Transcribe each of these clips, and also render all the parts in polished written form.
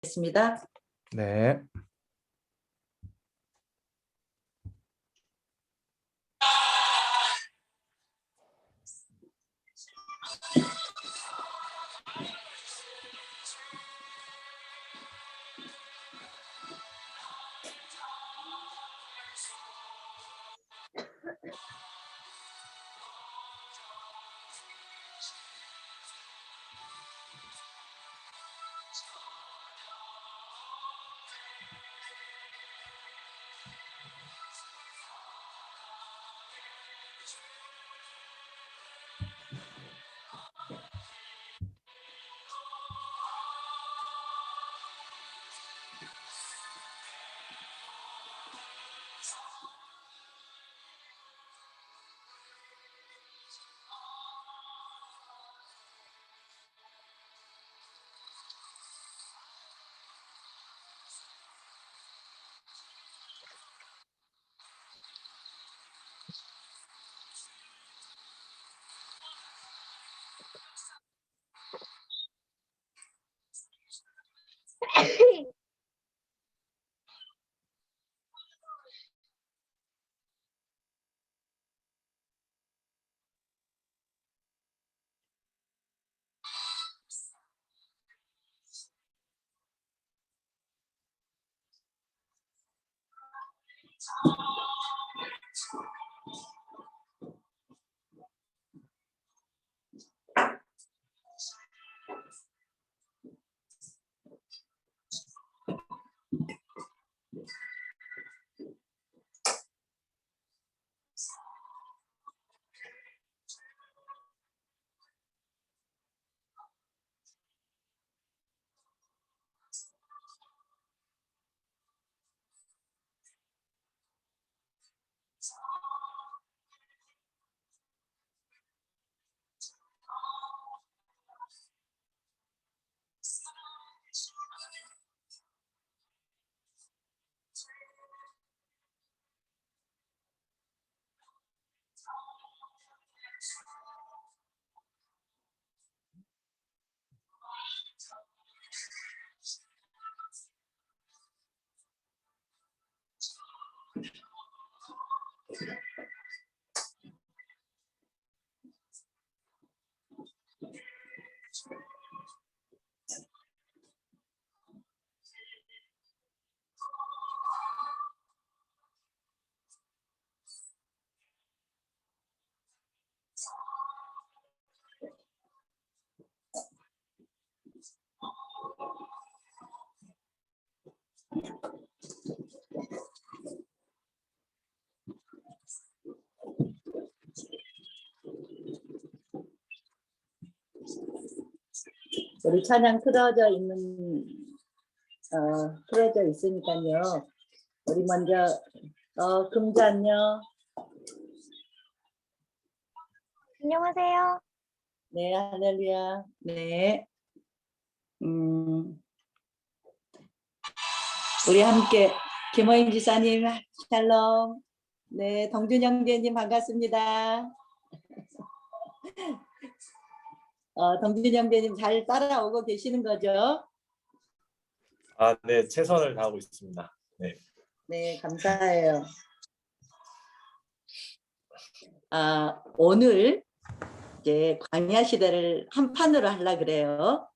있습니다. 네. 우리 찬양 틀어져 있으니까요. 우리 먼저 금자 안녕. 안녕하세요. 네, 할렐루야. 네. 우리 함께 김호인 지사님 샬롬. 네, 동준 형제님 반갑습니다. 동준 형제님 잘 따라오고 계시는 거죠? 네, 최선을 다하고 있습니다. 네. 네, 감사해요. 오늘 이제 광야 시대를 한 판으로 하려고 그래요.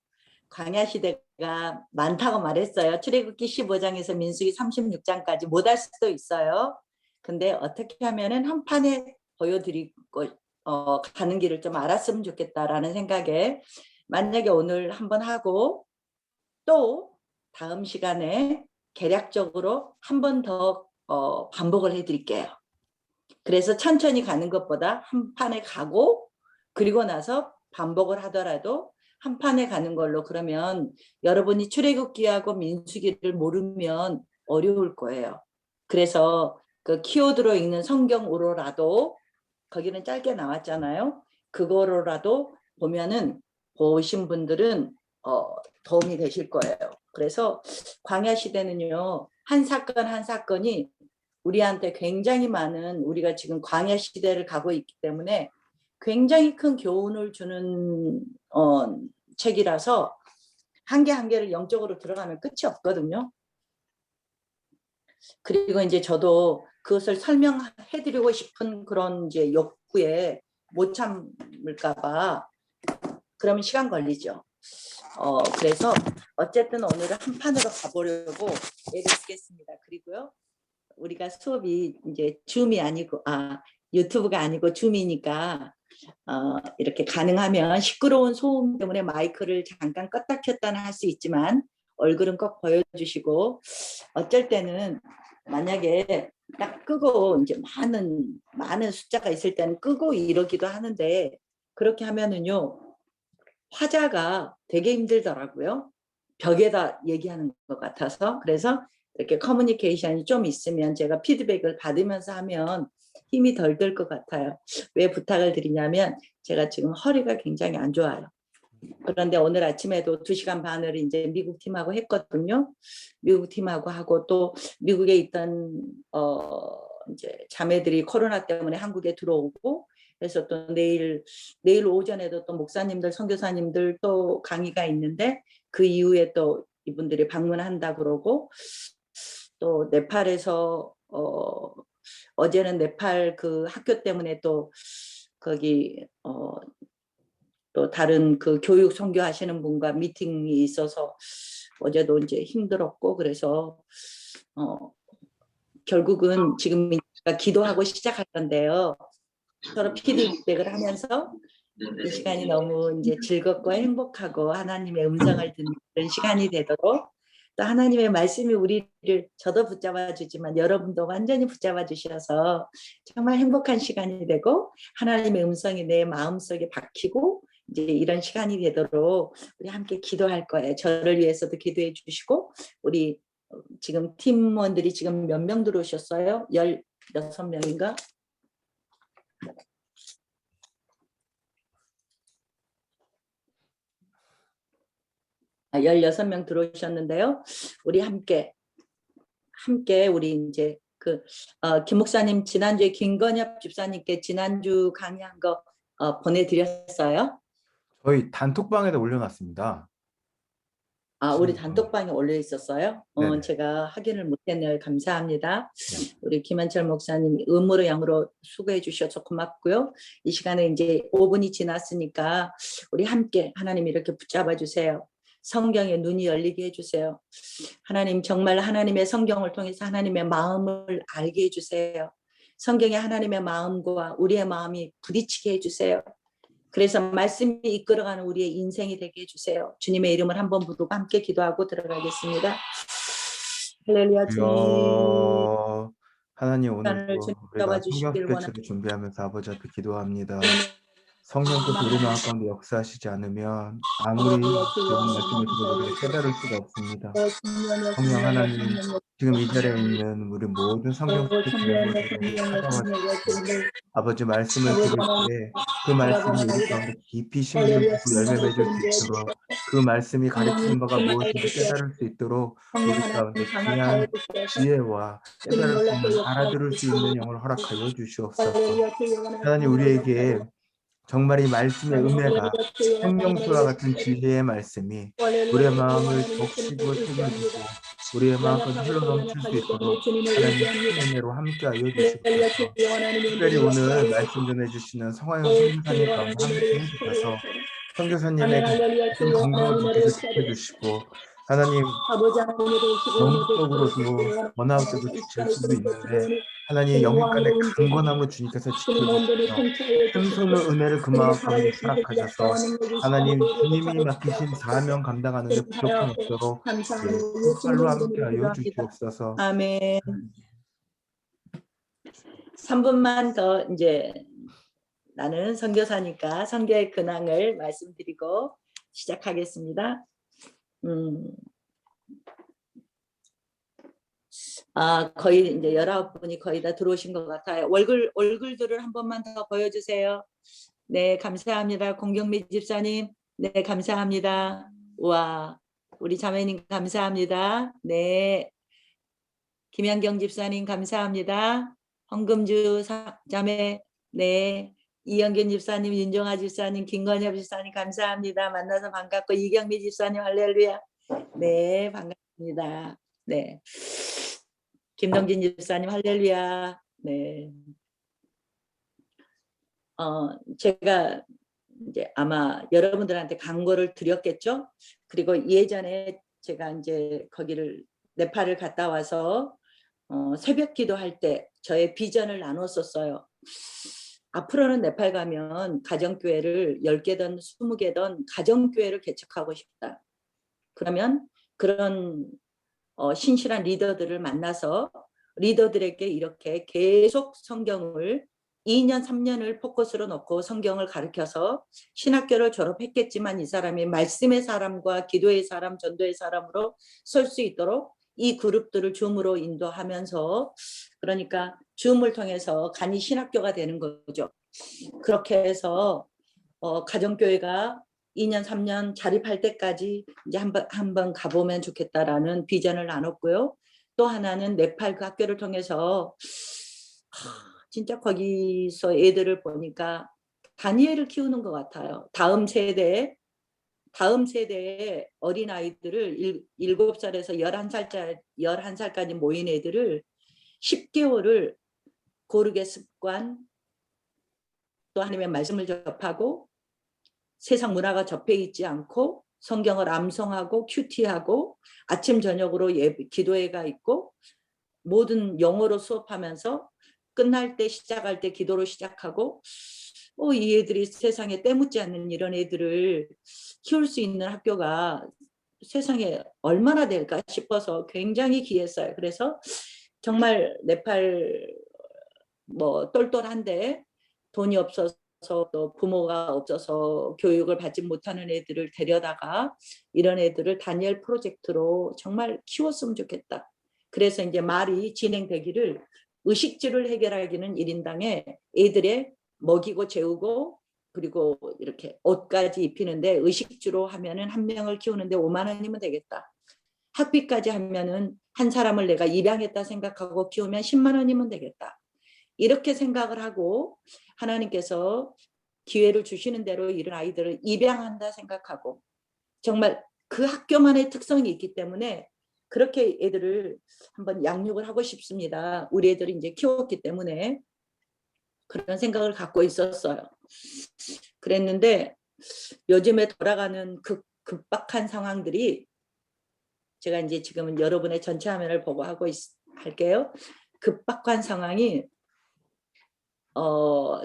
광야 시대가 많다고 말했어요. 출애굽기 15장에서 민수기 36장까지 못 할 수도 있어요. 근데 어떻게 하면은 한 판에 보여드리고 가는 길을 좀 알았으면 좋겠다라는 생각에 만약에 오늘 한번 하고 또 다음 시간에 개략적으로 한 번 더 반복을 해드릴게요. 그래서 천천히 가는 것보다 한 판에 가고 그리고 나서 반복을 하더라도 한 판에 가는 걸로. 그러면 여러분이 출애굽기하고 민수기를 모르면 어려울 거예요. 그래서 그 키워드로 읽는 성경으로라도, 거기는 짧게 나왔잖아요. 그거로라도 보면은 보신 분들은 도움이 되실 거예요. 그래서 광야 시대는요, 한 사건 한 사건이 우리한테 굉장히 많은, 우리가 지금 광야 시대를 가고 있기 때문에 굉장히 큰 교훈을 주는 책이라서 한 개 한 개를 영적으로 들어가면 끝이 없거든요. 그리고 이제 저도 그것을 설명해드리고 싶은 그런 이제 욕구에 못 참을까봐 그러면 시간 걸리죠. 그래서 어쨌든 오늘은 한 판으로 가보려고 애를 쓰겠습니다. 그리고요, 우리가 수업이 이제 줌이 아니고 유튜브가 아니고 줌이니까 이렇게 가능하면 시끄러운 소음 때문에 마이크를 잠깐 껐다 켰다는 할 수 있지만 얼굴은 꼭 보여주시고, 어쩔 때는 만약에 딱 끄고 이제 많은 숫자가 있을 때는 끄고 이러기도 하는데, 그렇게 하면은요 화자가 되게 힘들더라고요. 벽에다 얘기하는 것 같아서. 그래서 이렇게 커뮤니케이션이 좀 있으면 제가 피드백을 받으면서 하면 힘이 덜 들 것 같아요. 왜 부탁을 드리냐면 제가 지금 허리가 굉장히 안 좋아요. 그런데 오늘 아침에도 2시간 반을 이제 미국 팀하고 했거든요. 미국 팀하고 하고 또 미국에 있던 이제 자매들이 코로나 때문에 한국에 들어오고, 그래서 또 내일 오전에도 또 목사님들, 선교사님들 또 강의가 있는데 그 이후에 또 이분들이 방문한다 그러고, 또 네팔에서 어제는 네팔 그 학교 때문에 또 거기 또 다른 그 교육 선교하시는 분과 미팅이 있어서 어제도 이제 힘들었고, 그래서 결국은 지금 기도하고 시작할 건데요. 서로 피드백을 하면서 이 시간이 너무 이제 즐겁고 행복하고 하나님의 음성을 듣는 그런 시간이 되도록, 또 하나님의 말씀이 우리를 저도 붙잡아 주지만 여러분도 완전히 붙잡아 주셔서 정말 행복한 시간이 되고 하나님의 음성이 내 마음속에 박히고 이제 이런 시간이 되도록 우리 함께 기도할 거예요. 저를 위해서도 기도해 주시고, 우리 지금 팀원들이 지금 몇 명 들어오셨어요? 16명인가? 16명 들어오셨는데요. 우리 함께 우리 이제 김 목사님 지난주에 김건엽 집사님께 지난주 강의한 거 보내드렸어요. 저희 단톡방에다 올려놨습니다. 우리 단톡방에 올려 있었어요. 네네. 제가 확인을 못했네요. 감사합니다. 네. 우리 김한철 목사님 음으로 양으로 수고해 주셔서 고맙고요. 이 시간에 이제 5분이 지났으니까 우리 함께 하나님 이렇게 붙잡아 주세요. 성경에 눈이 열리게 해주세요. 하나님, 정말 하나님의 성경을 통해서 하나님의 마음을 알게 해주세요. 성경에 하나님의 마음과 우리의 마음이 부딪히게 해주세요. 그래서 말씀이 이끌어가는 우리의 인생이 되게 해주세요. 주님의 이름을 한번 부르고 함께 기도하고 들어가겠습니다. 할렐루야 주님. 하나님, 오늘도 시간을 주님 우리가 잡아주시길 성경 원합니다. 스케치를 준비하면서 아버지 앞에 기도합니다. 성령께서 우리 마음 가운데 역사하시지 않으면 아무리 좋은 말씀을 들어도 우리가 깨달을 수가 없습니다. 성령 하나님, 지금 이 자리에 있는 우리 모든 성경 스케치 멤버들에게 찾아와 주시고 아버지 말씀을 들을 때 그 말씀이 우리 가운데 깊이 심기를 주고 열매 맺을 수 있도록, 그 말씀이 가르치는 바가 무엇인지 깨달을 수 있도록 우리 가운데 귀한 지혜와 깨달을 수 있는, 알아들을 수 있는 영을 허락하여 주시옵소서. 하나님, 우리에게 정말 이 말씀의 은혜가 생명수와 같은 진리의 말씀이 우리의 마음을 적시고 새겨주고 우리의 마음까지 흘러넘칠 수 있도록 하나님 은혜로 함께하여 주시옵소서. 특별히 오늘 말씀 전해주시는 성화영 선교사님 가운데 함께 해주셔서 선교사님의 모든 건강을 주께서 지켜주시고, 하나님 영적으로도 번아웃되고 지칠 수도 있는데 하나님 영육간의 강건함으로 주님께서 지켜주시며 큰 은혜를 그 마음 가운데 허락하셔서 하나님 주님이 맡기신 사명 감당하는 데 부족함 없도록 손발로 함께하여 주시옵소서. 아멘. 3분만 더 이제 나는 선교사니까 선교의 근황을 말씀드리고 시작하겠습니다. 거의 이제 19분이 거의 다 들어오신 것 같아요. 얼굴들을 한 번만 더 보여주세요. 네, 감사합니다. 공경미 집사님, 네, 감사합니다. 와, 우리 자매님 감사합니다. 네, 김양경 집사님 감사합니다. 황금주 자매, 네, 이영균 집사님, 윤종아 집사님, 김건엽 집사님 감사합니다. 만나서 반갑고 이경미 집사님 할렐루야. 네, 반갑습니다. 네. 김동진 집사님 할렐루야. 네. 제가 이제 아마 여러분들한테 광고를 드렸겠죠. 그리고 예전에 제가 이제 거기를 네팔을 갔다 와서 새벽 기도할 때 저의 비전을 나눴었어요. 앞으로는 네팔 가면 가정교회를 10개든 20개든 가정교회를 개척하고 싶다. 그러면 그런 신실한 리더들을 만나서 리더들에게 이렇게 계속 성경을 2년, 3년을 포커스로 놓고 성경을 가르쳐서 신학교를 졸업했겠지만 이 사람이 말씀의 사람과 기도의 사람, 전도의 사람으로 설 수 있도록 이 그룹들을 줌으로 인도하면서 그러니까 줌을 통해서 간이 신학교가 되는 거죠. 그렇게 해서 가정교회가 2년, 3년 자립할 때까지 이제 한번 가보면 좋겠다라는 비전을 나눴고요. 또 하나는 네팔 그 학교를 통해서 진짜 거기서 애들을 보니까 다니엘을 키우는 것 같아요. 다음 세대에 어린아이들을 7살에서 11살까지 모인 애들을 10개월을 고르게 습관, 또 하나님의 말씀을 접하고 세상 문화가 접해 있지 않고 성경을 암송하고 큐티하고 아침 저녁으로 기도회가 있고 모든 영어로 수업하면서 끝날 때 시작할 때 기도로 시작하고 이 애들이 세상에 때묻지 않는 이런 애들을 키울 수 있는 학교가 세상에 얼마나 될까 싶어서 굉장히 귀했어요. 그래서 정말 네팔 똘똘한데 돈이 없어서 또 부모가 없어서 교육을 받지 못하는 애들을 데려다가 이런 애들을 다니엘 프로젝트로 정말 키웠으면 좋겠다. 그래서 이제 말이 진행되기를 의식주를 해결하기는 1인당에 애들의 먹이고 재우고 그리고 이렇게 옷까지 입히는데 의식주로 하면은 한 명을 키우는데 5만 원이면 되겠다. 학비까지 하면은 한 사람을 내가 입양했다 생각하고 키우면 10만 원이면 되겠다. 이렇게 생각을 하고 하나님께서 기회를 주시는 대로 이런 아이들을 입양한다 생각하고 정말 그 학교만의 특성이 있기 때문에 그렇게 애들을 한번 양육을 하고 싶습니다. 우리 애들이 이제 키웠기 때문에 그런 생각을 갖고 있었어요. 그랬는데 요즘에 돌아가는 급박한 상황들이 제가 이제 지금은 여러분의 전체 화면을 보고 할게요. 급박한 상황이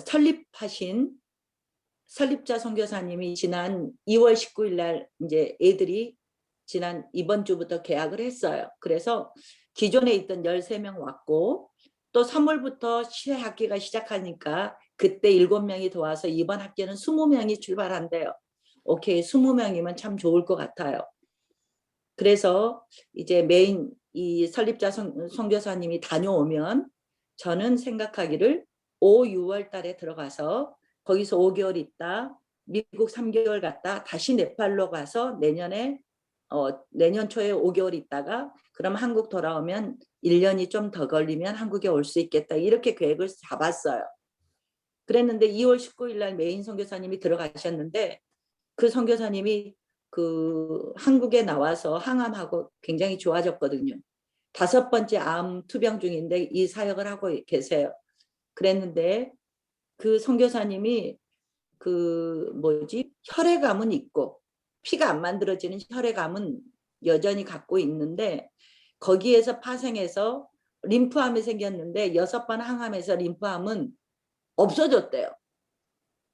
설립하신 설립자 선교사님이 지난 2월 19일 날 이제 애들이 이번 주부터 계약을 했어요. 그래서 기존에 있던 13명 왔고 또 3월부터 새 학기가 시작하니까 그때 7명이 더 와서 이번 학기는 20명이 출발한대요. 오케이, 20명이면 참 좋을 것 같아요. 그래서 이제 메인 이 설립자 선교사님이 다녀오면 저는 생각하기를 5, 6월 달에 들어가서 거기서 5개월 있다 미국 3개월 갔다 다시 네팔로 가서 내년 초에 5개월 있다가 그럼 한국 돌아오면 1년이 좀 더 걸리면 한국에 올 수 있겠다 이렇게 계획을 잡았어요. 그랬는데 2월 19일 날 메인 선교사님이 들어가셨는데 그 선교사님이 그 한국에 나와서 항암하고 굉장히 좋아졌거든요. 5번째 암 투병 중인데 이 사역을 하고 계세요. 그랬는데 그 선교사님이 혈액암은 있고 피가 안 만들어지는 혈액암은 여전히 갖고 있는데 거기에서 파생해서 림프암이 생겼는데 6번 항암에서 림프암은 없어졌대요.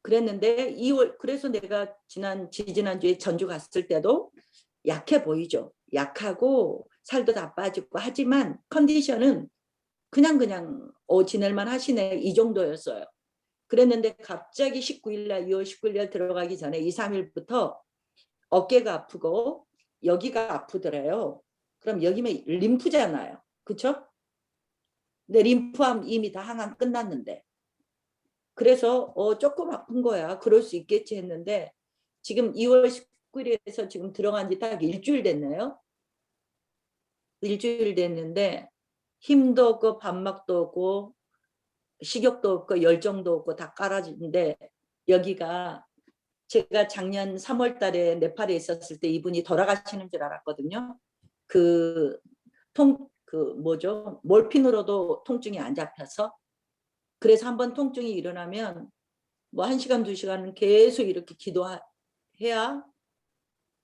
그랬는데 그래서 내가 지지난주에 전주 갔을 때도 약해 보이죠. 약하고 살도 다 빠지고 하지만 컨디션은 그냥 지낼만 하시네 이 정도였어요. 그랬는데 갑자기 2월 19일 날 들어가기 전에 2, 3일부터 어깨가 아프고 여기가 아프더래요. 그럼 여기면 림프잖아요. 그렇죠? 근데 림프암 이미 다 항암 끝났는데 그래서 조금 아픈 거야. 그럴 수 있겠지 했는데 지금 2월 19일에서 지금 들어간 지 딱 일주일 됐네요. 일주일 됐는데 힘도 없고 반막도 없고 식욕도 없고 열정도 없고 다 깔아지는데 여기가 제가 작년 3월 달에 네팔에 있었을 때 이분이 돌아가시는 줄 알았거든요. 그 뭐죠? 몰핀으로도 통증이 안 잡혀서. 그래서 한번 통증이 일어나면 뭐 1시간, 2시간은 계속 이렇게 기도해야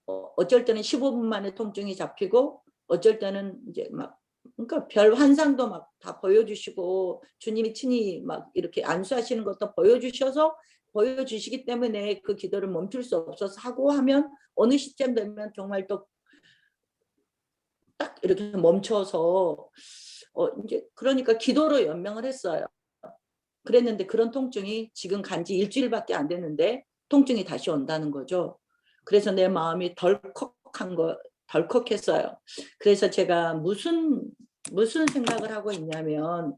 어쩔 때는 15분 만에 통증이 잡히고 어쩔 때는 이제 막 그러니까 별 환상도 막 다 보여주시고 주님이 친히 막 이렇게 안수하시는 것도 보여주시기 때문에 그 기도를 멈출 수 없어서 하고 하면 어느 시점 되면 정말 또 딱 이렇게 멈춰서 이제 그러니까 기도로 연명을 했어요. 그랬는데 그런 통증이 지금 간지 일주일밖에 안 됐는데 통증이 다시 온다는 거죠. 그래서 내 마음이 덜컥했어요. 그래서 제가 무슨 생각을 하고 있냐면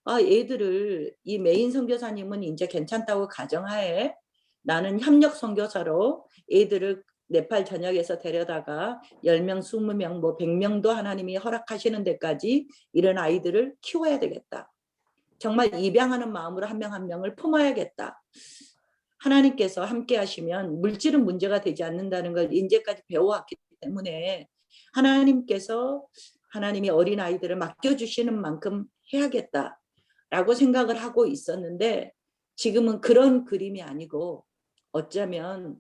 애들을 이 메인 선교사님은 이제 괜찮다고 가정하에 나는 협력 선교사로 애들을 네팔 전역에서 데려다가 10명, 20명, 뭐 100명도 하나님이 허락하시는 데까지 이런 아이들을 키워야 되겠다. 정말 입양하는 마음으로 한 명 한 명을 품어야겠다. 하나님께서 함께 하시면 물질은 문제가 되지 않는다는 걸 이제까지 배워왔기 때문에 하나님께서 하나님이 어린아이들을 맡겨주시는 만큼 해야겠다라고 생각을 하고 있었는데 지금은 그런 그림이 아니고 어쩌면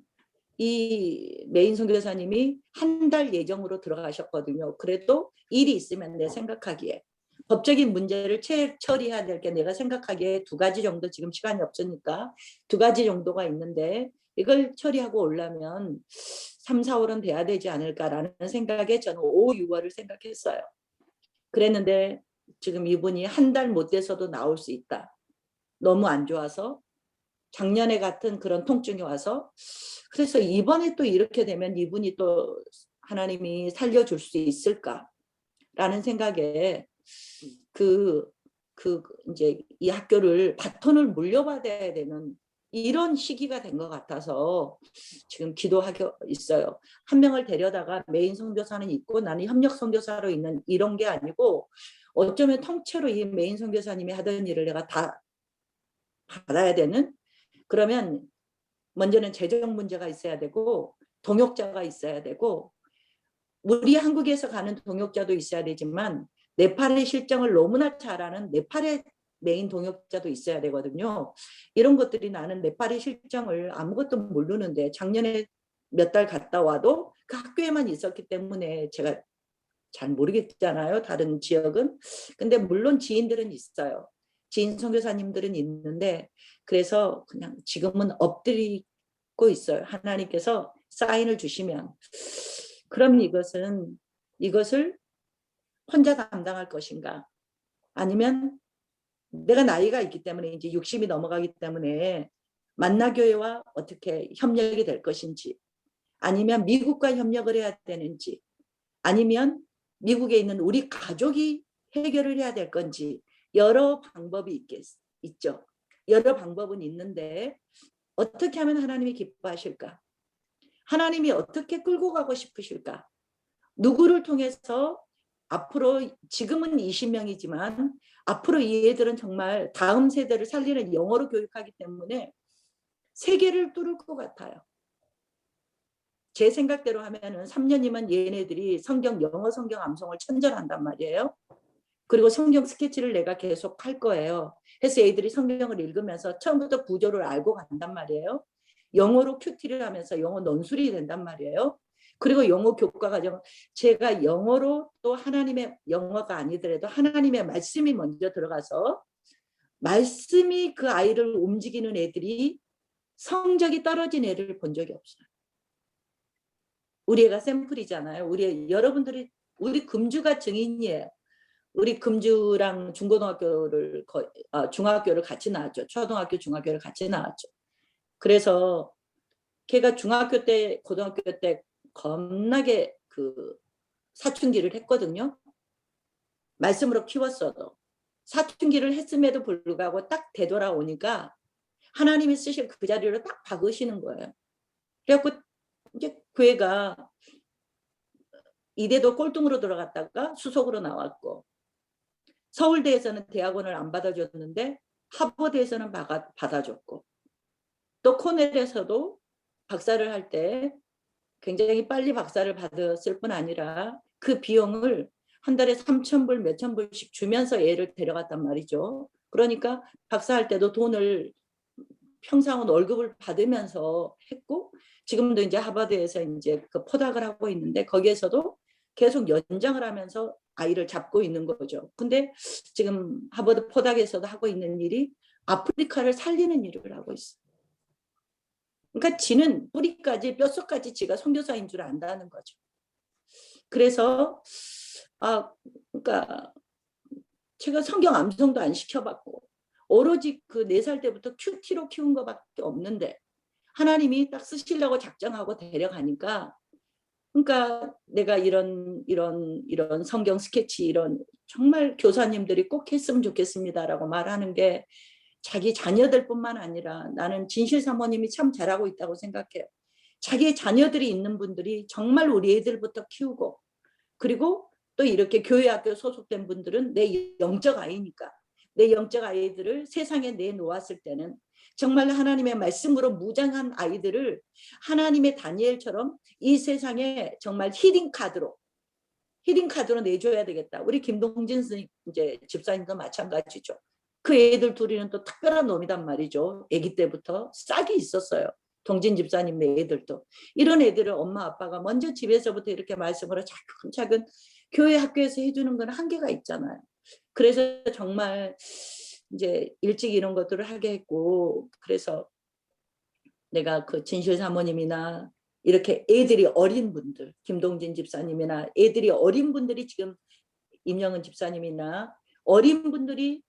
이 메인 선교사님이 한 달 예정으로 들어가셨거든요. 그래도 일이 있으면 내 생각하기에 법적인 문제를 처리해야 될 게 내가 생각하기에 2가지 정도 지금 시간이 없으니까 2가지 정도가 있는데 이걸 처리하고 오려면 3, 4월은 돼야 되지 않을까라는 생각에 저는 5, 6월을 생각했어요. 그랬는데 지금 이분이 한 달 못 돼서도 나올 수 있다. 너무 안 좋아서 작년에 같은 그런 통증이 와서 그래서 이번에 또 이렇게 되면 이분이 또 하나님이 살려줄 수 있을까라는 생각에 이제 이 학교를 바톤을 물려받아야 되는 이런 시기가 된 것 같아서 지금 기도하고 있어요. 한 명을 데려다가 메인 선교사는 있고 나는 협력 선교사로 있는 이런 게 아니고 어쩌면 통째로 이 메인 선교사님이 하던 일을 내가 다 받아야 되는 그러면 먼저는 재정 문제가 있어야 되고 동역자가 있어야 되고 우리 한국에서 가는 동역자도 있어야 되지만 네팔의 실정을 너무나 잘 아는 네팔의 메인 동역자도 있어야 되거든요. 이런 것들이 나는 네팔의 실정을 아무것도 모르는데 작년에 몇 달 갔다 와도 그 학교에만 있었기 때문에 제가 잘 모르겠잖아요. 다른 지역은. 근데 물론 지인들은 있어요. 지인 선교사님들은 있는데 그래서 그냥 지금은 엎드리고 있어요. 하나님께서 사인을 주시면 그럼 이것을 혼자 담당할 것인가 아니면 내가 나이가 있기 때문에 이제 60이 넘어가기 때문에 만나교회와 어떻게 협력이 될 것인지 아니면 미국과 협력을 해야 되는지 아니면 미국에 있는 우리 가족이 해결을 해야 될 건지 여러 방법이 있죠. 여러 방법은 있는데 어떻게 하면 하나님이 기뻐하실까? 하나님이 어떻게 끌고 가고 싶으실까? 누구를 통해서 앞으로 지금은 20명이지만 앞으로 이 애들은 정말 다음 세대를 살리는 영어로 교육하기 때문에 세계를 뚫을 것 같아요. 제 생각대로 하면은 3년이면 얘네들이 영어 성경 암송을 천전한단 말이에요. 그리고 성경 스케치를 내가 계속 할 거예요. 그래서 애들이 성경을 읽으면서 처음부터 구조를 알고 간단 말이에요. 영어로 큐티를 하면서 영어 논술이 된단 말이에요. 그리고 영어 교과 과정 제가 영어로 또 하나님의 영어가 아니더라도 하나님의 말씀이 먼저 들어가서 말씀이 그 아이를 움직이는 애들이 성적이 떨어진 애를 본 적이 없어요. 우리 애가 샘플이잖아요. 여러분들이 우리 금주가 증인이에요. 우리 금주랑 중고등학교를 중학교를 같이 나왔죠. 초등학교, 중학교를 같이 나왔죠. 그래서 걔가 중학교 때, 고등학교 때 겁나게 사춘기를 했거든요. 말씀으로 키웠어도 사춘기를 했음에도 불구하고 딱 되돌아오니까 하나님이 쓰실 그 자리로 딱 박으시는 거예요. 그래갖고 이제 교회가 이대도 꼴등으로 들어갔다가 수석으로 나왔고 서울대에서는 대학원을 안 받아줬는데 하버드에서는 받아줬고 또 코넬에서도 박사를 할 때 굉장히 빨리 박사를 받았을 뿐 아니라 그 비용을 한 달에 3,000불 몇천 불씩 주면서 애를 데려갔단 말이죠. 그러니까 박사할 때도 돈을 평상원 월급을 받으면서 했고 지금도 이제 하버드에서 이제 그 포닥을 하고 있는데 거기에서도 계속 연장을 하면서 아이를 잡고 있는 거죠. 근데 지금 하버드 포닥에서도 하고 있는 일이 아프리카를 살리는 일을 하고 있어요. 그러니까 지는 뿌리까지 뼛속까지 지가 선교사인 줄 안다는 거죠. 그래서 그러니까 제가 성경 암송도 안 시켜봤고 오로지 그 4살 때부터 큐티로 키운 것밖에 없는데 하나님이 딱 쓰시려고 작정하고 데려가니까 그러니까 내가 이런 성경 스케치 이런 정말 교사님들이 꼭 했으면 좋겠습니다라고 말하는 게 자기 자녀들뿐만 아니라 나는 진실 사모님이 참 잘하고 있다고 생각해요. 자기 자녀들이 있는 분들이 정말 우리 애들부터 키우고 그리고 또 이렇게 교회 학교 소속된 분들은 내 영적 아이니까 내 영적 아이들을 세상에 내놓았을 때는 정말 하나님의 말씀으로 무장한 아이들을 하나님의 다니엘처럼 이 세상에 정말 히딩카드로 내줘야 되겠다. 우리 김동진 이제 집사님도 마찬가지죠. 그 애들 둘이는 또 특별한 놈이단 말이죠. 아기 때부터 싹이 있었어요. 동진 집사님 애들도. 이런 애들을 엄마 아빠가 먼저 집에서부터 이렇게 말씀으로 차근차근 교회 학교에서 해주는 건 한계가 있잖아요. 그래서 정말 이제 일찍 이런 것들을 하게 했고 그래서 내가 그 진실 사모님이나 이렇게 애들이 어린 분들 김동진 집사님이나 애들이 어린 분들이 지금 임영은 집사님이나 어린 분들이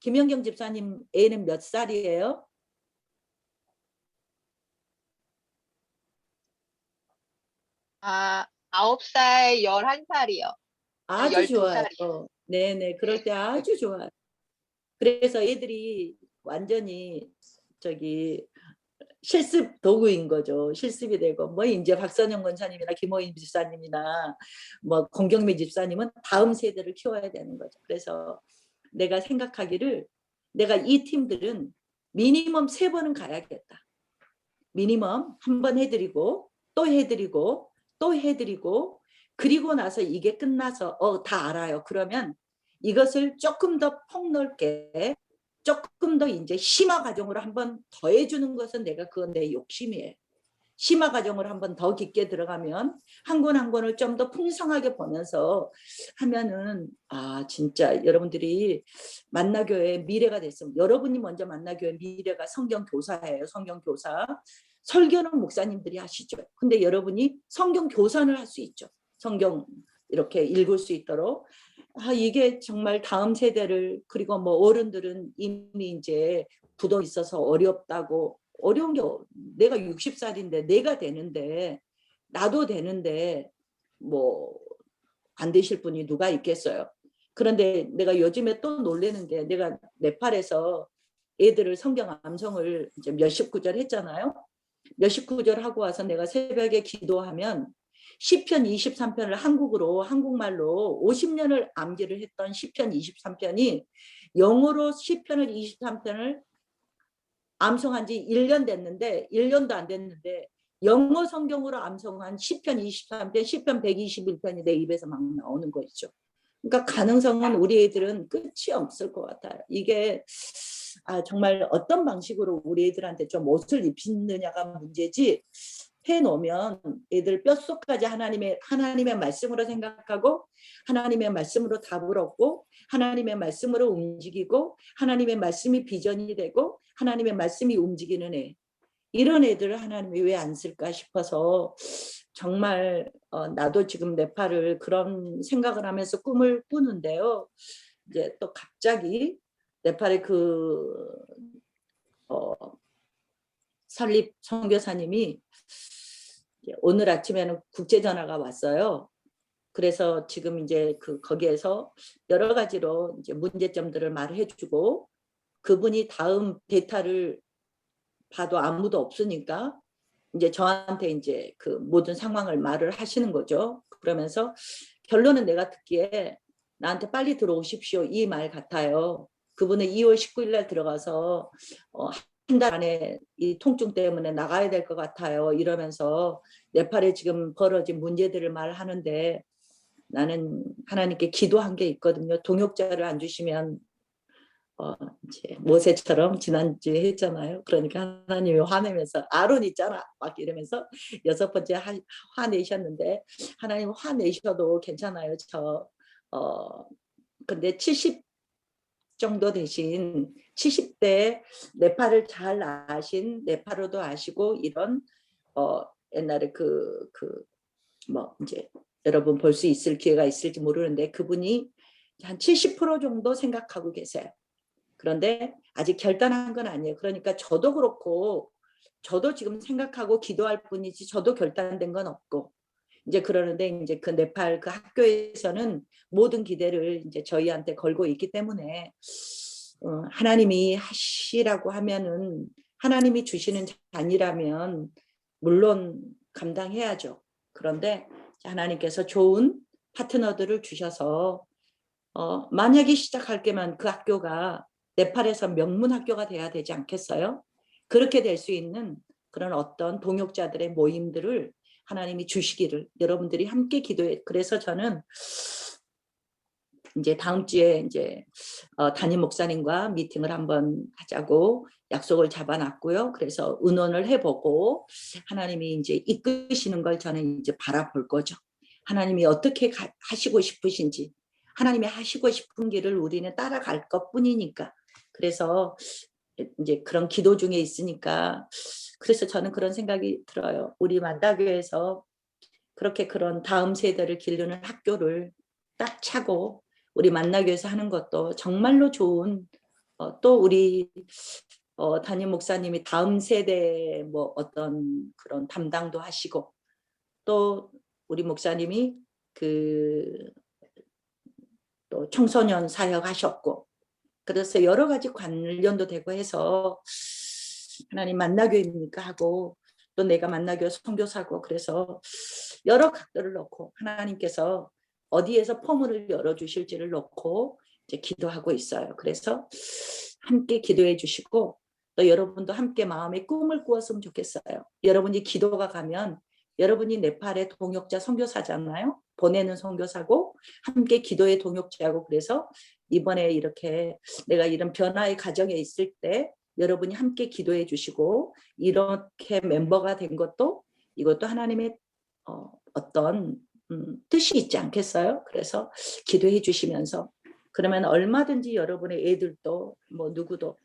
김영경 집사님 애는 몇 살이에요? 아, 9살, 11살이요. 아주 12살이요. 좋아요. 네네. 그럴 때 아주 좋아요. 그래서 애들이 완전히 저기 실습 도구인 거죠. 실습이 되고 뭐 이제 박선영 권사님이나 김호인 집사님이나 뭐 공경미 집사님은 다음 세대를 키워야 되는 거죠. 그래서 내가 생각하기를 내가 이 팀들은 미니멈 3번은 가야겠다. 미니멈 한 번 해드리고 또 해드리고 또 해드리고 그리고 나서 이게 끝나서 다 알아요. 그러면 이것을 조금 더 폭넓게 조금 더 이제 심화 과정으로 한번 더 해주는 것은 내가 그건 내 욕심이에요. 심화 과정을 한번 더 깊게 들어가면 한 권 한 권을 좀 더 풍성하게 보면서 하면은 진짜 여러분들이 만나교회 미래가 됐으면 여러분이 먼저 만나교회 미래가 성경교사예요. 성경교사. 설교는 목사님들이 하시죠. 근데 여러분이 성경교사를 할 수 있죠. 성경 이렇게 읽을 수 있도록 이게 정말 다음 세대를 그리고 뭐 어른들은 이미 이제 부도 있어서 어렵다고 어려운 게 내가 60살인데 내가 되는데 나도 되는데 뭐 안 되실 분이 누가 있겠어요. 그런데 내가 요즘에 또 놀라는 게 내가 네팔에서 애들을 성경 암송을 이제 몇십 구절 했잖아요. 몇십 구절 하고 와서 내가 새벽에 기도하면 시편 23편을 한국말로 50년을 암기를 했던 시편 23편이 영어로 시편을 23편을 암송한 지 1년 됐는데 1년도 안 됐는데 영어 성경으로 암송한 시편 23편, 시편 121편이 내 입에서 막 나오는 거죠. 그러니까 가능성은 우리 애들은 끝이 없을 것 같아요. 이게 정말 어떤 방식으로 우리 애들한테 좀 옷을 입히느냐가 문제지 해놓으면 애들 뼛속까지 하나님의 말씀으로 생각하고 하나님의 말씀으로 답을 얻고 하나님의 말씀으로 움직이고 하나님의 말씀이 비전이 되고 하나님의 말씀이 움직이는 애 이런 애들을 하나님이 왜 안 쓸까 싶어서 정말 나도 지금 네팔을 그런 생각을 하면서 꿈을 꾸는데요. 이제 또 갑자기 네팔의 설립 선교사님이 오늘 아침에는 국제 전화가 왔어요. 그래서 지금 이제 거기에서 여러 가지로 이제 문제점들을 말해주고 그분이 다음 데이터를 봐도 아무도 없으니까 이제 저한테 이제 그 모든 상황을 말을 하시는 거죠. 그러면서 결론은 내가 듣기에 나한테 빨리 들어오십시오 이 말 같아요. 그분은 2월 19일 날 들어가서 한 달 안에 이 통증 때문에 나가야 될 것 같아요. 이러면서 네팔에 지금 벌어진 문제들을 말하는데 나는 하나님께 기도한 게 있거든요. 동역자를 안 주시면 이제 모세처럼 지난주에 했잖아요. 그러니까 하나님이 화내면서 아론 있잖아 막 이러면서 6번째 화내셨는데 하나님 화내셔도 괜찮아요. 근데 70 정도 되신 70대 네팔을 잘 아신 네팔어도 아시고 이런 옛날에 뭐 이제 여러분 볼 수 있을 기회가 있을지 모르는데 그분이 한 70% 정도 생각하고 계세요. 그런데 아직 결단한 건 아니에요. 그러니까 저도 그렇고 저도 지금 생각하고 기도할 뿐이지 저도 결단된 건 없고 이제 그러는데 이제 그 네팔 그 학교에서는 모든 기대를 이제 저희한테 걸고 있기 때문에 하나님이 하시라고 하면은 하나님이 주시는 잔이라면 물론 감당해야죠. 그런데 하나님께서 좋은 파트너들을 주셔서 만약에 시작할 게만 그 학교가 네팔에서 명문 학교가 돼야 되지 않겠어요? 그렇게 될 수 있는 그런 어떤 동역자들의 모임들을 하나님이 주시기를 여러분들이 함께 기도해. 그래서 저는 이제 다음 주에 이제 담임 목사님과 미팅을 한번 하자고 약속을 잡아놨고요. 그래서 의논을 해보고 하나님이 이제 이끄시는 걸 저는 이제 바라볼 거죠. 하나님이 어떻게 하시고 싶으신지 하나님이 하시고 싶은 길을 우리는 따라갈 것뿐이니까. 그래서 이제 그런 기도 중에 있으니까 그래서 저는 그런 생각이 들어요. 우리 만다교에서 그렇게 그런 다음 세대를 기르는 학교를 딱 차고 우리 만나교에서 하는 것도 정말로 좋은 또 우리 담임 목사님이 다음 세대 뭐 어떤 그런 담당도 하시고 또 우리 목사님이 또 청소년 사역 하셨고 그래서 여러 가지 관련도 되고 해서 하나님 만나교입니까 하고 또 내가 만나교 선교사고 그래서 여러 각도를 놓고 하나님께서 어디에서 포문을 열어주실지를 놓고 이제 기도하고 있어요. 그래서 함께 기도해 주시고 또 여러분도 함께 마음에 꿈을 꾸었으면 좋겠어요. 여러분이 기도가 가면 여러분이 네팔의 동역자 선교사잖아요. 보내는 선교사고 함께 기도의 동역자고 그래서 이번에 이렇게 내가 이런 변화의 과정에 있을 때 여러분이 함께 기도해 주시고 이렇게 멤버가 된 것도 이것도 하나님의 어떤 뜻이 있지 않겠어요? 그래서 기도해 주시면서 그러면 얼마든지 여러분의 애들도 뭐 누구도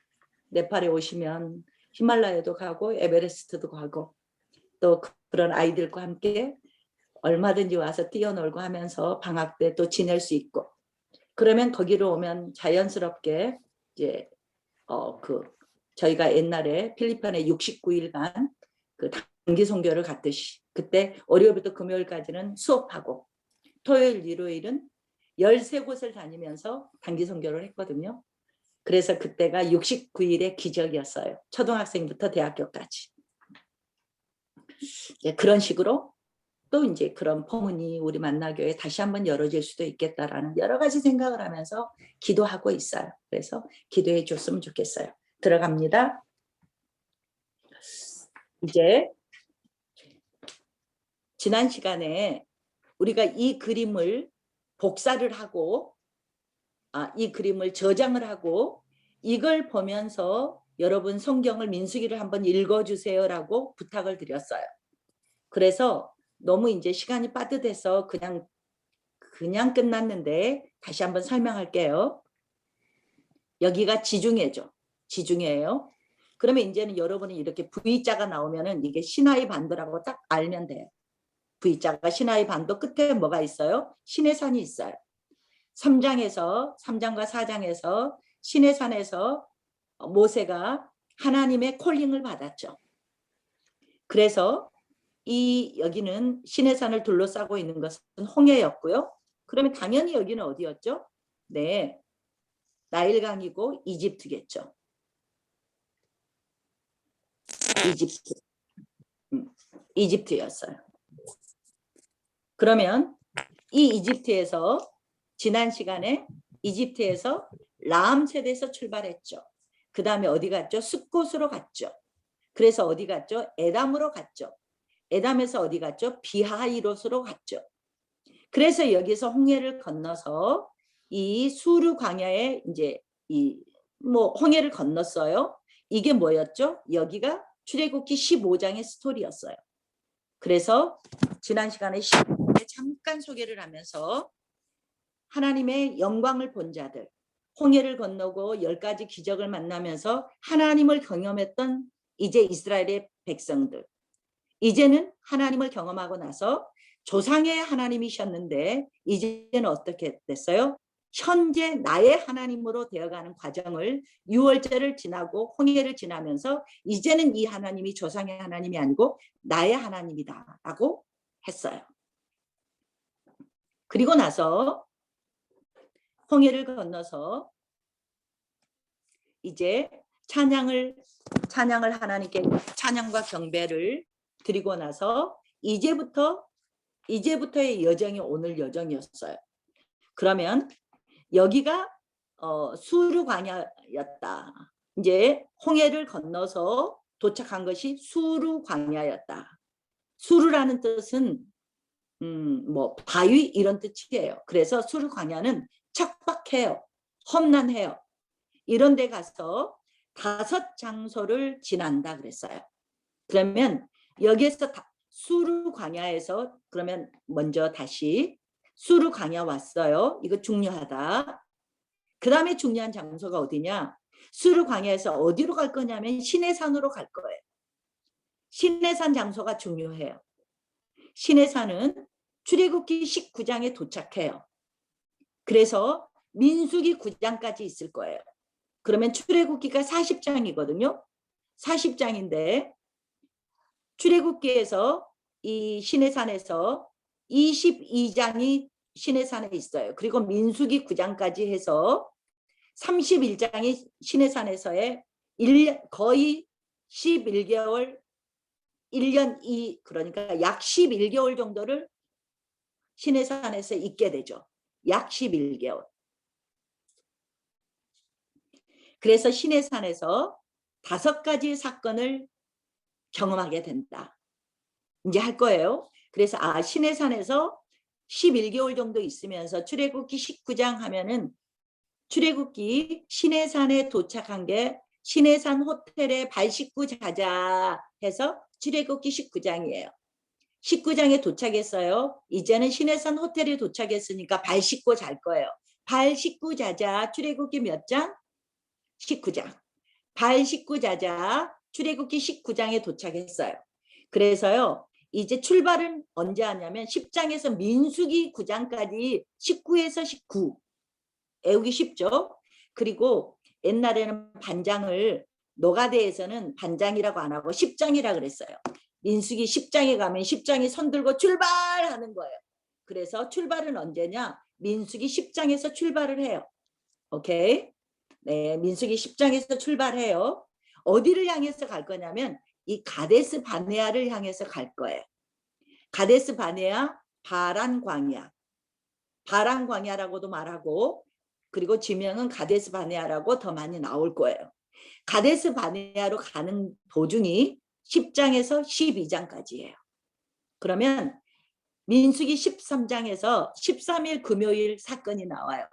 네팔에 오시면 히말라야도 가고 에베레스트도 가고 또 그런 아이들과 함께 얼마든지 와서 뛰어놀고 하면서 방학 때 또 지낼 수 있고 그러면 거기로 오면 자연스럽게 이제 저희가 옛날에 필리핀에 69일간 그 단기 선교를 갔듯이 그때 월요일부터 금요일까지는 수업하고 토요일 일요일은 13곳을 다니면서 단기 선교를 했거든요. 그래서 그때가 69일의 기적이었어요. 초등학생부터 대학교까지. 그런 식으로 또 이제 그런 포문이 우리 만나교에 다시 한번 열어질 수도 있겠다라는 여러 가지 생각을 하면서 기도하고 있어요. 그래서 기도해 줬으면 좋겠어요. 들어갑니다. 이제 지난 시간에 우리가 이 그림을 복사를 하고 이 그림을 저장을 하고 이걸 보면서 여러분 성경을 민수기를 한번 읽어주세요라고 부탁을 드렸어요. 그래서 너무 이제 시간이 빠듯해서 그냥 끝났는데 다시 한번 설명할게요. 여기가 지중해죠. 지중해예요. 그러면 이제는 여러분이 이렇게 V자가 나오면은 이게 시나이 반도라고 딱 알면 돼요. V자가 시나이 반도 끝에 뭐가 있어요? 시내산이 있어요. 3장과 4장에서 시내산에서 모세가 하나님의 콜링을 받았죠. 그래서 여기는 시내산을 둘러싸고 있는 것은 홍해였고요. 그러면 당연히 여기는 어디였죠? 네, 나일강이고 이집트겠죠. 이집트였어요. 그러면 이 이집트에서 지난 시간에 이집트에서 라암셋에서 출발했죠. 그 다음에 어디 갔죠? 숫곳으로 갔죠. 그래서 어디 갔죠? 에담으로 갔죠. 에담에서 어디 갔죠? 비하이롯으로 갔죠. 그래서 여기서 홍해를 건너서 이 수르 광야에 이제 홍해를 건넜어요. 이게 뭐였죠? 여기가 출애굽기 15장의 스토리였어요. 그래서 지난 시간에 15장에 잠깐 소개를 하면서 하나님의 영광을 본 자들, 홍해를 건너고 10가지 기적을 만나면서 하나님을 경험했던 이제 이스라엘의 백성들, 이제는 하나님을 경험하고 나서 조상의 하나님이셨는데 이제는 어떻게 됐어요? 현재 나의 하나님으로 되어가는 과정을 유월절을 지나고 홍해를 지나면서 이제는 이 하나님이 조상의 하나님이 아니고 나의 하나님이다 라고 했어요. 그리고 나서 홍해를 건너서 이제 찬양을 하나님께 찬양과 경배를 드리고 나서 이제부터의 여정이 오늘 여정이었어요. 그러면 여기가 수르 광야였다. 이제 홍해를 건너서 도착한 것이 수르 광야였다. 수르라는 뜻은 바위 이런 뜻이에요. 그래서 수르 광야는 척박해요. 험난해요. 이런 데 가서 5 장소를 지난다 그랬어요. 그러면 여기에서 수르 광야에서 그러면 먼저 다시 수르 광야 왔어요. 이거 중요하다. 그 다음에 중요한 장소가 어디냐? 수르 광야에서 어디로 갈 거냐면 시내산으로 갈 거예요. 시내산 장소가 중요해요. 시내산은 출애굽기 19장에 도착해요. 그래서 민수기 9장까지 있을 거예요. 그러면 출애굽기가 40장이거든요. 40장인데 출애굽기에서 이 시내산에서 22장이 시내산에 있어요. 그리고 민수기 9장까지 해서 31장이 시내산에서의 거의 11개월 1년 그러니까 약 11개월 정도를 시내산에서 있게 되죠. 약 11개월. 그래서 시내산에서 5가지 사건을 경험하게 된다. 이제 할 거예요. 그래서 시내산에서 11개월 정도 있으면서 출애굽기 19장 하면은 출애굽기 시내산에 도착한 게 시내산 호텔에 발 씻고 자자 해서 출애굽기 19장이에요. 19장에 도착했어요. 이제는 시내산 호텔에 도착했으니까 발 씻고 잘 거예요. 발 씻고 자자. 출애굽기 몇 장? 19장. 발 씻고 자자. 출애굽기 19장에 도착했어요. 그래서요. 이제 출발은 언제 하냐면 10장에서 민수기 9장까지 19에서 19. 외우기 쉽죠? 그리고 옛날에는 반장을 노가대에서는 반장이라고 안 하고 10장이라고 그랬어요. 민수기 10장에 가면 10장이 손 들고 출발하는 거예요. 그래서 출발은 언제냐? 민수기 10장에서 출발을 해요. 오케이? 네, 민수기 10장에서 출발해요. 어디를 향해서 갈 거냐면 이 가데스 바네아를 향해서 갈 거예요. 가데스 바네아 바란 광야. 바란 광야라고도 말하고 그리고 지명은 가데스 바네아라고 더 많이 나올 거예요. 가데스 바네아로 가는 도중이 10장에서 12장까지예요. 그러면 민수기 13장에서 13일 금요일 사건이 나와요.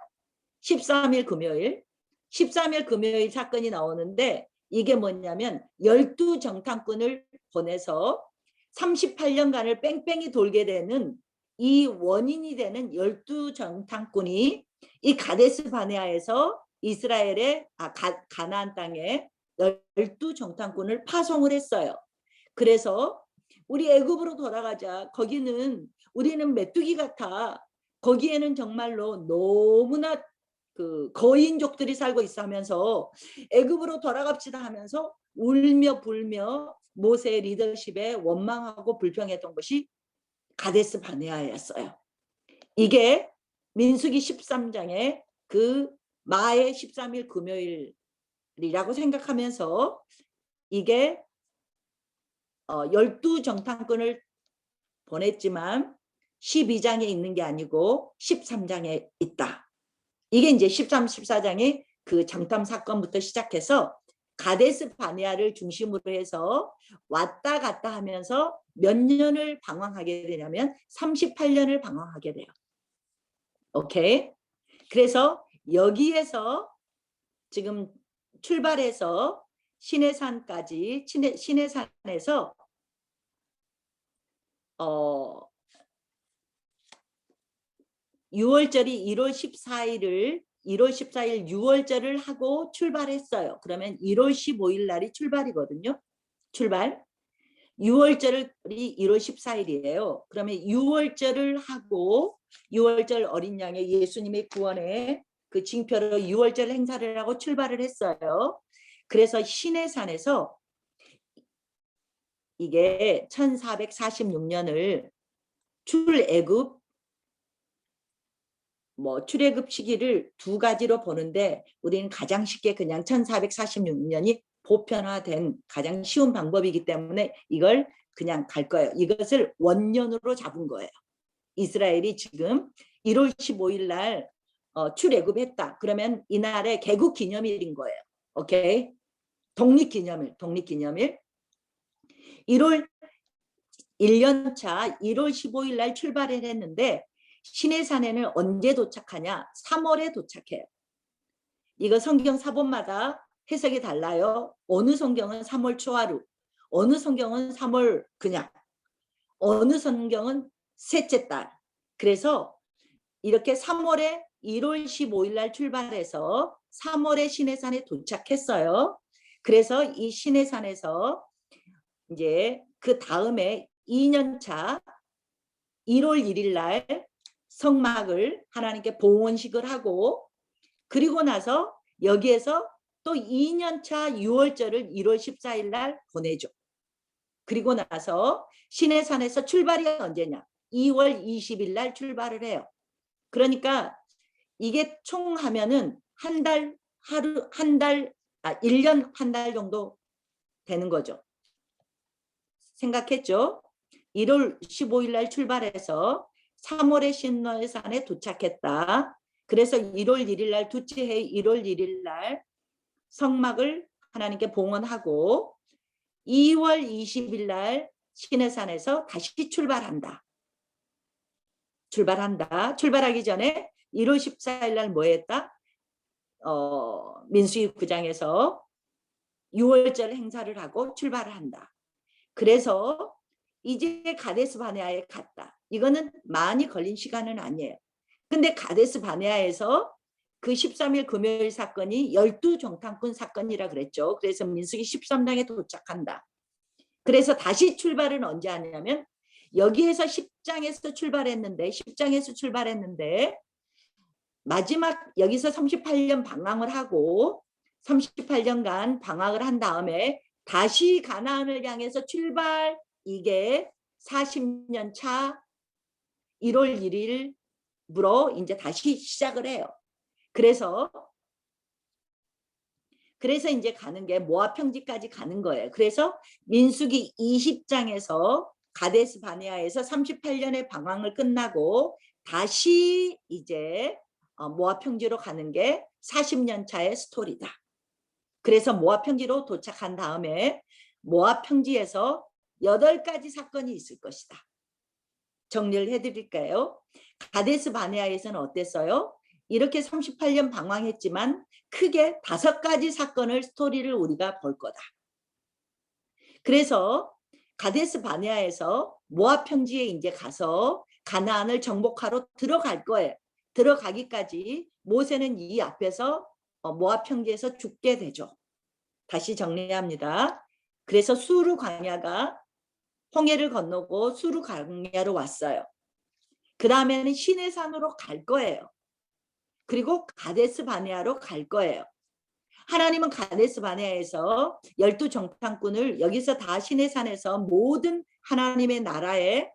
13일 금요일 사건이 나오는데 이게 뭐냐면 12정탐꾼을 보내서 38년간을 뺑뺑이 돌게 되는 이 원인이 되는 12정탐꾼이 이 가데스 바네아에서 이스라엘의 가나안 땅에 12정탐꾼을 파송을 했어요. 그래서 우리 애굽으로 돌아가자. 거기는 우리는 메뚜기 같아. 거기에는 정말로 너무나 거인족들이 살고 있어 하면서 애굽으로 돌아갑시다 하면서 울며 불며 모세의 리더십에 원망하고 불평했던 것이 가데스 바네아였어요. 이게 민수기 13장의 그 마의 13일 금요일이라고 생각하면서 이게 12정탐꾼을 보냈지만 12장에 있는 게 아니고 13장에 있다. 이게 이제 13, 14장의 그 장탐 사건부터 시작해서 가데스 바네아를 중심으로 해서 왔다 갔다 하면서 몇 년을 방황하게 되냐면 38년을 방황하게 돼요. 오케이. 그래서 여기에서 지금 출발해서 시내산까지 시내산에서 6월절이 1월 14일 6월절을 하고 출발했어요. 그러면 1월 15일 날이 출발이거든요. 출발. 6월절이 1월 14일이에요. 그러면 6월절을 하고 6월절 어린 양의 예수님의 구원의 그 징표로 6월절 행사를 하고 출발을 했어요. 그래서 시내산에서 이게 1446년을 출애굽 출애굽 시기를 두 가지로 보는데 우리는 가장 쉽게 그냥 1446년이 보편화된 가장 쉬운 방법이기 때문에 이걸 그냥 갈 거예요. 이것을 원년으로 잡은 거예요. 이스라엘이 지금 1월 15일 날 출애굽했다. 그러면 이날의 개국 기념일인 거예요. 오케이? 독립기념일. 1년차 1월 15일 날 출발을 했는데 시내산에는 언제 도착하냐? 3월에 도착해요. 이거 성경 사본마다 해석이 달라요. 어느 성경은 3월 초하루, 어느 성경은 3월 그냥, 어느 성경은 셋째 달. 그래서 이렇게 3월에 1월 15일 날 출발해서 3월에 시내산에 도착했어요. 그래서 이 시내산에서 이제 그 다음에 2년차 1월 1일 날 성막을 하나님께 봉헌식을 하고 그리고 나서 여기에서 또 2년차 6월절을 1월 14일 날 보내죠. 그리고 나서 시내산에서 출발이 언제냐? 2월 20일 날 출발을 해요. 그러니까 이게 총 하면은 1년 한 달 정도 되는 거죠. 생각했죠? 1월 15일 날 출발해서 3월에 시내산에 도착했다. 그래서 1월 1일 날 둘째 해 1월 1일 날 성막을 하나님께 봉헌하고 2월 20일 날 시내산에서 다시 출발한다. 출발하기 전에 1월 14일 날 뭐 했다? 민수기 9장에서 6월절 행사를 하고 출발을 한다. 그래서 이제 가데스 바네아에 갔다. 이거는 많이 걸린 시간은 아니에요. 근데 가데스 바네아에서 그 13일 금요일 사건이 12정탐꾼 사건이라 그랬죠. 그래서 민수기 13장에 도착한다. 그래서 다시 출발은 언제 하냐면 여기에서 10장에서 출발했는데 마지막 여기서 38년 방황을 하고 38년간 방황을 한 다음에 다시 가나안을 향해서 출발. 이게 40년 차 1월 1일부로 이제 다시 시작을 해요. 그래서 이제 가는 게 모압 평지까지 가는 거예요. 그래서 민수기 20장에서 가데스 바네아에서 38년의 방황을 끝나고 다시 이제 모압 평지로 가는 게 40년 차의 스토리다. 그래서 모압 평지로 도착한 다음에 모압 평지에서 8가지 사건이 있을 것이다. 정리를 해드릴까요? 가데스 바네아에서는 어땠어요? 이렇게 38년 방황했지만 크게 5가지 사건을 스토리를 우리가 볼 거다. 그래서 가데스 바네아에서 모압 평지에 이제 가서 가나안을 정복하러 들어갈 거예요. 들어가기까지 모세는 이 앞에서 모압 평지에서 죽게 되죠. 다시 정리합니다. 그래서 수르 광야가 홍해를 건너고 수르 광야로 왔어요. 그 다음에는 시내산으로 갈 거예요. 그리고 가데스 바네아로 갈 거예요. 하나님은 가데스 바네아에서 12정탐꾼을 여기서 다 시내산에서 모든 하나님의 나라의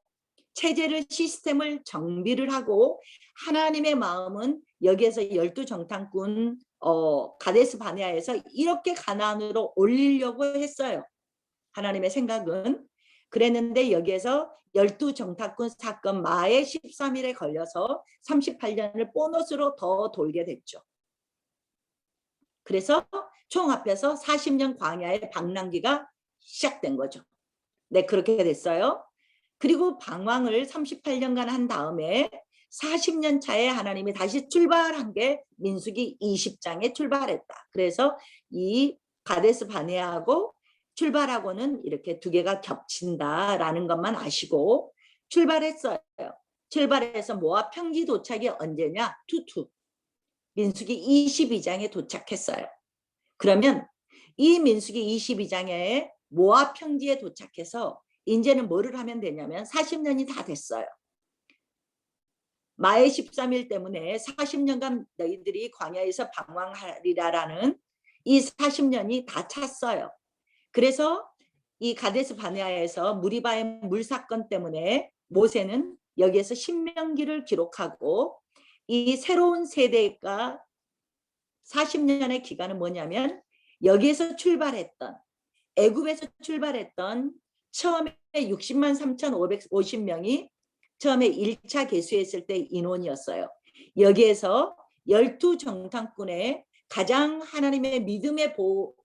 체제를 시스템을 정비를 하고 하나님의 마음은 여기에서 12정탐꾼 가데스 바네아에서 이렇게 가나안으로 올리려고 했어요. 하나님의 생각은. 그랬는데 여기에서 12정탐꾼 사건 마의 13일에 걸려서 38년을 보너스로 더 돌게 됐죠. 그래서 총 합해서 40년 광야의 방랑기가 시작된 거죠. 네, 그렇게 됐어요. 그리고 방황을 38년간 한 다음에 40년 차에 하나님이 다시 출발한 게 민수기 20장에 출발했다. 그래서 이 가데스 바네아하고 출발하고는 이렇게 두 개가 겹친다라는 것만 아시고 출발했어요. 출발해서 모압 평지 도착이 언제냐? 투투. 민수기 22장에 도착했어요. 그러면 이 민수기 22장에 모압 평지에 도착해서 이제는 뭐를 하면 되냐면 40년이 다 됐어요. 마의 13일 때문에 40년간 너희들이 광야에서 방황하리라라는 이 40년이 다 찼어요. 그래서 이 가데스 바네아에서 무리바의 물 사건 때문에 모세는 여기에서 신명기를 기록하고 이 새로운 세대가 40년의 기간은 뭐냐면 여기에서 출발했던 애굽에서 출발했던 처음에 60만 3,550명이 처음에 1차 개수했을 때 인원이었어요. 여기에서 12정탐꾼의 가장 하나님의 믿음의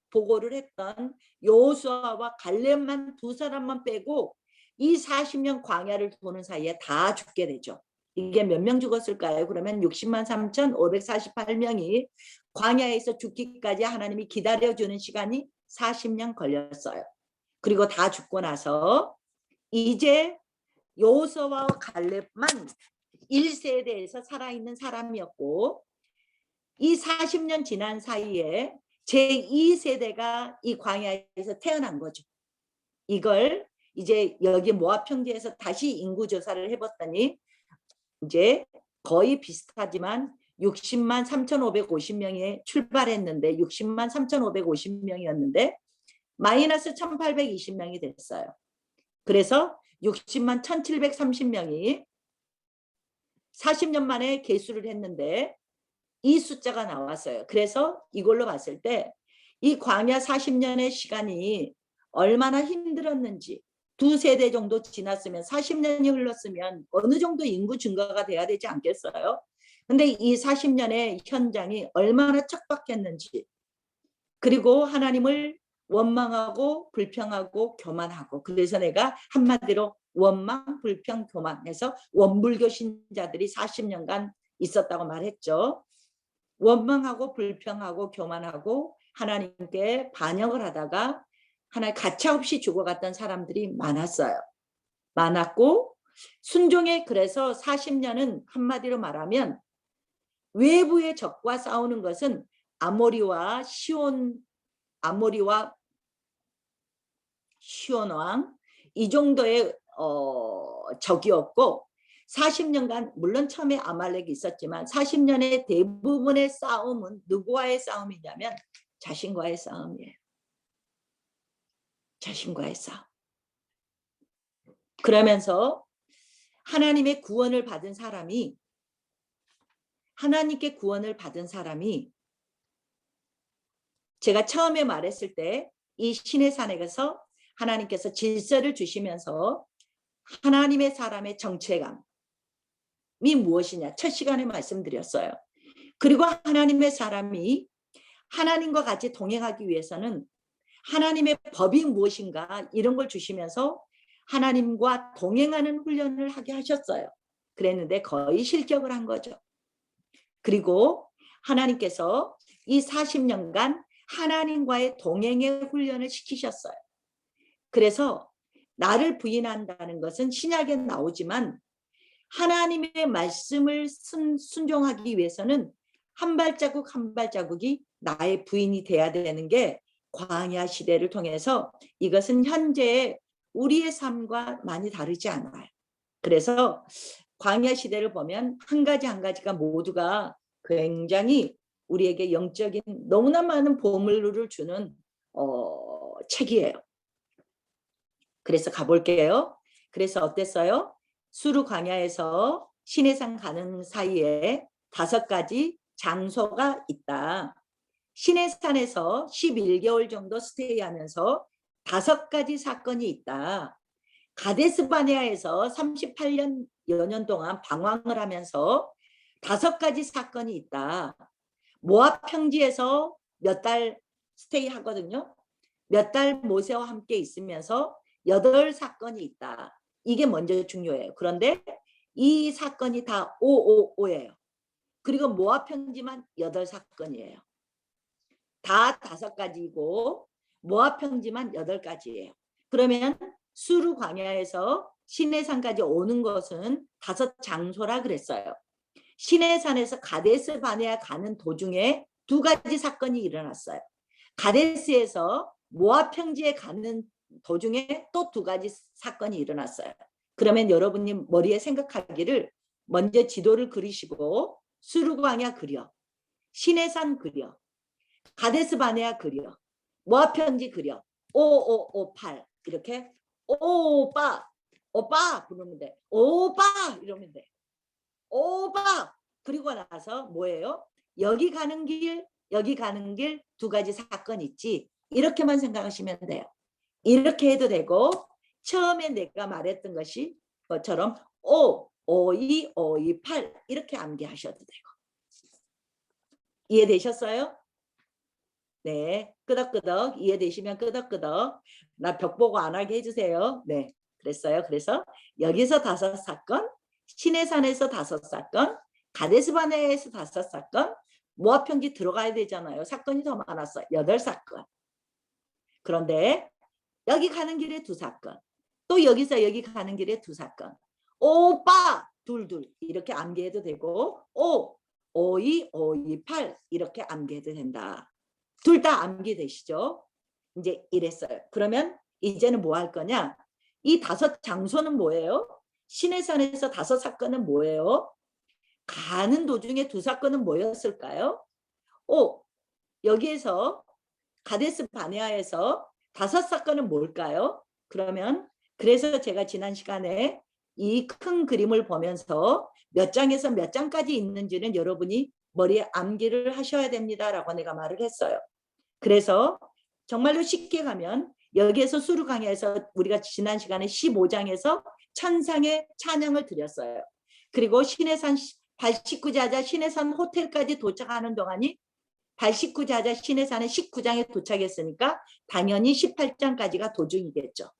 보고를 했던 여호수아와 갈렙만 두 사람만 빼고 이 40년 광야를 도는 사이에 다 죽게 되죠. 이게 몇 명 죽었을까요? 그러면 60만 3,548명이 광야에서 죽기까지 하나님이 기다려주는 시간이 40년 걸렸어요. 그리고 다 죽고 나서 이제 여호수아와 갈렙만 1세대에서 살아있는 사람이었고 이 40년 지난 사이에 제2세대가 이 광야에서 태어난 거죠. 이걸 이제 여기 모압 평지에서 다시 인구 조사를 해봤더니 이제 거의 비슷하지만 60만 3,550명이 출발했는데 60만 3,550명이었는데 마이너스 1,820명이 됐어요. 그래서 60만 1,730명이 40년 만에 개수를 했는데 이 숫자가 나왔어요. 그래서 이걸로 봤을 때 이 광야 40년의 시간이 얼마나 힘들었는지 두 세대 정도 지났으면 40년이 흘렀으면 어느 정도 인구 증가가 돼야 되지 않겠어요? 근데 이 40년의 현장이 얼마나 척박했는지 그리고 하나님을 원망하고 불평하고 교만하고 그래서 내가 한마디로 원망, 불평, 교만해서 원불교 신자들이 40년간 있었다고 말했죠. 원망하고 불평하고 교만하고 하나님께 반역을 하다가 하나님 가차없이 죽어갔던 사람들이 많았어요. 많았고 순종의 그래서 40년은 한마디로 말하면 외부의 적과 싸우는 것은 아모리와 시온 왕 이 정도의 적이었고 40년간 물론 처음에 아말렉이 있었지만 40년의 대부분의 싸움은 누구와의 싸움이냐면 자신과의 싸움이에요. 자신과의 싸움. 그러면서 하나님의 구원을 받은 사람이 하나님께 구원을 받은 사람이 제가 처음에 말했을 때 이 신의 산에 가서 하나님께서 질서를 주시면서 하나님의 사람의 정체감이 무엇이냐 첫 시간에 말씀드렸어요. 그리고 하나님의 사람이 하나님과 같이 동행하기 위해서는 하나님의 법이 무엇인가 이런 걸 주시면서 하나님과 동행하는 훈련을 하게 하셨어요. 그랬는데 거의 실격을 한 거죠. 그리고 하나님께서 이 40년간 하나님과의 동행의 훈련을 시키셨어요. 그래서 나를 부인한다는 것은 신약에 나오지만 하나님의 말씀을 순종하기 위해서는 한 발자국 한 발자국이 나의 부인이 돼야 되는 게 광야 시대를 통해서 이것은 현재의 우리의 삶과 많이 다르지 않아요. 그래서 광야 시대를 보면 한 가지 한 가지가 모두가 굉장히 우리에게 영적인 너무나 많은 보물을 주는 책이에요. 그래서 가볼게요. 그래서 어땠어요? 수르 광야에서 시내산 가는 사이에 5가지 장소가 있다. 시내산에서 11개월 정도 스테이하면서 5가지 사건이 있다. 가데스 바네아에서 38여 년 동안 방황을 하면서 5가지 사건이 있다. 모압 평지에서 몇 달 스테이 하거든요. 몇 달 모세와 함께 있으면서 8사건이 있다. 이게 먼저 중요해요. 그런데 이 사건이 다 555예요. 그리고 모압 평지만 8사건이에요. 다 5가지이고 모압 평지만 8가지예요. 그러면 수르 광야에서 시내산까지 오는 것은 5장소라 그랬어요. 시내산에서 가데스 바네아 가는 도중에 2가지 사건이 일어났어요. 가데스에서 모압 평지에 가는 도중에 또 2가지 사건이 일어났어요. 그러면 여러분이 머리에 생각하기를 먼저 지도를 그리시고 수르 광야 그려, 시내산 그려, 가데스 바네아 그려, 모압 평지 그려, 5558 이렇게 오빠 부르면 돼. 오빠 이러면 돼. 오빠. 그리고 나서 뭐예요? 여기 가는 길 2가지 사건 있지. 이렇게만 생각하시면 돼요. 이렇게 해도 되고 처음에 내가 말했던 것처럼 5, 52, 528 이렇게 암기하셔도 되고. 이해되셨어요? 네, 끄덕끄덕 이해되시면 끄덕끄덕 나 벽 보고 안 하게 해주세요. 네, 그랬어요. 그래서 여기서 5사건, 시내산에서 5사건, 가데스 바네아에서 5사건, 모압 평지 들어가야 되잖아요. 사건이 더 많았어. 8사건. 그런데 여기 가는 길에 2사건, 또 여기서 여기 가는 길에 2사건. 오빠 둘 이렇게 암기해도 되고 5, 52, 528 이렇게 암기해도 된다. 둘 다 암기되시죠? 이제 이랬어요. 그러면 이제는 뭐 할 거냐? 이 5장소는 뭐예요? 시내산에서 5사건은 뭐예요? 가는 도중에 2사건은 뭐였을까요? 여기에서 가데스 바네아에서 5사건은 뭘까요? 그러면 그래서 제가 지난 시간에 이 큰 그림을 보면서 몇 장에서 몇 장까지 있는지는 여러분이 머리에 암기를 하셔야 됩니다라고 내가 말을 했어요. 그래서 정말로 쉽게 가면 여기에서 수르 강야에서 우리가 지난 시간에 15장에서 천상의 찬양을 드렸어요. 그리고 시내산 발식구자자 시내산 호텔까지 도착하는 동안이 발식구자자 시내산의 19장에 도착했으니까 당연히 18장까지가 도중이겠죠.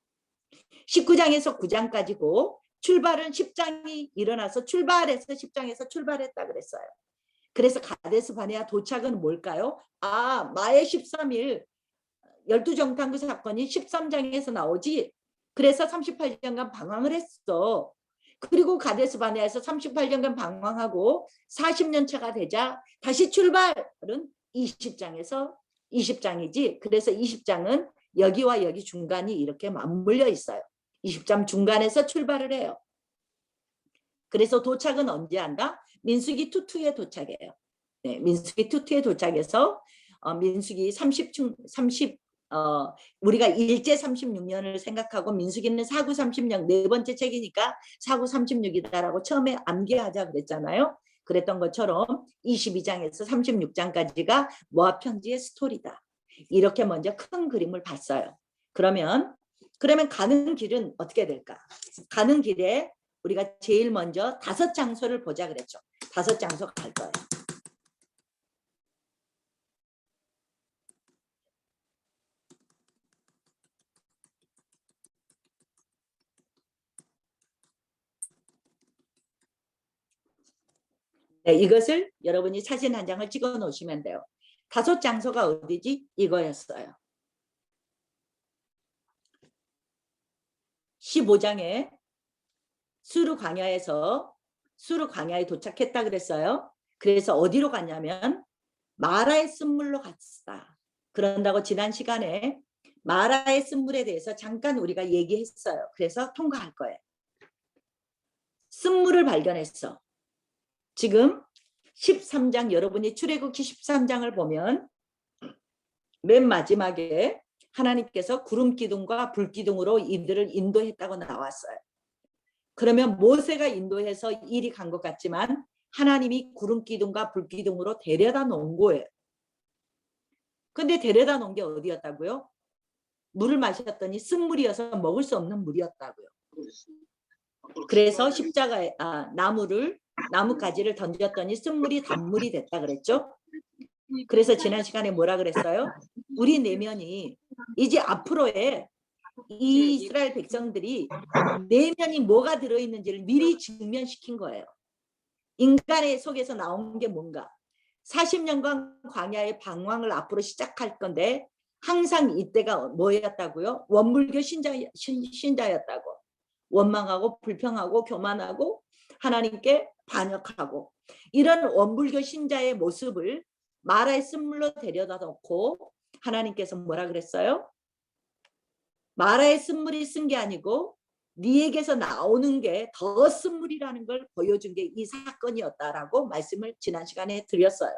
19장에서 9장까지고 출발은 10장이 일어나서 출발해서 10장에서 출발했다 그랬어요. 그래서 가데스 바네아 도착은 뭘까요? 마의 13일 12정탐구 사건이 13장에서 나오지. 그래서 38년간 방황을 했어. 그리고 가데스 바네아에서 38년간 방황하고 40년 차가 되자 다시 출발은 20장에서 20장이지. 그래서 20장은 여기와 여기 중간이 이렇게 맞물려 있어요. 20장 중간에서 출발을 해요. 그래서 도착은 언제 한다? 민수기 투투에 도착해요. 네, 민수기 투투에 도착해서 민수기 30 우리가 일제 36년을 생각하고 민수기는 사구 30년 4번째 책이니까 사구 36이다라고 처음에 암기하자 그랬잖아요. 그랬던 것처럼 22장에서 36장까지가 모압 편지의 스토리다. 이렇게 먼저 큰 그림을 봤어요. 그러면 가는 길은 어떻게 될까? 가는 길에 우리가 제일 먼저 5장소를 보자 그랬죠. 5장소 갈 거예요. 네, 이것을 여러분이 사진 한 장을 찍어 놓으시면 돼요. 5장소가 어디지? 이거였어요. 15장에 수르 광야에 도착했다 그랬어요. 그래서 어디로 갔냐면 마라의 쓴물로 갔다. 그런다고 지난 시간에 마라의 쓴물에 대해서 잠깐 우리가 얘기했어요. 그래서 통과할 거예요. 쓴물을 발견했어. 지금 13장 여러분이 출애굽기 13장을 보면 맨 마지막에 하나님께서 구름 기둥과 불 기둥으로 이들을 인도했다고 나왔어요. 그러면 모세가 인도해서 일이 간 것 같지만 하나님이 구름 기둥과 불 기둥으로 데려다 놓은 거예요. 근데 데려다 놓은 게 어디였다고요? 물을 마셨더니 쓴물이어서 먹을 수 없는 물이었다고요. 그래서 십자가에 나무가지를 던졌더니 쓴물이 단물이 됐다 그랬죠. 그래서 지난 시간에 뭐라 그랬어요? 우리 내면이 이제 앞으로의 이 이스라엘 백성들이 내면이 뭐가 들어있는지를 미리 증명시킨 거예요. 인간의 속에서 나온 게 뭔가. 40년간 광야의 방황을 앞으로 시작할 건데 항상 이때가 뭐였다고요? 원불교 신자였다고. 원망하고 불평하고 교만하고 하나님께 반역하고 이런 원불교 신자의 모습을 마라의 쓴물로 데려다 놓고 하나님께서 뭐라 그랬어요? 마라의 쓴물이 쓴 게 아니고 네에게서 나오는 게 더 쓴물이라는 걸 보여준 게 이 사건이었다라고 말씀을 지난 시간에 드렸어요.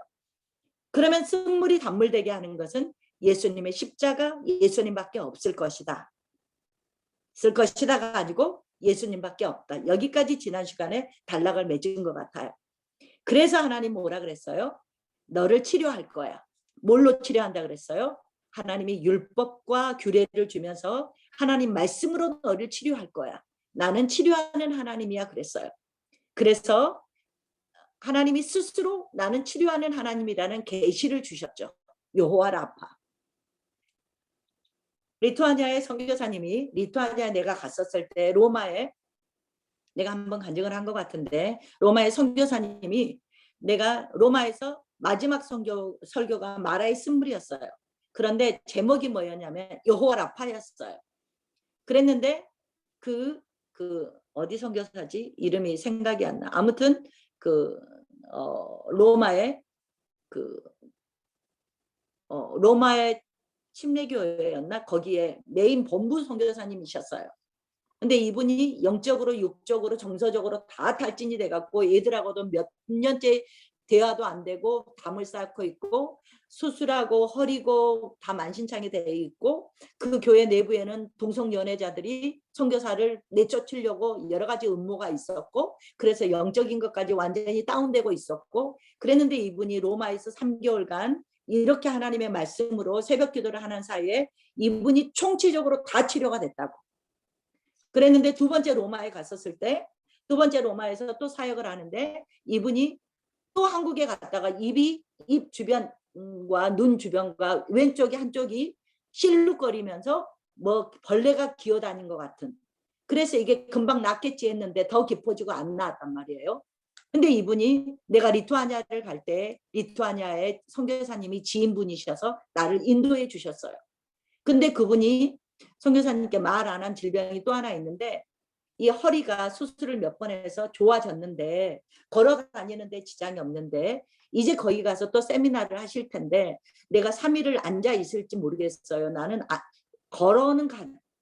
그러면 쓴물이 단물되게 하는 것은 예수님의 십자가, 예수님밖에 없을 것이다. 쓸 것이다가 아니고 예수님밖에 없다. 여기까지 지난 시간에 단락을 맺은 것 같아요. 그래서 하나님 뭐라 그랬어요? 너를 치료할 거야. 뭘로 치료한다 그랬어요? 하나님이 율법과 규례를 주면서 하나님 말씀으로 너를 치료할 거야. 나는 치료하는 하나님이야 그랬어요. 그래서 하나님이 스스로 나는 치료하는 하나님이라는 계시를 주셨죠. 여호와 라파. 리투아니아의 선교사님이 리투아니아 내가 갔었을 때 로마에 내가 한번 간증을 한 것 같은데 로마의 선교사님이 내가 로마에서 마지막 설교가 마라의 쓴물이었어요. 그런데 제목이 뭐였냐면 여호와 라파였어요. 그랬는데 그 어디 선교사지 이름이 생각이 안 나. 아무튼 로마의 로마의 침례교회였나 거기에 메인 본부 선교사님이셨어요. 근데 이분이 영적으로 육적으로 정서적으로 다 탈진이 돼갖고 얘들하고도 몇 년째 대화도 안 되고 담을 쌓고 있고 수술하고 허리고 다 만신창이 돼 있고 그 교회 내부에는 동성연애자들이 선교사를 내쫓으려고 여러 가지 음모가 있었고 그래서 영적인 것까지 완전히 다운되고 있었고 그랬는데 이분이 로마에서 3개월간 이렇게 하나님의 말씀으로 새벽 기도를 하는 사이에 이분이 총체적으로 다 치료가 됐다고. 그랬는데 두 번째 로마에 갔었을 때 두 번째 로마에서 또 사역을 하는데 이분이 또 한국에 갔다가 입 주변과 눈 주변과 왼쪽이 한쪽이 실룩거리면서 뭐 벌레가 기어다닌 것 같은 그래서 이게 금방 낫겠지 했는데 더 깊어지고 안 나았단 말이에요. 근데 이분이 내가 리투아니아를 갈 때 리투아니아의 선교사님이 지인분이셔서 나를 인도해 주셨어요. 근데 그분이 선교사님께 말 안 한 질병이 또 하나 있는데 이 허리가 수술을 몇 번 해서 좋아졌는데 걸어 다니는데 지장이 없는데 이제 거기 가서 또 세미나를 하실 텐데 내가 3일을 앉아 있을지 모르겠어요. 나는 걸어는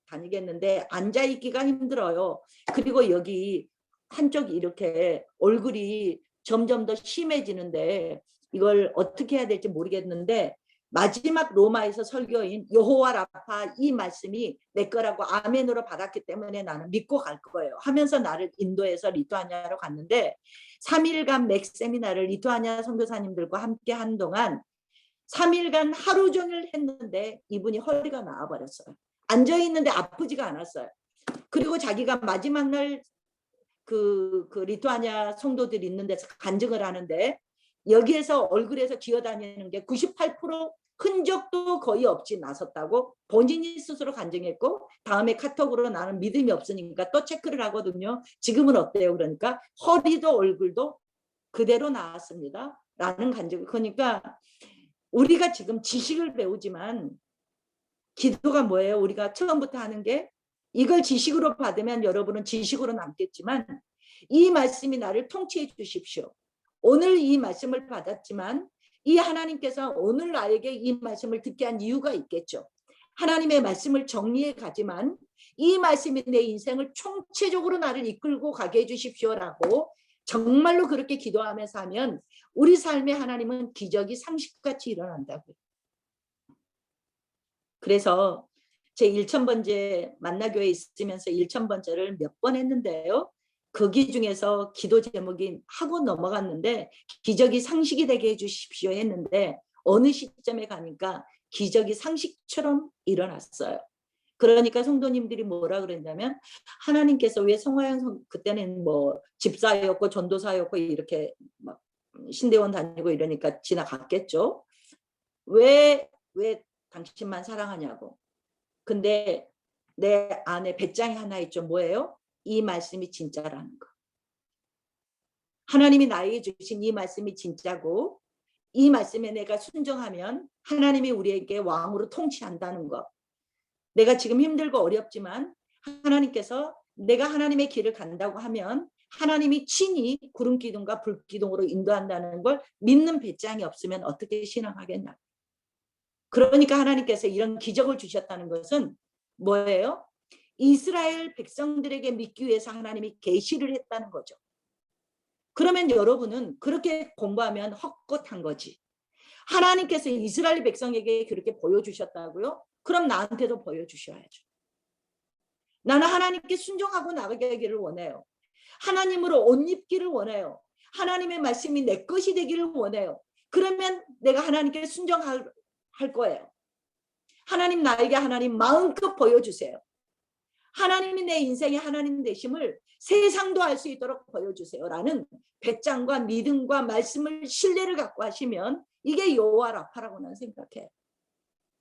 다니겠는데 앉아 있기가 힘들어요. 그리고 여기 한쪽이 이렇게 얼굴이 점점 더 심해지는데 이걸 어떻게 해야 될지 모르겠는데 마지막 로마에서 설교인 여호와 라파 이 말씀이 내 거라고 아멘으로 받았기 때문에 나는 믿고 갈 거예요 하면서 나를 인도해서 리투아니아로 갔는데 3일간 맥 세미나를 리투아니아 선교사님들과 함께 한 동안 3일간 하루 종일 했는데 이분이 허리가 나와버렸어요. 앉아있는데 아프지가 않았어요. 그리고 자기가 마지막 날 그 리투아니아 성도들이 있는 데서 간증을 하는데 여기에서 얼굴에서 기어다니는 게 98% 흔적도 거의 없이 나섰다고 본인이 스스로 간증했고 다음에 카톡으로 나는 믿음이 없으니까 또 체크를 하거든요. 지금은 어때요? 그러니까 허리도 얼굴도 그대로 나왔습니다. 라는 간증. 그러니까 우리가 지금 지식을 배우지만 기도가 뭐예요? 우리가 처음부터 하는 게 이걸 지식으로 받으면 여러분은 지식으로 남겠지만 이 말씀이 나를 통치해 주십시오. 오늘 이 말씀을 받았지만 이 하나님께서 오늘 나에게 이 말씀을 듣게 한 이유가 있겠죠. 하나님의 말씀을 정리해 가지만 이 말씀이 내 인생을 총체적으로 나를 이끌고 가게 해주십시오라고 정말로 그렇게 기도하면서 하면 우리 삶에 하나님은 기적이 상식같이 일어난다고요. 그래서 제 1000번째 만나교회에 있으면서 1000번째를 몇 번 했는데요. 거기 중에서 기도 제목이 하고 넘어갔는데 기적이 상식이 되게 해주십시오 했는데 어느 시점에 가니까 기적이 상식처럼 일어났어요. 그러니까 성도님들이 뭐라 그랬냐면 하나님께서 왜 성화영 그때는 뭐 집사였고 전도사였고 이렇게 막 신대원 다니고 이러니까 지나갔겠죠. 왜 당신만 사랑하냐고. 근데 내 안에 배짱이 하나 있죠. 뭐예요? 이 말씀이 진짜라는 거. 하나님이 나에게 주신 이 말씀이 진짜고 이 말씀에 내가 순종하면 하나님이 우리에게 왕으로 통치한다는 것. 내가 지금 힘들고 어렵지만 하나님께서 내가 하나님의 길을 간다고 하면 하나님이 친히 구름 기둥과 불 기둥으로 인도한다는 걸 믿는 배짱이 없으면 어떻게 신앙하겠냐. 그러니까 하나님께서 이런 기적을 주셨다는 것은 뭐예요? 이스라엘 백성들에게 믿기 위해서 하나님이 계시를 했다는 거죠. 그러면 여러분은 그렇게 공부하면 헛것한 거지. 하나님께서 이스라엘 백성에게 그렇게 보여주셨다고요? 그럼 나한테도 보여주셔야죠. 나는 하나님께 순종하고 나가기를 원해요. 하나님으로 옷 입기를 원해요. 하나님의 말씀이 내 것이 되기를 원해요. 그러면 내가 하나님께 순종할 거예요. 하나님 나에게 하나님 마음껏 보여주세요. 하나님이 내 인생의 하나님 되심을 세상도 알 수 있도록 보여주세요라는 배짱과 믿음과 말씀을 신뢰를 갖고 하시면 이게 여호와 라파라고 나는 생각해요.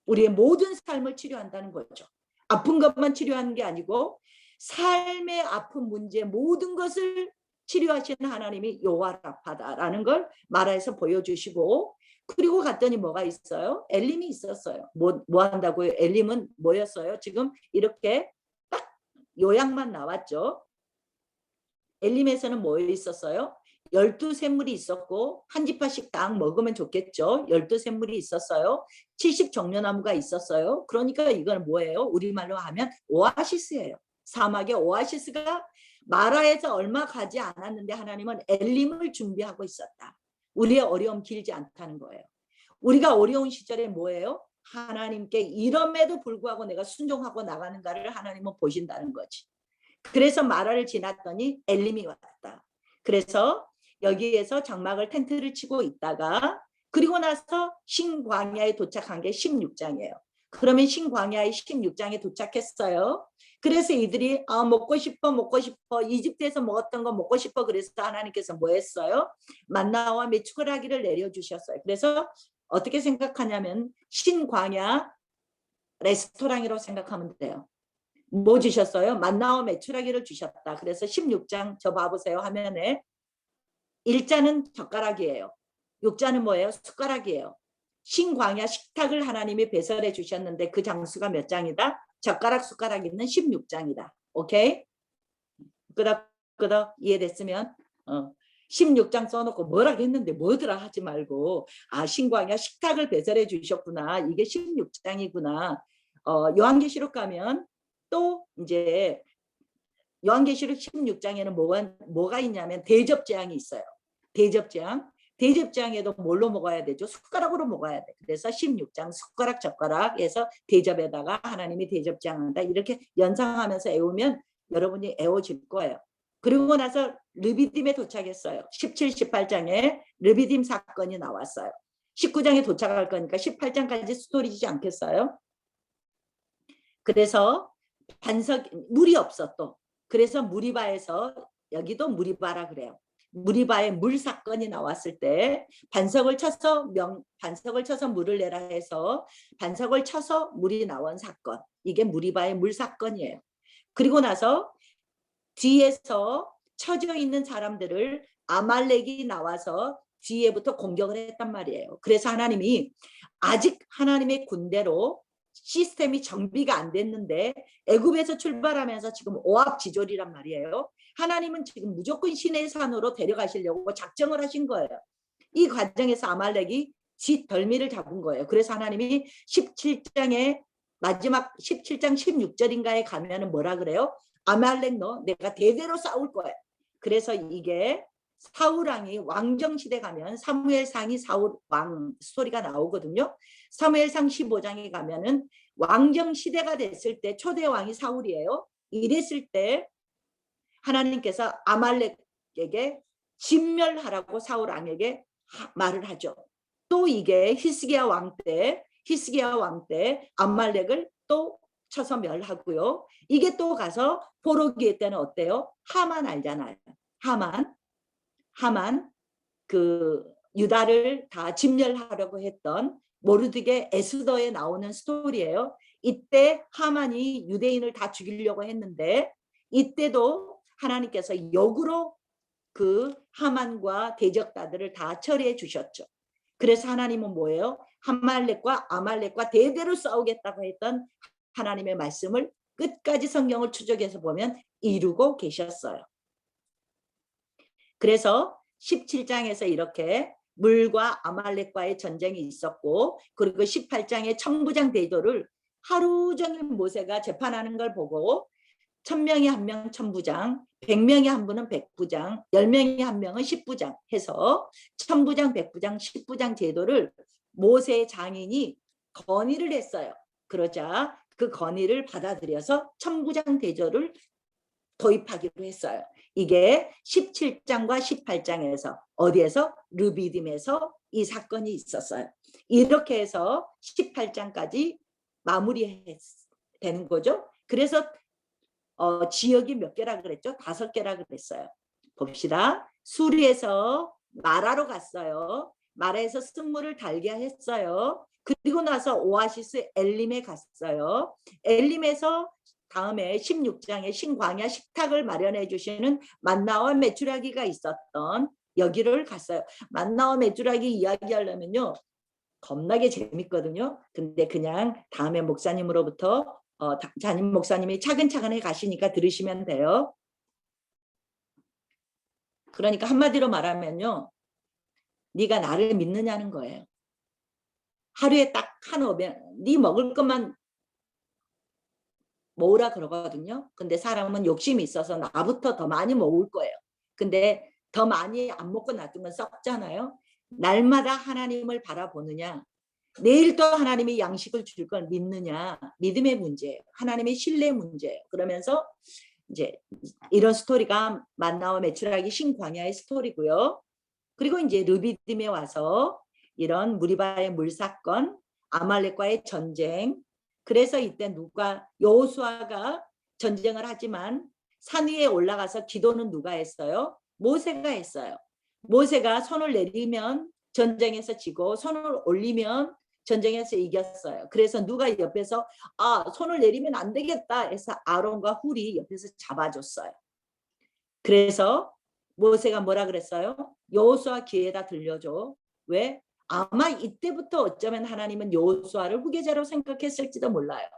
우리의 모든 삶을 치료한다는 거죠. 아픈 것만 치료하는 게 아니고 삶의 아픈 문제 모든 것을 치료하시는 하나님이 여호와 라파다라는 걸 말해서 보여주시고 그리고 갔더니 뭐가 있어요? 엘림이 있었어요. 뭐 한다고요? 엘림은 뭐였어요? 지금 이렇게 딱 요약만 나왔죠. 엘림에서는 뭐 있었어요? 12샘물이 있었고 한 지파씩 딱 먹으면 좋겠죠. 12샘물이 있었어요. 70정려나무가 있었어요. 그러니까 이건 뭐예요? 우리말로 하면 오아시스예요. 사막의 오아시스가 마라에서 얼마 가지 않았는데 하나님은 엘림을 준비하고 있었다. 우리의 어려움 길지 않다는 거예요. 우리가 어려운 시절에 뭐예요? 하나님께 이럼에도 불구하고 내가 순종하고 나가는가를 하나님은 보신다는 거지. 그래서 마라를 지났더니 엘림이 왔다. 그래서 여기에서 장막을 텐트를 치고 있다가 그리고 나서 신광야에 도착한 게 16장이에요. 그러면 신광야의 16장에 도착했어요. 그래서 이들이 먹고 싶어 이집트에서 먹었던 거 먹고 싶어 그래서 하나님께서 뭐 했어요? 만나와 메추라기를 내려주셨어요. 그래서 어떻게 생각하냐면 신광야 레스토랑이라고 생각하면 돼요. 뭐 주셨어요? 만나와 메추라기를 주셨다. 그래서 16장 저 봐보세요. 화면에 1자는 젓가락이에요. 6자는 뭐예요? 숟가락이에요. 신광야 식탁을 하나님이 배설해 주셨는데 그 장수가 몇 장이다? 젓가락 숟가락 있는 16장이다. 오케이? 끄덕끄덕 이해됐으면 16장 써놓고 뭐라고 했는데 뭐더라 하지 말고 신광야 식탁을 배설해 주셨구나. 이게 16장이구나. 요한계시록 가면 또 이제 요한계시록 16장에는 뭐가 있냐면 대접재앙이 있어요. 대접재앙에도 뭘로 먹어야 되죠? 숟가락으로 먹어야 돼. 그래서 16장 숟가락 젓가락에서 대접에다가 하나님이 대접재앙한다. 이렇게 연상하면서 애우면 여러분이 애워질 거예요. 그리고 나서 르비딤에 도착했어요. 17, 18장에 르비딤 사건이 나왔어요. 19장에 도착할 거니까 18장까지 스토리지 않겠어요? 그래서 물이 없어 또. 그래서 무리바에서 여기도 무리바라 그래요. 무리바에 물 사건이 나왔을 때 반석을 쳐서 물을 내라 해서 반석을 쳐서 물이 나온 사건. 이게 무리바의 물 사건이에요. 그리고 나서 뒤에서 쳐져 있는 사람들을 아말렉이 나와서 뒤에부터 공격을 했단 말이에요. 그래서 하나님이 아직 하나님의 군대로 시스템이 정비가 안 됐는데 애굽에서 출발하면서 지금 오합지졸이란 말이에요. 하나님은 지금 무조건 시내산으로 데려가시려고 작정을 하신 거예요. 이 과정에서 아말렉이 덜미를 잡은 거예요. 그래서 하나님이 17장에 마지막 17장 16절인가에 가면은 뭐라 그래요? 아말렉 너 내가 대대로 싸울 거야. 그래서 이게 사울왕이 왕정시대 가면 사무엘상이 사울 왕 스토리가 나오거든요. 사무엘상 15장에 가면은 왕정시대가 됐을 때 초대왕이 사울이에요. 이랬을 때 하나님께서 아말렉에게 진멸하라고 사울왕에게 말을 하죠. 또 이게 히스기야 왕 때 아말렉을 또 쳐서 멸하고요. 이게 또 가서 포로 기회 때는 어때요? 하만 알잖아요. 하만 그 유다를 다 진멸하려고 했던 모르드게 에스더에 나오는 스토리예요. 이때 하만이 유대인을 다 죽이려고 했는데 이때도 하나님께서 역으로 그 하만과 대적자들을 다 처리해 주셨죠. 그래서 하나님은 뭐예요? 아말렉과 대대로 싸우겠다고 했던 하나님의 말씀을 끝까지 성경을 추적해서 보면 이루고 계셨어요. 그래서 17장에서 이렇게 물과 아말렉과의 전쟁이 있었고, 그리고 18장의 천부장 대조를 하루 종일 모세가 재판하는 걸 보고 1000명이 한 명 천부장, 100명이 한 분은 백부장, 10명이 한 명은 십부장 해서 천부장, 백부장, 십부장 제도를 모세의 장인이 건의를 했어요. 그러자 그 건의를 받아들여서 천부장 대조를 도입하기로 했어요. 이게 17장과 18장에서 어디에서? 르비딤에서 이 사건이 있었어요. 이렇게 해서 18장까지 마무리되는 거죠. 그래서 지역이 몇 개라 그랬죠? 5개라 그랬어요. 봅시다. 수리에서 마라로 갔어요. 마라에서 쓴물을 달게 했어요. 그리고 나서 오아시스 엘림에 갔어요. 엘림에서 다음에 16장에 신광야 식탁을 마련해 주시는 만나와 메추라기가 있었던 여기를 갔어요. 만나와 메추라기 이야기하려면요. 겁나게 재밌거든요. 근데 그냥 다음에 목사님으로부터 담임 목사님이 차근차근 해 가시니까 들으시면 돼요. 그러니까 한마디로 말하면요. 네가 나를 믿느냐는 거예요. 하루에 딱 한 오면 네 먹을 것만 모으라 그러거든요. 근데 사람은 욕심이 있어서 나부터 더 많이 먹을 거예요. 근데 더 많이 안 먹고 놔두면 썩잖아요. 날마다 하나님을 바라보느냐, 내일 또 하나님이 양식을 줄 걸 믿느냐, 믿음의 문제예요. 하나님의 신뢰의 문제예요. 그러면서 이제 이런 스토리가 만나와 메추라기 신광야의 스토리고요. 그리고 이제 르비딤에 와서 이런 무리바의 물사건, 아말렉과의 전쟁. 그래서 이때 여호수아가 전쟁을 하지만 산 위에 올라가서 기도는 누가 했어요? 모세가 했어요. 모세가 손을 내리면 전쟁에서 지고 손을 올리면 전쟁에서 이겼어요. 그래서 누가 옆에서 손을 내리면 안 되겠다 해서 아론과 훌이 옆에서 잡아줬어요. 그래서 모세가 뭐라 그랬어요? 여호수아 귀에다 들려줘. 왜? 아마 이때부터 어쩌면 하나님은 여호수아를 후계자로 생각했을지도 몰라요.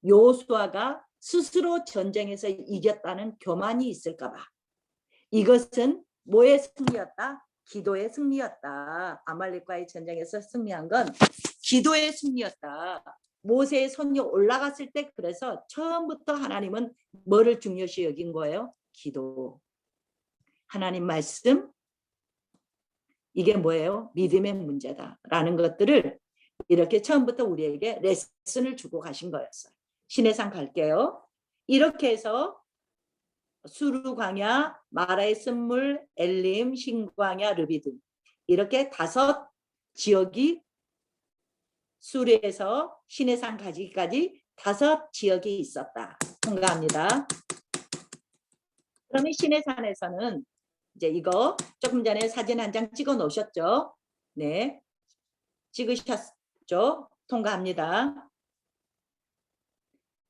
여호수아가 스스로 전쟁에서 이겼다는 교만이 있을까 봐. 이것은 뭐의 승리였다? 기도의 승리였다. 아말렉과의 전쟁에서 승리한 건 기도의 승리였다. 모세의 손이 올라갔을 때 그래서 처음부터 하나님은 뭐를 중요시 여긴 거예요? 기도. 하나님 말씀, 이게 뭐예요? 믿음의 문제다라는 것들을 이렇게 처음부터 우리에게 레슨을 주고 가신 거였어요. 신의 산 갈게요. 이렇게 해서 수르광야, 마라의 쓴물, 엘림, 신광야, 르비딤 이렇게 5 지역이 수르에서 신의 산 가기까지 5 지역이 있었다. 통과합니다. 그러면 신의 산에서는 이제 이거 조금 전에 사진 한 장 찍어 놓으셨죠? 네, 찍으셨죠? 통과합니다.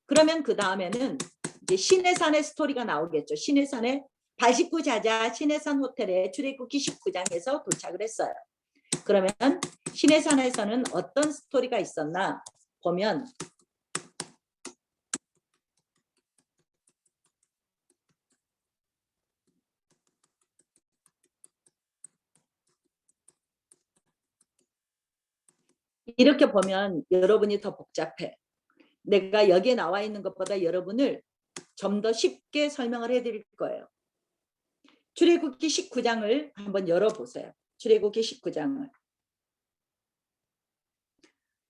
그러면 그 다음에는 이제 신의 산의 스토리가 나오겠죠. 신의 산에 89자자 신의 산 호텔에 출애굽기 19장에서 도착을 했어요. 그러면 신의 산에서는 어떤 스토리가 있었나 보면 이렇게 보면 여러분이 더 복잡해. 내가 여기에 나와 있는 것보다 여러분을 좀 더 쉽게 설명을 해드릴 거예요. 출애굽기 19장을 한번 열어보세요. 출애굽기 19장을.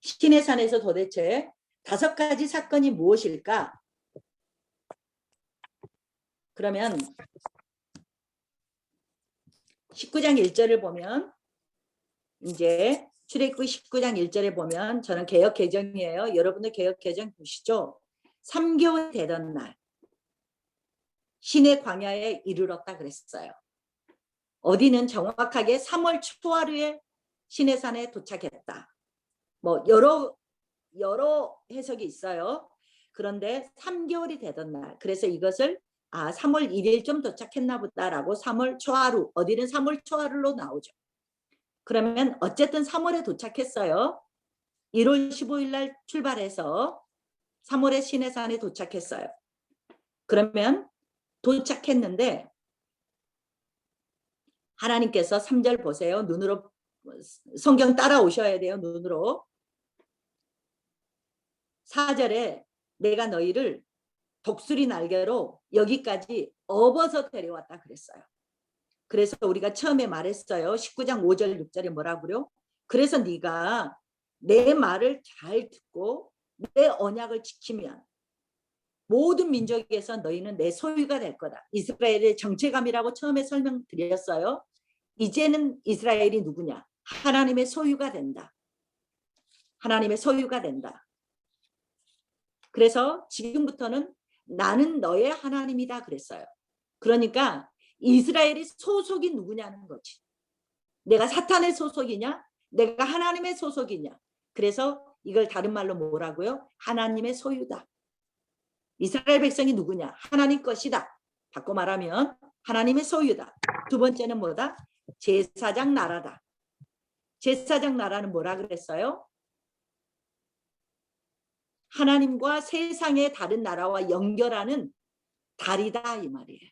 신의 산에서 도대체 5가지 사건이 무엇일까? 그러면 19장 1절을 보면 이제 출애굽기 19장 1절에 보면 저는 개역 개정이에요. 여러분들 개역 개정 보시죠. 3개월 되던 날 시내 광야에 이르렀다 그랬어요. 어디는 정확하게 3월 초하루에 시내산에 도착했다. 뭐 여러 해석이 있어요. 그런데 3개월이 되던 날. 그래서 이것을 3월 1일쯤 도착했나 보다라고 3월 초하루, 어디는 3월 초하루로 나오죠. 그러면 어쨌든 3월에 도착했어요. 1월 15일 날 출발해서 3월에 시내산에 도착했어요. 그러면 도착했는데 하나님께서 3절 보세요. 눈으로 성경 따라오셔야 돼요. 눈으로. 4절에 내가 너희를 독수리 날개로 여기까지 업어서 데려왔다 그랬어요. 그래서 우리가 처음에 말했어요. 19장 5절 6절에 뭐라고요? 그래서 네가 내 말을 잘 듣고 내 언약을 지키면 모든 민족에서 너희는 내 소유가 될 거다. 이스라엘의 정체감이라고 처음에 설명드렸어요. 이제는 이스라엘이 누구냐? 하나님의 소유가 된다. 하나님의 소유가 된다. 그래서 지금부터는 나는 너의 하나님이다 그랬어요. 그러니까 이스라엘이 소속이 누구냐는 거지. 내가 사탄의 소속이냐? 내가 하나님의 소속이냐? 그래서 이걸 다른 말로 뭐라고요? 하나님의 소유다. 이스라엘 백성이 누구냐? 하나님 것이다. 바꿔 말하면 하나님의 소유다. 두 번째는 뭐다? 제사장 나라다. 제사장 나라는 뭐라 그랬어요? 하나님과 세상의 다른 나라와 연결하는 다리다 이 말이에요.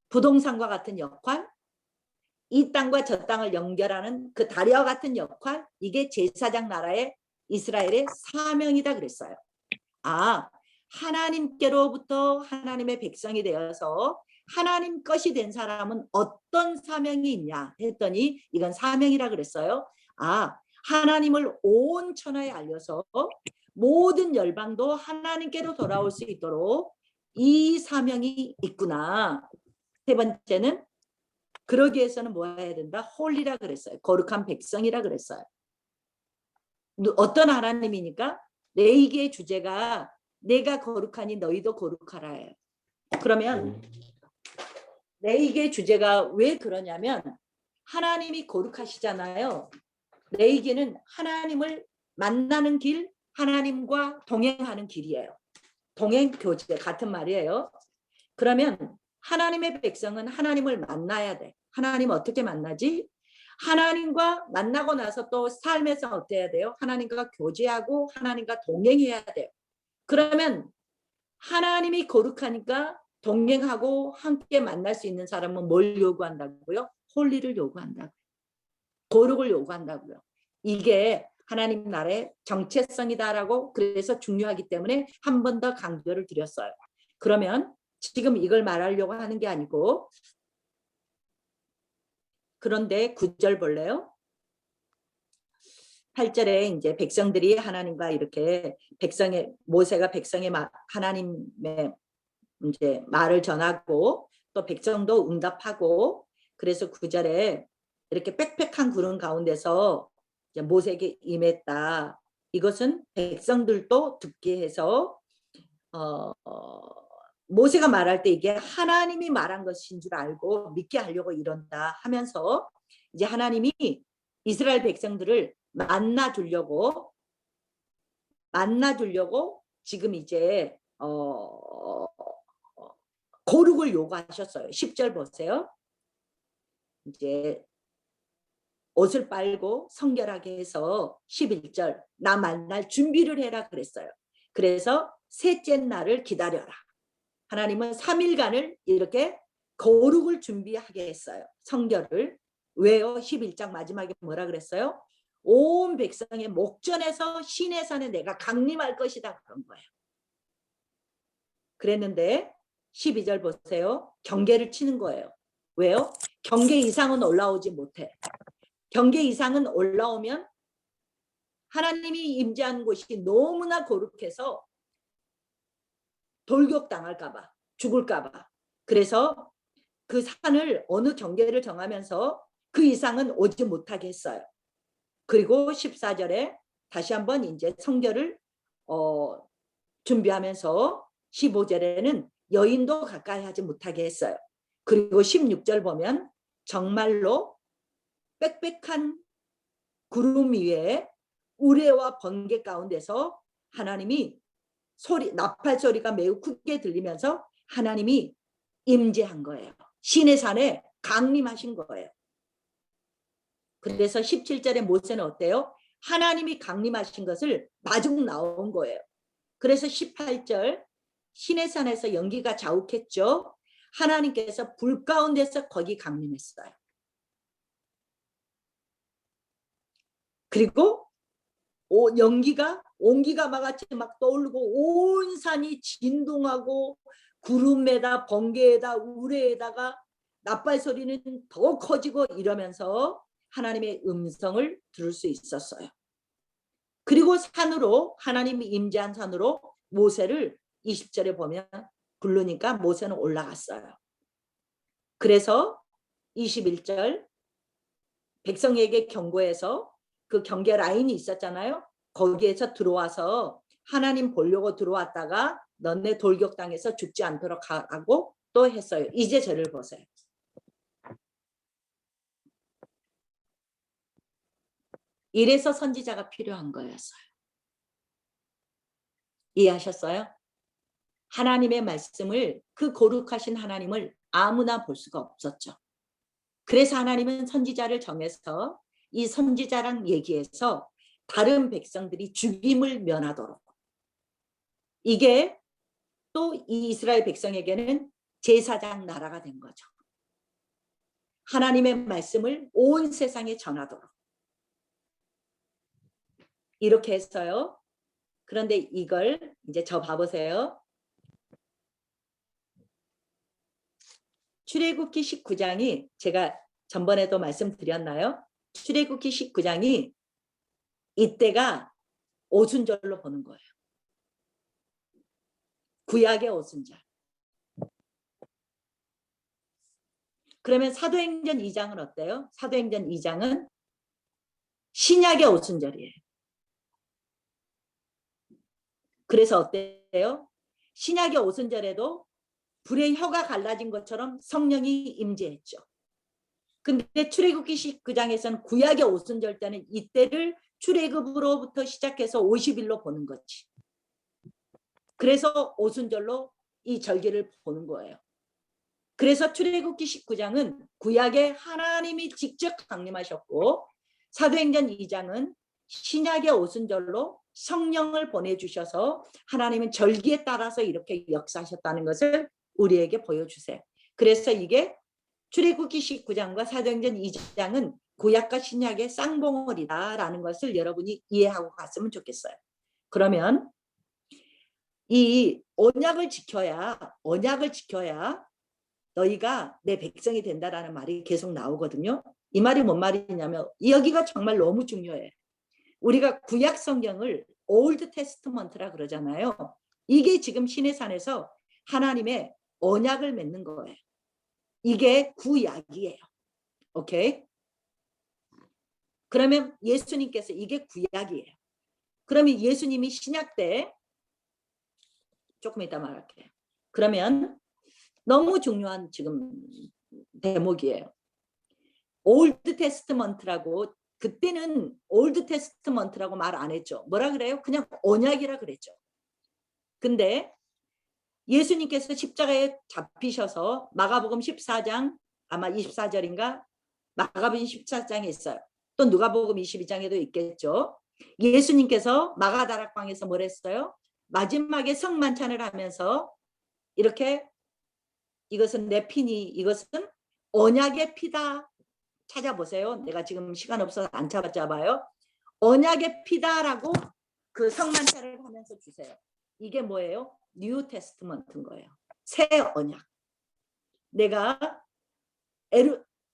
부동산과 같은 역할, 이 땅과 저 땅을 연결하는 그 다리와 같은 역할, 이게 제사장 나라의 이스라엘의 사명이다 그랬어요. 하나님께로부터 하나님의 백성이 되어서 하나님 것이 된 사람은 어떤 사명이 있냐 했더니 이건 사명이라 그랬어요. 하나님을 온 천하에 알려서 모든 열방도 하나님께로 돌아올 수 있도록 이 사명이 있구나. 세 번째는 그러기 위해서는 뭐 해야 된다? 홀리라 그랬어요. 거룩한 백성이라 그랬어요. 어떤 하나님이니까? 레위기의 주제가 내가 거룩하니 너희도 거룩하라예요. 그러면 레위기의 주제가 왜 그러냐면 하나님이 거룩하시잖아요. 레위기는 하나님을 만나는 길, 하나님과 동행하는 길이에요. 동행 교제 같은 말이에요. 그러면 하나님의 백성은 하나님을 만나야 돼. 하나님 어떻게 만나지? 하나님과 만나고 나서 또 삶에서 어때야 돼요? 하나님과 교제하고 하나님과 동행해야 돼요. 그러면 하나님이 거룩하니까 동행하고 함께 만날 수 있는 사람은 뭘 요구한다고요? 홀리를 요구한다고요. 거룩을 요구한다고요. 이게 하나님 나라의 정체성이다라고 그래서 중요하기 때문에 한 번 더 강조를 드렸어요. 그러면 지금 이걸 말하려고 하는 게 아니고 그런데 9절 볼래요? 8절에 이제 백성들이 하나님과 이렇게 모세가 백성의 하나님의 이제 말을 전하고 또 백성도 응답하고 그래서 9절에 이렇게 빽빽한 구름 가운데서 이제 모세에게 임했다. 이것은 백성들도 듣게 해서 모세가 말할 때 이게 하나님이 말한 것인 줄 알고 믿게 하려고 이런다 하면서 이제 하나님이 이스라엘 백성들을 만나주려고 지금 이제 거룩을 요구하셨어요. 10절 보세요. 이제 옷을 빨고 성결하게 해서 11절 나 만날 준비를 해라 그랬어요. 그래서 셋째 날을 기다려라. 하나님은 3일간을 이렇게 거룩을 준비하게 했어요. 성결을. 왜요? 11장 마지막에 뭐라 그랬어요? 온 백성의 목전에서 시내산에 내가 강림할 것이다 그런 거예요. 그랬는데 12절 보세요. 경계를 치는 거예요. 왜요? 경계 이상은 올라오지 못해. 경계 이상은 올라오면 하나님이 임재하는 곳이 너무나 거룩해서 돌격당할까 봐, 죽을까 봐. 그래서 그 산을 어느 경계를 정하면서 그 이상은 오지 못하게 했어요. 그리고 14절에 다시 한번 이제 성결을 준비하면서 15절에는 여인도 가까이 하지 못하게 했어요. 그리고 16절 보면 정말로 빽빽한 구름 위에 우레와 번개 가운데서 하나님이 나팔 소리가 매우 크게 들리면서 하나님이 임재한 거예요. 시내 산에 강림하신 거예요. 그래서 17절에 모세는 어때요? 하나님이 강림하신 것을 마중 나온 거예요. 그래서 18절 시내산에서 연기가 자욱했죠. 하나님께서 불 가운데서 거기 강림했어요. 그리고 연기가 온기가 막같이 막 떠오르고 온 산이 진동하고 구름에다 번개에다 우레에다가 나팔 소리는 더 커지고 이러면서 하나님의 음성을 들을 수 있었어요. 그리고 산으로 하나님이 임재한 산으로 모세를 20절에 보면 부르니까 모세는 올라갔어요. 그래서 21절 백성에게 경고해서 그 경계 라인이 있었잖아요. 거기에서 들어와서 하나님 보려고 들어왔다가 너네 돌격당해서 죽지 않도록 하고 또 했어요. 이제 저를 보세요. 이래서 선지자가 필요한 거였어요. 이해하셨어요? 하나님의 말씀을, 그 거룩하신 하나님을 아무나 볼 수가 없었죠. 그래서 하나님은 선지자를 정해서 이 선지자랑 얘기해서 다른 백성들이 죽임을 면하도록, 이게 또 이 이스라엘 백성에게는 제사장 나라가 된 거죠. 하나님의 말씀을 온 세상에 전하도록 이렇게 했어요. 그런데 이걸 이제 저 봐보세요. 출애굽기 19장이 제가 전번에도 말씀드렸나요? 출애굽기 19장이 이때가 오순절로 보는 거예요. 구약의 오순절. 그러면 사도행전 2장은 어때요? 사도행전 2장은 신약의 오순절이에요. 그래서 어때요? 신약의 오순절에도 불의 혀가 갈라진 것처럼 성령이 임재했죠. 근데 출애굽기 19장에서는 구약의 오순절 때는 이때를 출애굽으로부터 시작해서 50일로 보는 거지. 그래서 오순절로 이 절기를 보는 거예요. 그래서 출애굽기 19장은 구약에 하나님이 직접 강림하셨고 사도행전 2장은 신약의 오순절로 성령을 보내주셔서 하나님은 절기에 따라서 이렇게 역사하셨다는 것을 우리에게 보여주세요. 그래서 이게 출애굽기 19장과 사도행전 2장은 구약과 신약의 쌍봉월이다라는 것을 여러분이 이해하고 갔으면 좋겠어요. 그러면 이 언약을 지켜야 너희가 내 백성이 된다라는 말이 계속 나오거든요. 이 말이 뭔 말이냐면 여기가 정말 너무 중요해요. 우리가 구약 성경을 올드 테스트먼트라 그러잖아요. 이게 지금 시내산에서 하나님의 언약을 맺는 거예요. 이게 구약이에요. 오케이? 그러면 예수님께서 이게 구약이에요. 그러면 예수님이 신약 때 조금 이따 말할게요. 그러면 너무 중요한 지금 대목이에요. 올드 테스트먼트라고, 그때는 올드 테스트먼트라고 말 안 했죠. 뭐라 그래요? 그냥 언약이라 그랬죠. 근데 예수님께서 십자가에 잡히셔서 마가복음 14장 아마 24절인가 마가복음 14장에 있어요. 또 누가복음 22장에도 있겠죠. 예수님께서 마가다락방에서 뭘 했어요? 마지막에 성만찬을 하면서 이렇게 이것은 내 피니, 이것은 언약의 피다. 찾아보세요. 내가 지금 시간 없어서 안 잡아요. 언약의 피다라고 그 성만찬을 하면서 주세요. 이게 뭐예요? 뉴 테스트먼트인 거예요. 새 언약. 내가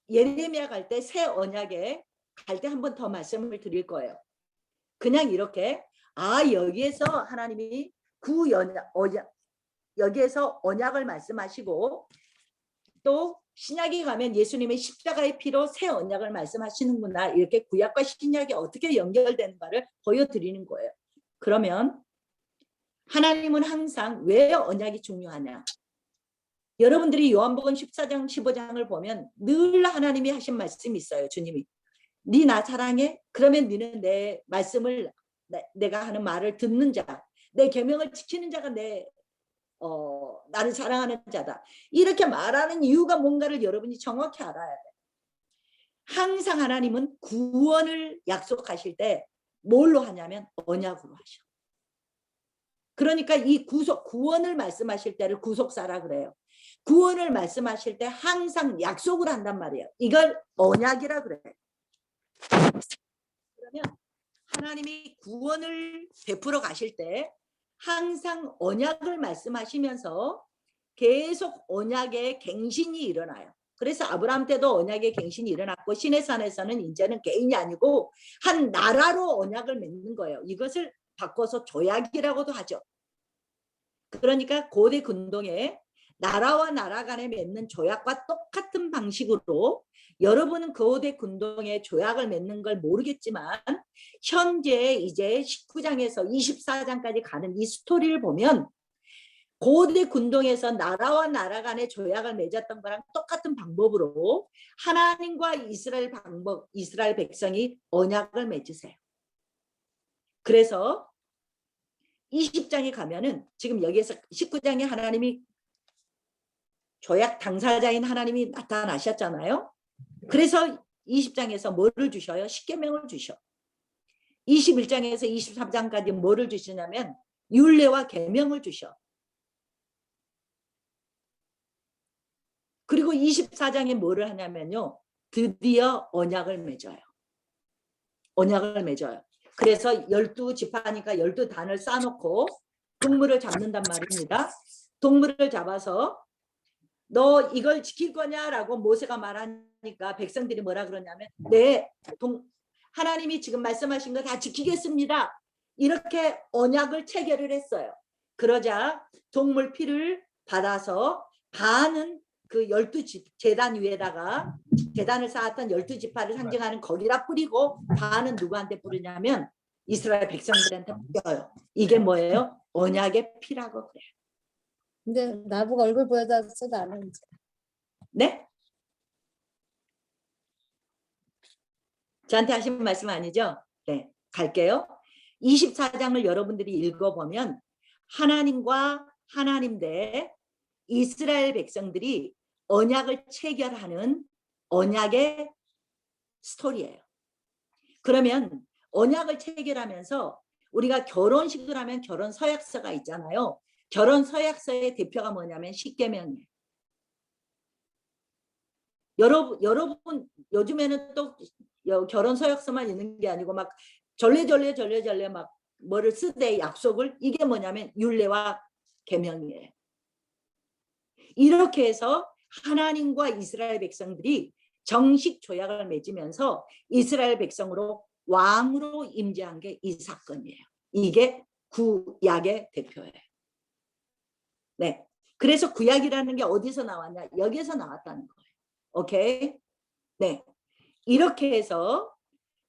예레미야 갈 때 새 언약에 갈 때 한 번 더 말씀을 드릴 거예요. 그냥 이렇게 여기에서 하나님이 여기에서 언약을 말씀하시고 또 신약에 가면 예수님의 십자가의 피로 새 언약을 말씀하시는구나. 이렇게 구약과 신약이 어떻게 연결되는가를 보여드리는 거예요. 그러면 하나님은 항상 왜 언약이 중요하냐? 여러분들이 요한복음 14장 15장을 보면 늘 하나님이 하신 말씀이 있어요. 주님이 네 나 사랑해? 그러면 너는 내 말씀을 내가 하는 말을 듣는 자, 내 계명을 지키는 자가 나를 사랑하는 자다. 이렇게 말하는 이유가 뭔가를 여러분이 정확히 알아야 돼. 항상 하나님은 구원을 약속하실 때 뭘로 하냐면 언약으로 하셔. 그러니까 이 구원을 말씀하실 때를 구속사라 그래요. 구원을 말씀하실 때 항상 약속을 한단 말이에요. 이걸 언약이라 그래요. 그러면 하나님이 구원을 베풀어 가실 때 항상 언약을 말씀하시면서 계속 언약의 갱신이 일어나요. 그래서 아브라함 때도 언약의 갱신이 일어났고 시내산에서는 이제는 개인이 아니고 한 나라로 언약을 맺는 거예요. 이것을 바꿔서 조약이라고도 하죠. 그러니까 고대 근동에 나라와 나라 간에 맺는 조약과 똑같은 방식으로 여러분은 고대 근동의 조약을 맺는 걸 모르겠지만 현재 이제 19장에서 24장까지 가는 이 스토리를 보면 고대 근동에서 나라와 나라 간의 조약을 맺었던 거랑 똑같은 방법으로 하나님과 이스라엘 백성이 언약을 맺으세요. 그래서 20장에 가면은 지금 여기에서 19장에 하나님이 조약 당사자인 하나님이 나타나셨잖아요. 그래서 20장에서 뭐를 주셔요? 십계명을 주셔. 21장에서 23장까지 뭐를 주시냐면 율례와 계명을 주셔. 그리고 24장에 뭐를 하냐면요. 드디어 언약을 맺어요. 언약을 맺어요. 그래서 12지파니까 12단을 쌓아놓고 동물을 잡는단 말입니다. 동물을 잡아서 너 이걸 지킬 거냐라고 모세가 말하니까 백성들이 뭐라 그러냐면 네, 하나님이 지금 말씀하신 거 다 지키겠습니다. 이렇게 언약을 체결을 했어요. 그러자 동물 피를 받아서 반은 그 12재단 위에다가 재단을 쌓았던 12지파를 상징하는 거기다 뿌리고 반은 누구한테 뿌리냐면 이스라엘 백성들한테 뿌려요. 이게 뭐예요? 언약의 피라고 그래요. 근데 나보고 얼굴 보여줘서 나는 네? 저한테 하신 말씀 아니죠? 네, 갈게요. 24장을 여러분들이 읽어보면 하나님과 하나님 대 이스라엘 백성들이 언약을 체결하는 언약의 스토리예요. 그러면 언약을 체결하면서 우리가 결혼식을 하면 결혼 서약서가 있잖아요. 결혼 서약서의 대표가 뭐냐면 십계명이에요. 여러분 요즘에는 또 결혼 서약서만 있는 게 아니고 막 절레 막 뭐를 쓰되 약속을 이게 뭐냐면 율례와 계명이에요. 이렇게 해서 하나님과 이스라엘 백성들이 정식 조약을 맺으면서 이스라엘 백성으로 왕으로 임재한 게 이 사건이에요. 이게 구약의 대표예요. 네, 그래서 구약이라는 게 어디서 나왔냐? 여기에서 나왔다는 거예요. 오케이? 네, 이렇게 해서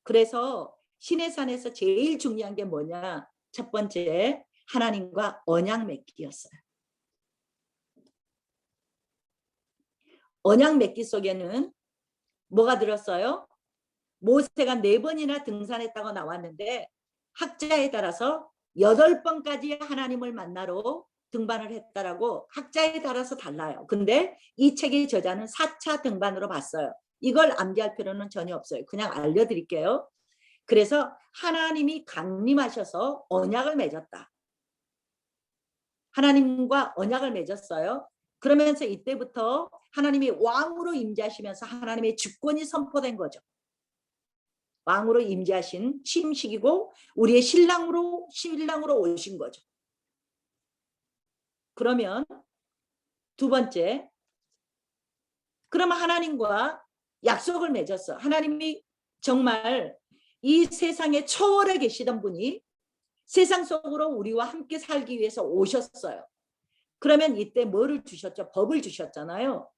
그래서 시내산에서 제일 중요한 게 뭐냐? 첫 번째, 하나님과 언약 맺기였어요. 언약 맺기 속에는 뭐가 들었어요? 모세가 4번이나 등산했다고 나왔는데 학자에 따라서 8번까지 하나님을 만나러 등반을 했다라고 학자에 따라서 달라요. 근데 이 책의 저자는 4차 등반으로 봤어요. 이걸 암기할 필요는 전혀 없어요. 그냥 알려드릴게요. 그래서 하나님이 강림하셔서 언약을 맺었다. 하나님과 언약을 맺었어요. 그러면서 이때부터 하나님이 왕으로 임재하시면서 하나님의 주권이 선포된 거죠. 왕으로 임재하신 취임식이고 우리의 신랑으로 오신 거죠. 그러면 두 번째, 그러면 하나님과 약속을 맺었어. 하나님이 정말 이 세상에 초월해 계시던 분이 세상 속으로 우리와 함께 살기 위해서 오셨어요. 그러면 이때 뭐를 주셨죠? 법을 주셨잖아요.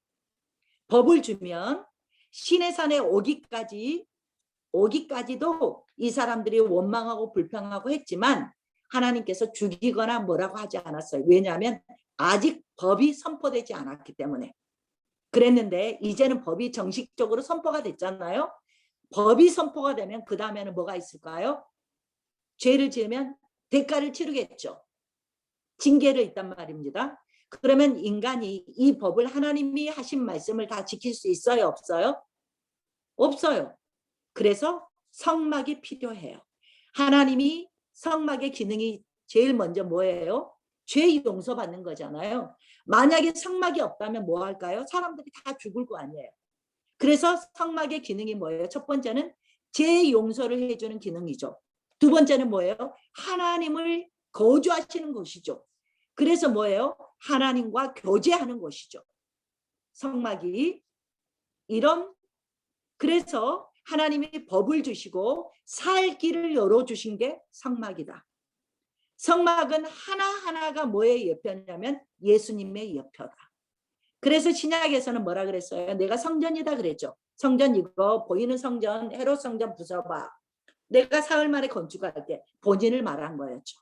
법을 주면 시내산에 오기까지도 이 사람들이 원망하고 불평하고 했지만 하나님께서 죽이거나 뭐라고 하지 않았어요. 왜냐하면 아직 법이 선포되지 않았기 때문에. 그랬는데 이제는 법이 정식적으로 선포가 됐잖아요. 법이 선포가 되면 그 다음에는 뭐가 있을까요? 죄를 지으면 대가를 치르겠죠. 징계를 있단 말입니다. 그러면 인간이 이 법을 하나님이 하신 말씀을 다 지킬 수 있어요? 없어요? 없어요. 그래서 성막이 필요해요. 하나님이 성막의 기능이 제일 먼저 뭐예요? 죄 용서받는 거잖아요. 만약에 성막이 없다면 뭐 할까요? 사람들이 다 죽을 거 아니에요. 그래서 성막의 기능이 뭐예요? 첫 번째는 죄 용서를 해주는 기능이죠. 두 번째는 뭐예요? 하나님을 거주하시는 곳이죠. 그래서 뭐예요? 하나님과 교제하는 곳이죠. 성막이 이런, 그래서 하나님이 법을 주시고 살 길을 열어주신 게 성막이다. 성막은 하나하나가 뭐의 예표냐면 예수님의 예표다. 그래서 신약에서는 뭐라 그랬어요? 내가 성전이다 그랬죠. 성전 이거 보이는 성전, 헤롯 성전 부숴봐. 내가 사흘 만에 건축할 때 본인을 말한 거였죠.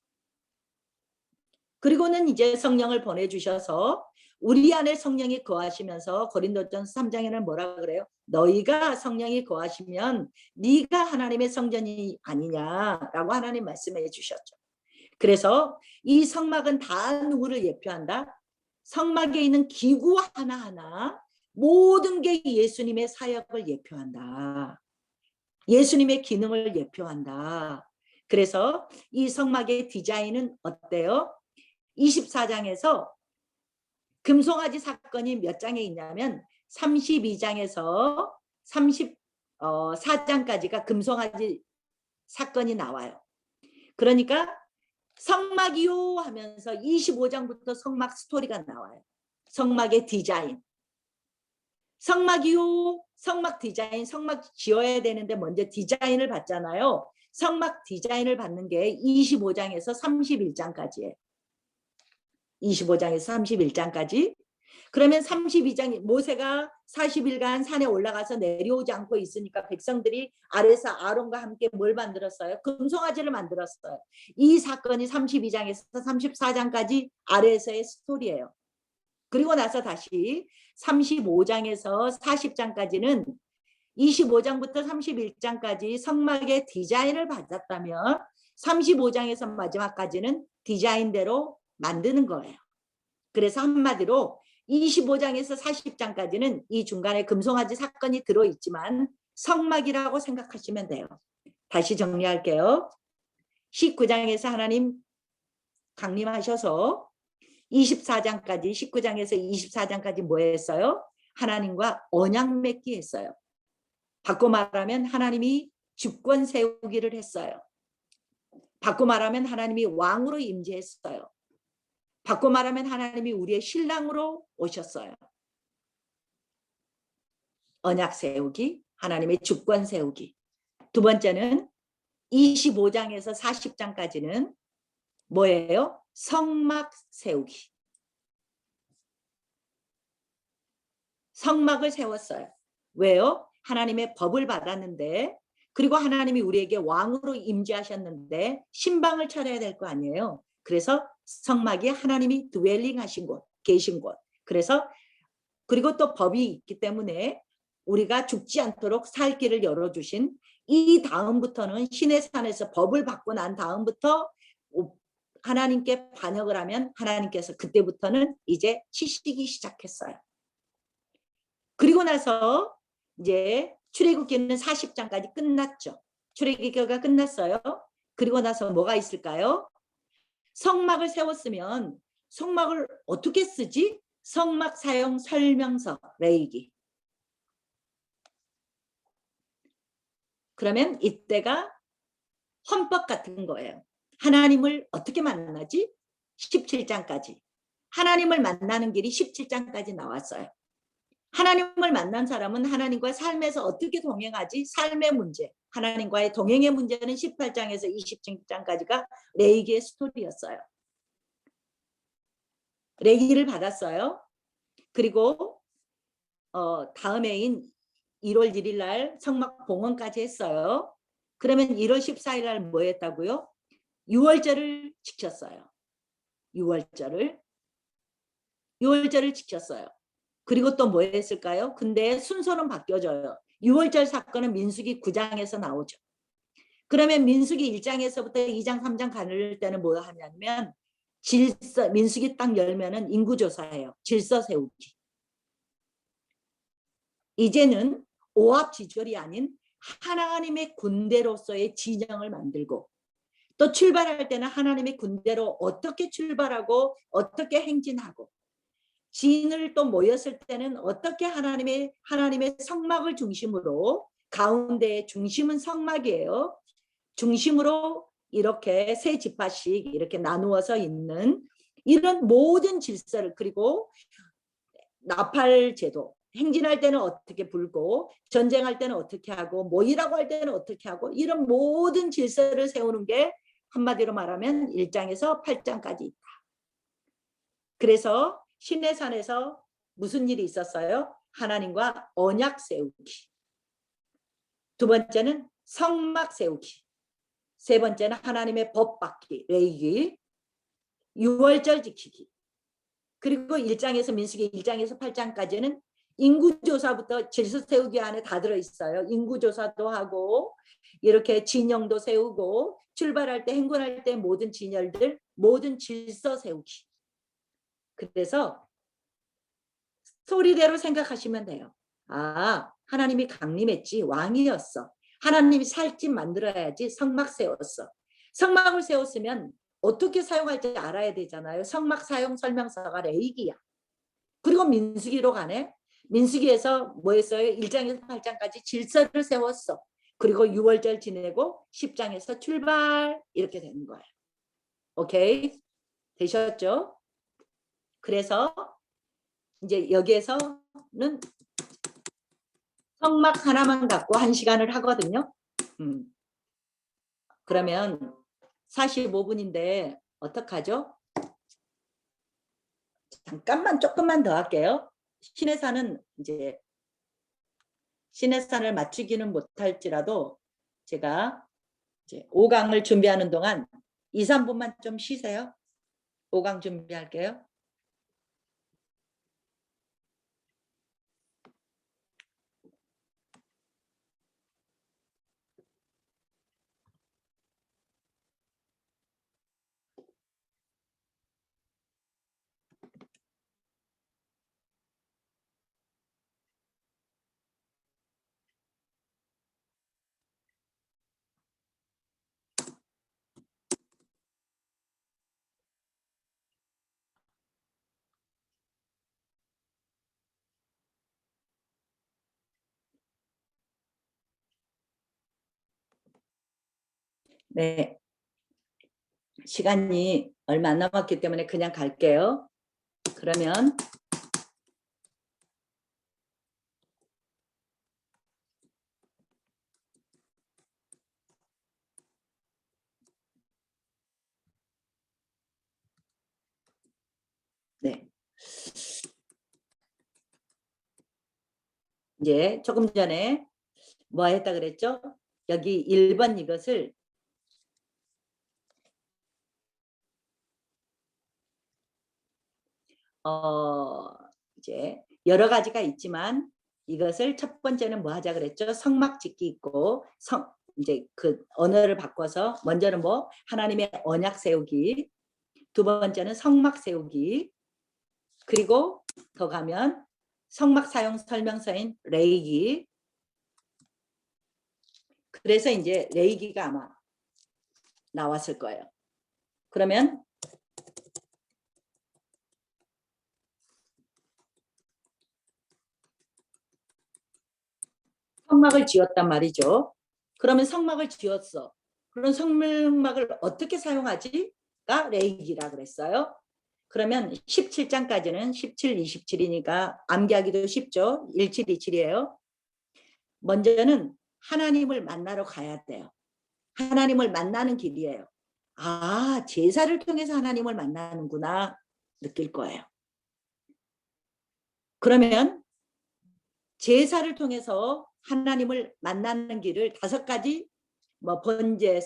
그리고는 이제 성령을 보내주셔서 우리 안에 성령이 거하시면서 고린도전서 3장에는 뭐라 그래요? 너희가 성령이 거하시면 네가 하나님의 성전이 아니냐라고 하나님 말씀해 주셨죠. 그래서 이 성막은 다 누구를 예표한다? 성막에 있는 기구 하나하나 모든 게 예수님의 사역을 예표한다. 예수님의 기능을 예표한다. 그래서 이 성막의 디자인은 어때요? 24장에서 금송아지 사건이 몇 장에 있냐면 32장에서 34장까지가 금송아지 사건이 나와요. 그러니까 성막이요 하면서 25장부터 성막 스토리가 나와요. 성막의 디자인. 성막이요, 성막 디자인, 성막 지어야 되는데 먼저 디자인을 받잖아요. 성막 디자인을 받는 게 25장에서 31장까지예요. 25장에서 31장까지. 그러면 32장 모세가 40일간 산에 올라가서 내려오지 않고 있으니까 백성들이 아래서 아론과 함께 뭘 만들었어요? 금송아지를 만들었어요. 이 사건이 32장에서 34장까지 아래에서의 스토리예요. 그리고 나서 다시 35장에서 40장까지는 25장부터 31장까지 성막의 디자인을 받았다면 35장에서 마지막까지는 디자인대로 만드는 거예요. 그래서 한마디로 25장에서 40장까지는 이 중간에 금송아지 사건이 들어있지만 성막이라고 생각하시면 돼요. 다시 정리할게요. 19장에서 하나님 강림하셔서 24장까지 19장에서 24장까지 뭐 했어요? 하나님과 언약 맺기 했어요. 바꿔 말하면 하나님이 주권 세우기를 했어요. 바꿔 말하면 하나님이 왕으로 임재했어요. 바꿔 말하면 하나님이 우리의 신랑으로 오셨어요. 언약 세우기, 하나님의 주권 세우기. 두 번째는 25장에서 40장까지는 뭐예요? 성막 세우기. 성막을 세웠어요. 왜요? 하나님의 법을 받았는데, 그리고 하나님이 우리에게 왕으로 임재하셨는데 신방을 차려야 될 거 아니에요. 그래서 성막이 하나님이 드웰링 하신 곳, 계신 곳. 그래서 그리고 또 법이 있기 때문에 우리가 죽지 않도록 살 길을 열어주신, 이 다음부터는 신의 산에서 법을 받고 난 다음부터 하나님께 반역을 하면 하나님께서 그때부터는 이제 치시기 시작했어요. 그리고 나서 이제 출애굽기는 40장까지 끝났죠. 출애굽기가 끝났어요. 그리고 나서 뭐가 있을까요? 성막을 세웠으면 성막을 어떻게 쓰지? 성막 사용 설명서, 레위기. 그러면 이때가 헌법 같은 거예요. 하나님을 어떻게 만나지? 17장까지. 하나님을 만나는 길이 17장까지 나왔어요. 하나님을 만난 사람은 하나님과 삶에서 어떻게 동행하지? 삶의 문제. 하나님과의 동행의 문제는 18장에서 27장까지가 레위기의 스토리였어요. 레위기를 받았어요. 그리고 다음 해인 1월 1일 날 성막 봉헌까지 했어요. 그러면 1월 14일 날 뭐 했다고요? 유월절을 지켰어요. 유월절을 지켰어요. 그리고 또 뭐 했을까요? 근데 순서는 바뀌어져요. 유월절 사건은 민수기 9장에서 나오죠. 그러면 민수기 1장에서부터 2장, 3장 가는 때는 뭐 하냐면 질서, 민수기 딱 열면은 인구조사예요. 질서 세우기. 이제는 오합지졸이 아닌 하나님의 군대로서의 진영을 만들고 또 출발할 때는 하나님의 군대로 어떻게 출발하고 어떻게 행진하고 진을 또 모였을 때는 어떻게 하나님의 성막을 중심으로 가운데의 중심은 성막이에요. 중심으로 이렇게 세 지파씩 이렇게 나누어서 있는 이런 모든 질서를 그리고 나팔 제도 행진할 때는 어떻게 불고 전쟁할 때는 어떻게 하고 모이라고 할 때는 어떻게 하고 이런 모든 질서를 세우는 게 한마디로 말하면 1장에서 8장까지 있다. 그래서 시내산에서 무슨 일이 있었어요? 하나님과 언약 세우기. 두 번째는 성막 세우기. 세 번째는 하나님의 법 받기, 레위기. 유월절 지키기. 그리고 1장에서 민수기 1장에서 8장까지는 인구조사부터 질서 세우기 안에 다 들어있어요. 인구조사도 하고 이렇게 진영도 세우고 출발할 때 행군할 때 모든 진열들 모든 질서 세우기. 그래서 소리대로 생각하시면 돼요. 아, 하나님이 강림했지 왕이었어. 하나님이 살집 만들어야지 성막 세웠어. 성막을 세웠으면 어떻게 사용할지 알아야 되잖아요. 성막 사용 설명서가 레위기야. 그리고 민수기로 가네. 민수기에서 뭐 했어요? 1장에서 8장까지 질서를 세웠어. 그리고 6월절 지내고 10장에서 출발 이렇게 되는 거예요. 오케이? 되셨죠? 그래서 이제 여기에서는 성막 하나만 갖고 1시간을 하거든요. 그러면 45분인데 어떡하죠? 잠깐만 조금만 더 할게요. 시내산은 이제 시내산을 맞추기는 못할지라도 제가 이제 5강을 준비하는 동안 2, 3분만 좀 쉬세요. 5강 준비할게요. 네. 시간이 얼마 안 남았기 때문에 그냥 갈게요. 그러면 네. 이제 조금 전에 뭐 했다 그랬죠? 여기 1번 이것을 이제 여러 가지가 있지만 이것을 첫 번째는 뭐 하자 그랬죠? 성막 짓기 있고 이제 그 언어를 바꿔서 먼저는 뭐 하나님의 언약 세우기, 두 번째는 성막 세우기, 그리고 더 가면 성막 사용 설명서인 레위기. 그래서 이제 레위기가 아마 나왔을 거예요. 그러면 성막을 지었단 말이죠. 그러면 성막을 지었어. 그런 성막을 어떻게 사용하지?가 레위기라 그랬어요. 그러면 17장까지는 17, 27이니까 암기하기도 쉽죠. 17, 27이에요. 먼저는 하나님을 만나러 가야 돼요. 하나님을 만나는 길이에요. 아, 제사를 통해서 하나님을 만나는구나 느낄 거예요. 그러면 제사를 통해서 하나님을 만나는 길을 5가지 뭐 번제,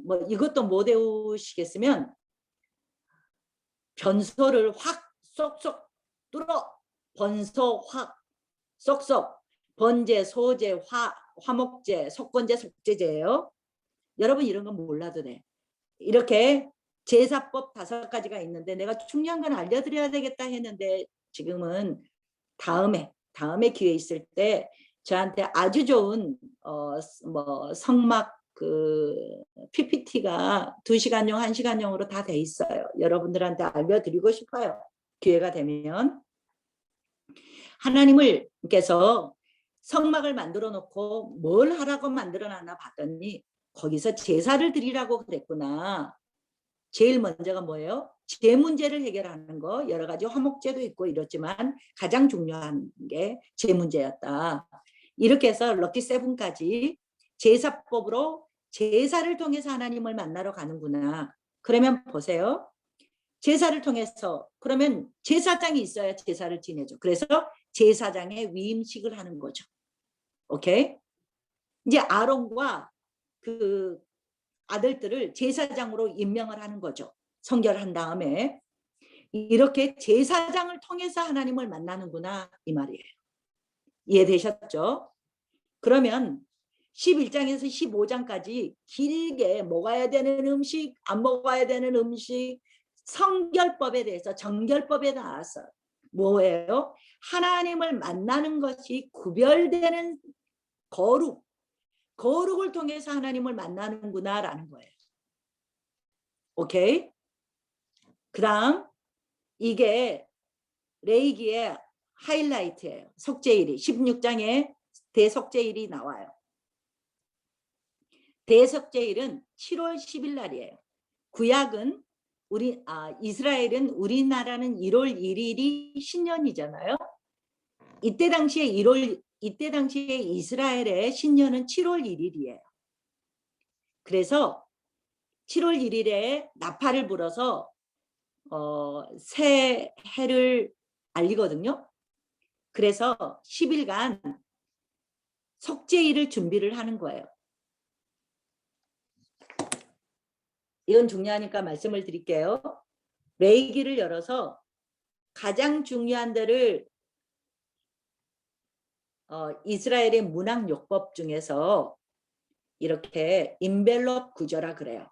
뭐 이것도 못 외우시겠으면 변소를 확 쏙쏙 뚫어. 번소 확 쏙쏙. 번제, 소제, 화목제, 속건제, 속제제예요. 여러분 이런 건 몰라도 돼. 이렇게 제사법 5가지가 있는데 내가 중요한 건 알려드려야 되겠다 했는데 지금은 다음에 기회 있을 때 저한테 아주 좋은 뭐 성막 그 PPT가 2시간용, 1시간용으로 다 돼 있어요. 여러분들한테 알려드리고 싶어요. 기회가 되면. 하나님께서 성막을 만들어 놓고 뭘 하라고 만들어 놨나 봤더니 거기서 제사를 드리라고 그랬구나. 제일 먼저가 뭐예요? 제 문제를 해결하는 거. 여러 가지 화목제도 있고 이렇지만 가장 중요한 게 제 문제였다. 이렇게 해서 럭키 세븐까지 제사법으로 제사를 통해서 하나님을 만나러 가는구나. 그러면 보세요. 제사를 통해서 그러면 제사장이 있어야 제사를 지내죠. 그래서 제사장의 위임식을 하는 거죠. 오케이? 이제 아론과 그 아들들을 제사장으로 임명을 하는 거죠. 성결한 다음에 이렇게 제사장을 통해서 하나님을 만나는구나 이 말이에요. 이해되셨죠? 그러면 11장에서 15장까지 길게 먹어야 되는 음식, 안 먹어야 되는 음식, 성결법에 대해서 정결법에 나왔어요. 뭐예요? 하나님을 만나는 것이 구별되는 거룩을 통해서 하나님을 만나는구나 라는 거예요. 오케이? 그 다음 이게 레이기의 하이라이트예요. 속죄일이 16장에 대속죄일이 나와요. 대속죄일은 7월 10일 날이에요. 구약은 이스라엘은 우리나라는 1월 1일이 신년이잖아요. 이때 당시에 이스라엘의 신년은 7월 1일이에요. 그래서 7월 1일에 나팔을 불어서 새해를 알리거든요. 그래서 10일간 속죄일을 준비를 하는 거예요. 이건 중요하니까 말씀을 드릴게요. 레이기를 열어서 가장 중요한 데를 이스라엘의 문학요법 중에서 이렇게 인벨롭 구조라 그래요.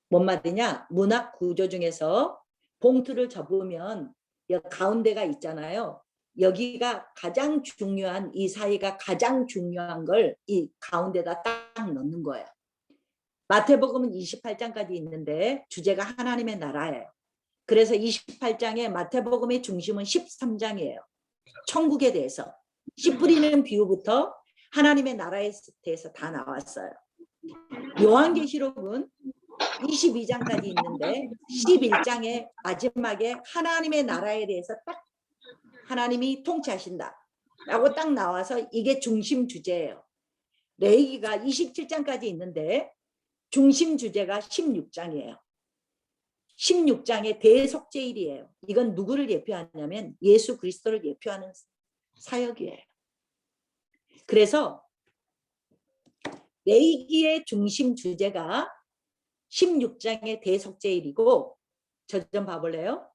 뭔 말이냐? 문학 구조 중에서 봉투를 접으면 여기 가운데가 있잖아요. 여기가 가장 중요한, 이 사이가 가장 중요한 걸 이 가운데다 딱 넣는 거예요. 마태복음은 28장까지 있는데 주제가 하나님의 나라예요. 그래서 28장에 마태복음의 중심은 13장이에요. 천국에 대해서. 씨 뿌리는 비유부터 하나님의 나라에 대해서 다 나왔어요. 요한계시록은 22장까지 있는데 11장의 마지막에 하나님의 나라에 대해서 딱 하나님이 통치하신다 라고 딱 나와서 이게 중심 주제예요. 레위기가 27장까지 있는데 중심 주제가 16장이에요. 16장의 대속죄일이에요. 이건 누구를 예표하냐면 예수 그리스도를 예표하는 사역이에요. 그래서 레위기의 중심 주제가 16장의 대속죄일이고, 저 좀 봐볼래요?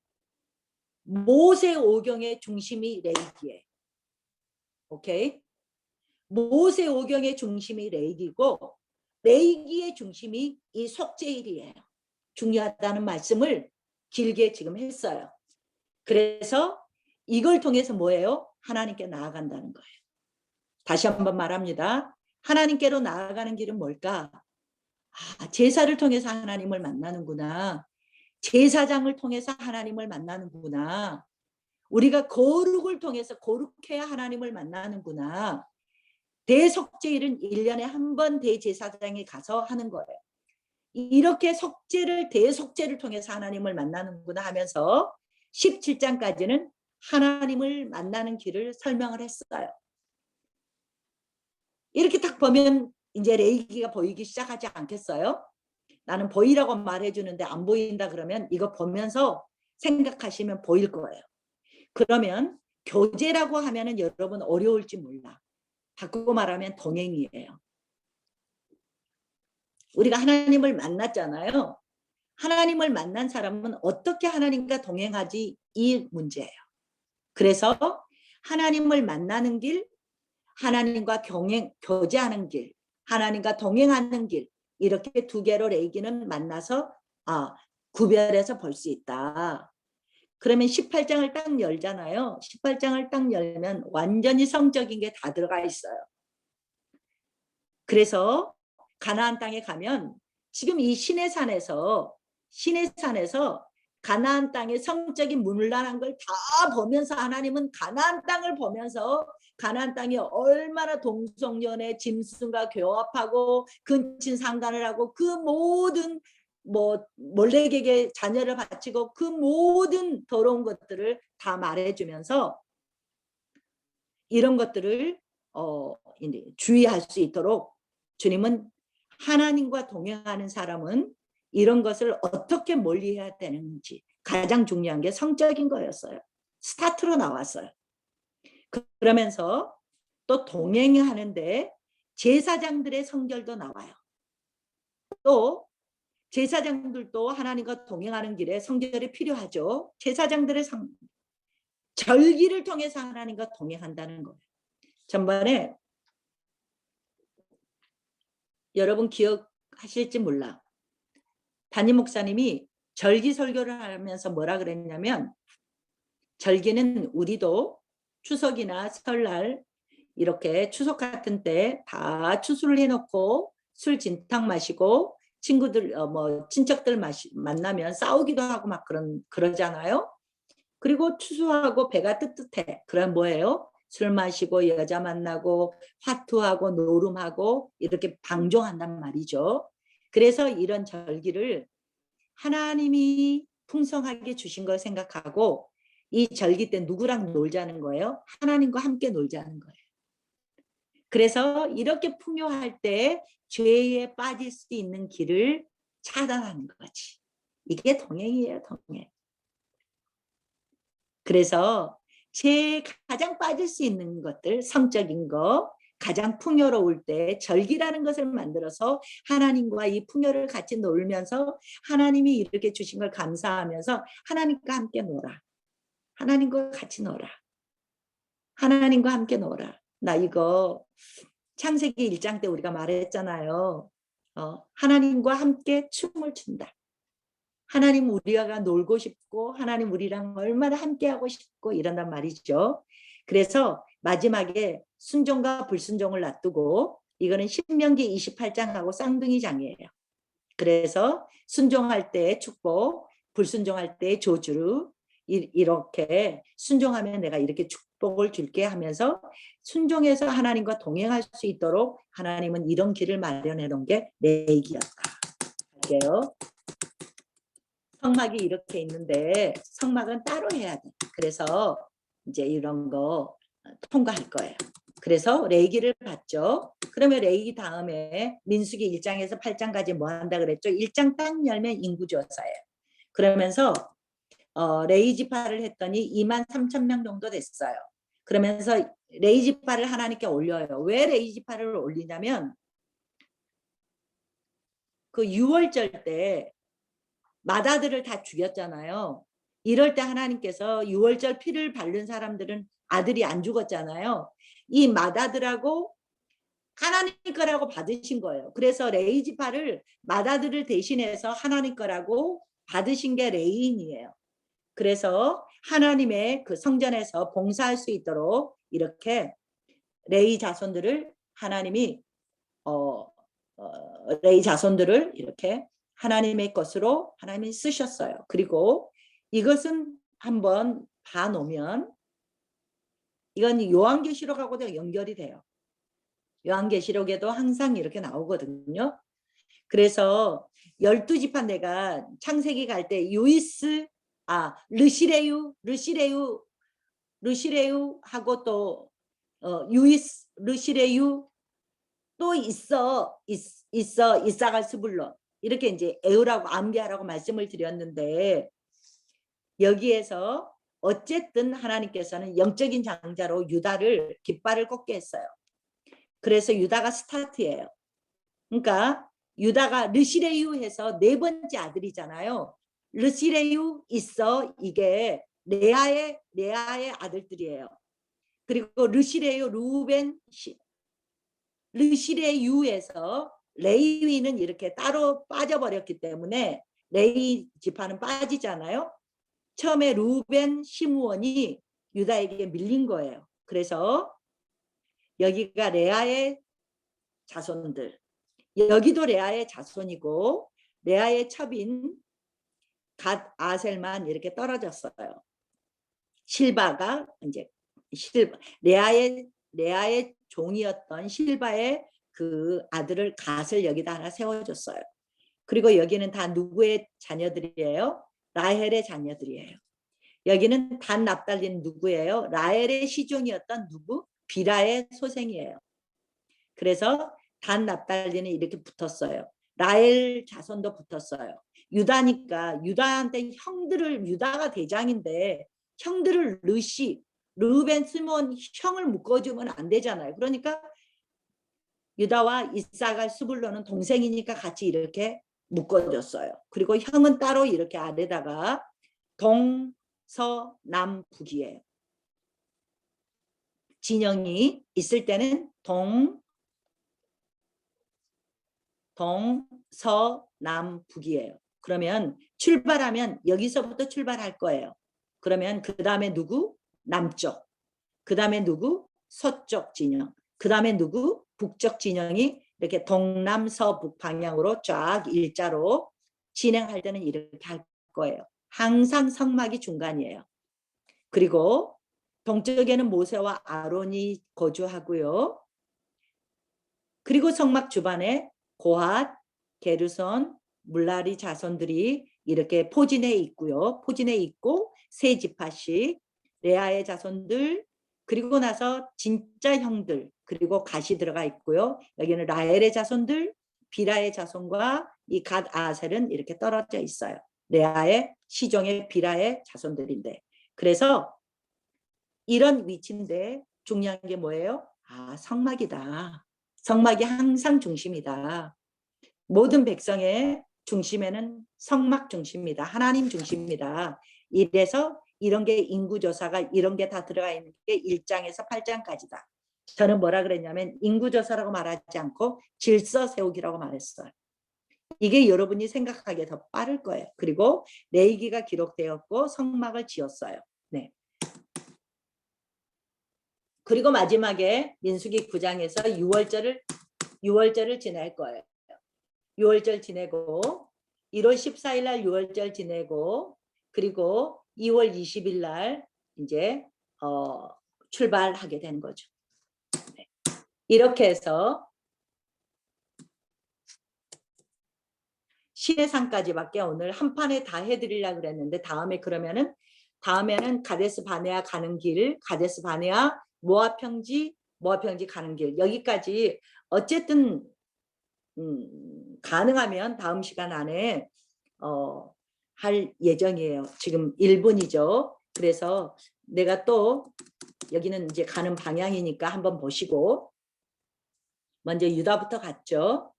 모세 오경의 중심이 레위기예요. 오케이? 모세 오경의 중심이 레위기고 레위기의 중심이 이 속죄일이에요. 중요하다는 말씀을 길게 지금 했어요. 그래서 이걸 통해서 뭐예요? 하나님께 나아간다는 거예요. 다시 한번 말합니다. 하나님께로 나아가는 길은 뭘까? 제사를 통해서 하나님을 만나는구나. 제사장을 통해서 하나님을 만나는구나. 우리가 거룩을 통해서 거룩해야 하나님을 만나는구나. 대속죄일은 1년에 한 번 대제사장에 가서 하는 거예요. 이렇게 대속죄를 통해서 하나님을 만나는구나 하면서 17장까지는 하나님을 만나는 길을 설명을 했어요. 이렇게 딱 보면 이제 레위기가 보이기 시작하지 않겠어요? 나는 보이라고 말해주는데 안 보인다 그러면 이거 보면서 생각하시면 보일 거예요. 그러면 교제라고 하면은 여러분 어려울지 몰라. 바꾸고 말하면 동행이에요. 우리가 하나님을 만났잖아요. 하나님을 만난 사람은 어떻게 하나님과 동행하지 이 문제예요. 그래서 하나님을 만나는 길, 하나님과 교제하는 길, 하나님과 동행하는 길 이렇게 두 개로 레이기는 만나서 구별해서 볼 수 있다. 그러면 18장을 딱 열잖아요. 18장을 딱 열면 완전히 성적인 게 다 들어가 있어요. 그래서 가나안 땅에 가면 지금 이 시내산에서 가나안 땅의 성적인 문란한 걸 다 보면서 하나님은 가나안 땅을 보면서 가나안 땅이 얼마나 동성연애 짐승과 교합하고 근친 상간을 하고 그 모든 몰렉에게 자녀를 바치고 그 모든 더러운 것들을 다 말해주면서 이런 것들을 주의할 수 있도록 주님은 하나님과 동행하는 사람은 이런 것을 어떻게 멀리해야 되는지 가장 중요한 게 성적인 거였어요. 스타트로 나왔어요. 그러면서 또 동행하는데 제사장들의 성결도 나와요. 또 제사장들도 하나님과 동행하는 길에 성결이 필요하죠. 제사장들의 절기를 통해서 하나님과 동행한다는 거예요. 전번에 여러분 기억하실지 몰라. 담임 목사님이 절기 설교를 하면서 뭐라 그랬냐면 절기는 우리도 추석이나 설날 이렇게 추석 같은 때 다 추수를 해놓고 술 진탕 마시고 친구들 친척들 만나면 싸우기도 하고 막 그러잖아요. 그리고 추수하고 배가 뜨뜻해. 그럼 뭐예요? 술 마시고 여자 만나고 화투하고 노름하고 이렇게 방종한단 말이죠. 그래서 이런 절기를 하나님이 풍성하게 주신 걸 생각하고 이 절기 때 누구랑 놀자는 거예요? 하나님과 함께 놀자는 거예요. 그래서 이렇게 풍요할 때 죄에 빠질 수 있는 길을 차단하는 거지. 이게 동행이에요, 동행. 그래서 가장 빠질 수 있는 것들, 성적인 거, 가장 풍요로울 때 절기라는 것을 만들어서 하나님과 이 풍요를 같이 놀면서 하나님이 이렇게 주신 걸 감사하면서 하나님과 함께 놀아. 하나님과 같이 놀아. 하나님과 함께 놀아. 나 이거 창세기 1장 때 우리가 말했잖아요. 하나님과 함께 춤을 춘다. 하나님 우리가 놀고 싶고 하나님 우리랑 얼마나 함께하고 싶고 이런단 말이죠. 그래서 마지막에 순종과 불순종을 놔두고 이거는 신명기 28장하고 쌍둥이 장이에요. 그래서 순종할 때 축복, 불순종할 때 저주 이렇게 순종하면 내가 이렇게 축복을 줄게 하면서 순종해서 하나님과 동행할 수 있도록 하나님은 이런 길을 마련해 놓은 게 레위기였다. 할게요. 성막이 이렇게 있는데 성막은 따로 해야 돼. 그래서 이제 이런 거 통과할 거예요. 그래서 레위기를 봤죠. 그러면 레위기 다음에 민수기 1장에서 8장까지 뭐 한다 그랬죠? 1장 딱 열면 인구조사예요. 그러면서 레위 지파를 했더니 23,000명 정도 됐어요. 그러면서 레위 지파를 하나님께 올려요. 왜 레위 지파를 올리냐면 그 6월절 때 마다들을 다 죽였잖아요. 이럴 때 하나님께서 6월절 피를 바른 사람들은 아들이 안 죽었잖아요. 이 마다들하고 하나님 거라고 받으신 거예요. 그래서 레위 지파를 마다들을 대신해서 하나님 거라고 받으신 게 레위인이에요. 그래서 하나님의 그 성전에서 봉사할 수 있도록 이렇게 레위 자손들을 하나님이 레위 자손들을 이렇게 하나님의 것으로 하나님이 쓰셨어요. 그리고 이것은 한번 봐놓으면 이건 요한계시록하고도 연결이 돼요. 요한계시록에도 항상 이렇게 나오거든요. 그래서 12지파 내가 창세기 갈 때 르시레유 하고 또 유이스 르시레유 또 있어 이사갈 스불론 이렇게 이제 에우라고 암기하라고 말씀을 드렸는데 여기에서 어쨌든 하나님께서는 영적인 장자로 유다를 깃발을 꽂게 했어요. 그래서 유다가 스타트예요. 그러니까 유다가 르시레유 해서 네 번째 아들이잖아요. 르시레유 있어. 이게 레아의 아들들이에요. 그리고 르시레유 루벤 르시레유에서 레위는 이렇게 따로 빠져버렸기 때문에 레위 지파는 빠지잖아요. 처음에 루벤 시므온이 유다에게 밀린 거예요. 그래서 여기가 레아의 자손들, 여기도 레아의 자손이고 레아의 첩인 갓 아셀만 이렇게 떨어졌어요. 실바가 이제 레아의 종이었던 실바의 그 아들을 갓을 여기다 하나 세워줬어요. 그리고 여기는 다 누구의 자녀들이에요? 라헬의 자녀들이에요. 여기는 단 납달리는 누구예요? 라헬의 시종이었던 누구? 비라의 소생이에요. 그래서 단 납달리는 이렇게 붙었어요. 라헬 자손도 붙었어요. 유다니까 유다한테 유다가 대장인데 형들을 르벤 스몬 형을 묶어주면 안 되잖아요. 그러니까 유다와 이사갈 스불론은 동생이니까 같이 이렇게 묶어줬어요. 그리고 형은 따로 이렇게 아래다가 동서남북이에요. 진영이 있을 때는 동서남북이에요. 그러면 출발하면 여기서부터 출발할 거예요. 그러면 그 다음에 누구? 남쪽. 그 다음에 누구? 서쪽 진영. 그 다음에 누구? 북쪽 진영이 이렇게 동남서북 방향으로 쫙 일자로 진행할 때는 이렇게 할 거예요. 항상 성막이 중간이에요. 그리고 동쪽에는 모세와 아론이 거주하고요. 그리고 성막 주반에 고핫, 게르손, 물라리 자손들이 이렇게 포진해 있고요. 포진해 있고 세 지파씩 레아의 자손들, 그리고 나서 진짜 형들, 그리고 갓이 들어가 있고요. 여기는 라헬의 자손들, 비라의 자손과 이 갓 아셀은 이렇게 떨어져 있어요. 레아의 시종의 비라의 자손들인데, 그래서 이런 위치인데 중요한 게 뭐예요? 성막이다. 성막이 항상 중심이다. 모든 백성의 중심에는 성막 중심이다. 하나님 중심이다. 이래서 이런 게 인구조사가 이런 게 다 들어가 있는 게 1장에서 8장까지다. 저는 뭐라 그랬냐면 인구조사라고 말하지 않고 질서 세우기라고 말했어요. 이게 여러분이 생각하기에 더 빠를 거예요. 그리고 레위기가 기록되었고 성막을 지었어요. 네. 그리고 마지막에 민수기 9장에서 6월절을 지낼 거예요. 6월절 지내고 1월 14일 날 6월절 지내고 그리고 2월 20일 날 이제 출발하게 되는 거죠. 네. 이렇게 해서 시내산까지밖에 오늘 한 판에 다 해드리려고 그랬는데 다음에는 가데스 바네아 가는 길, 가데스 바네아 모압 평지 가는 길 여기까지 어쨌든 가능하면 다음 시간 안에 할 예정이에요. 지금 1분이죠. 그래서 내가 또 여기는 이제 가는 방향이니까 한번 보시고 먼저 유다부터 갔죠.